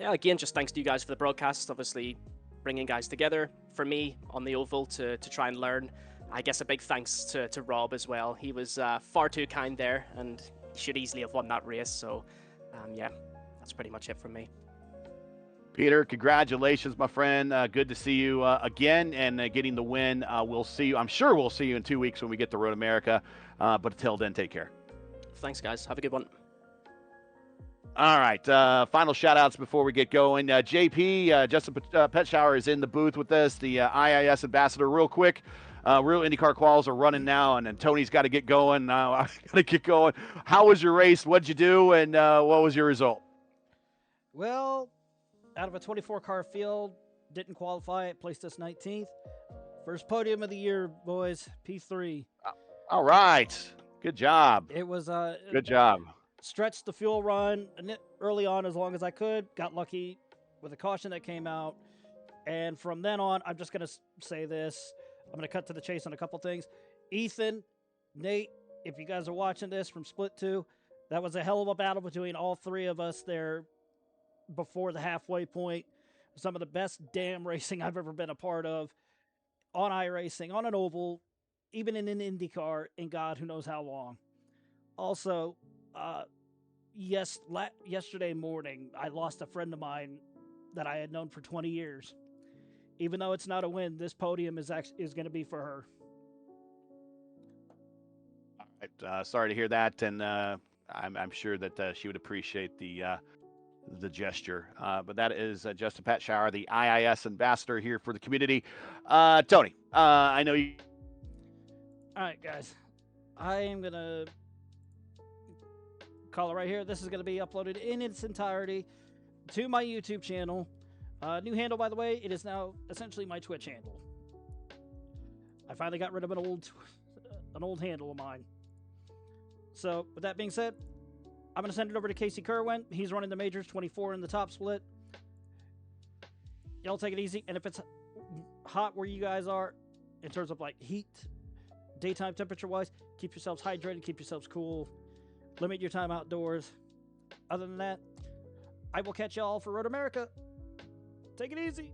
Yeah, again, just thanks to you guys for the broadcast. Obviously, bringing guys together for me on the oval to try and learn. I guess a big thanks to Rob as well. He was far too kind there, and should easily have won that race. So, yeah, that's pretty much it from me.
Peter, congratulations, my friend. Good to see you again and getting the win. We'll see you. I'm sure we'll see you in 2 weeks when we get to Road America. But until then, take care.
Thanks, guys. Have a good one.
All right. Final shout-outs before we get going. JP, Justin Petshower is in the booth with us, the IIS ambassador. Real quick. Real IndyCar quals are running now, and then Tony's got to get going. Now I got to get going. How was your race? What'd you do, and what was your result?
Well, out of a 24-car field, didn't qualify. It placed us 19th. First podium of the year, boys. P3.
All right. Good job.
It was
good job.
Stretched the fuel run early on as long as I could. Got lucky with a caution that came out, and from then on, I'm just gonna say this. I'm going to cut to the chase on a couple things. Ethan, Nate, if you guys are watching this from Split 2, that was a hell of a battle between all three of us there before the halfway point. Some of the best damn racing I've ever been a part of on iRacing, on an oval, even in an IndyCar, in God who knows how long. Also, yesterday morning, I lost a friend of mine that I had known for 20 years. Even though it's not a win, this podium is going to be for her.
All right, sorry to hear that, and I'm sure that she would appreciate the gesture. But that is Justin Petshower, the IIS ambassador here for the community. Tony, I know you.
All right, guys, I am gonna call it right here. This is going to be uploaded in its entirety to my YouTube channel. New handle, by the way. It is now essentially my Twitch handle. I finally got rid of an old handle of mine. So, with that being said, I'm going to send it over to Casey Kerwin. He's running the majors, 24 in the top split. Y'all take it easy. And if it's hot where you guys are, in terms of like heat, daytime temperature-wise, keep yourselves hydrated, keep yourselves cool. Limit your time outdoors. Other than that, I will catch y'all for Road America. Take it easy.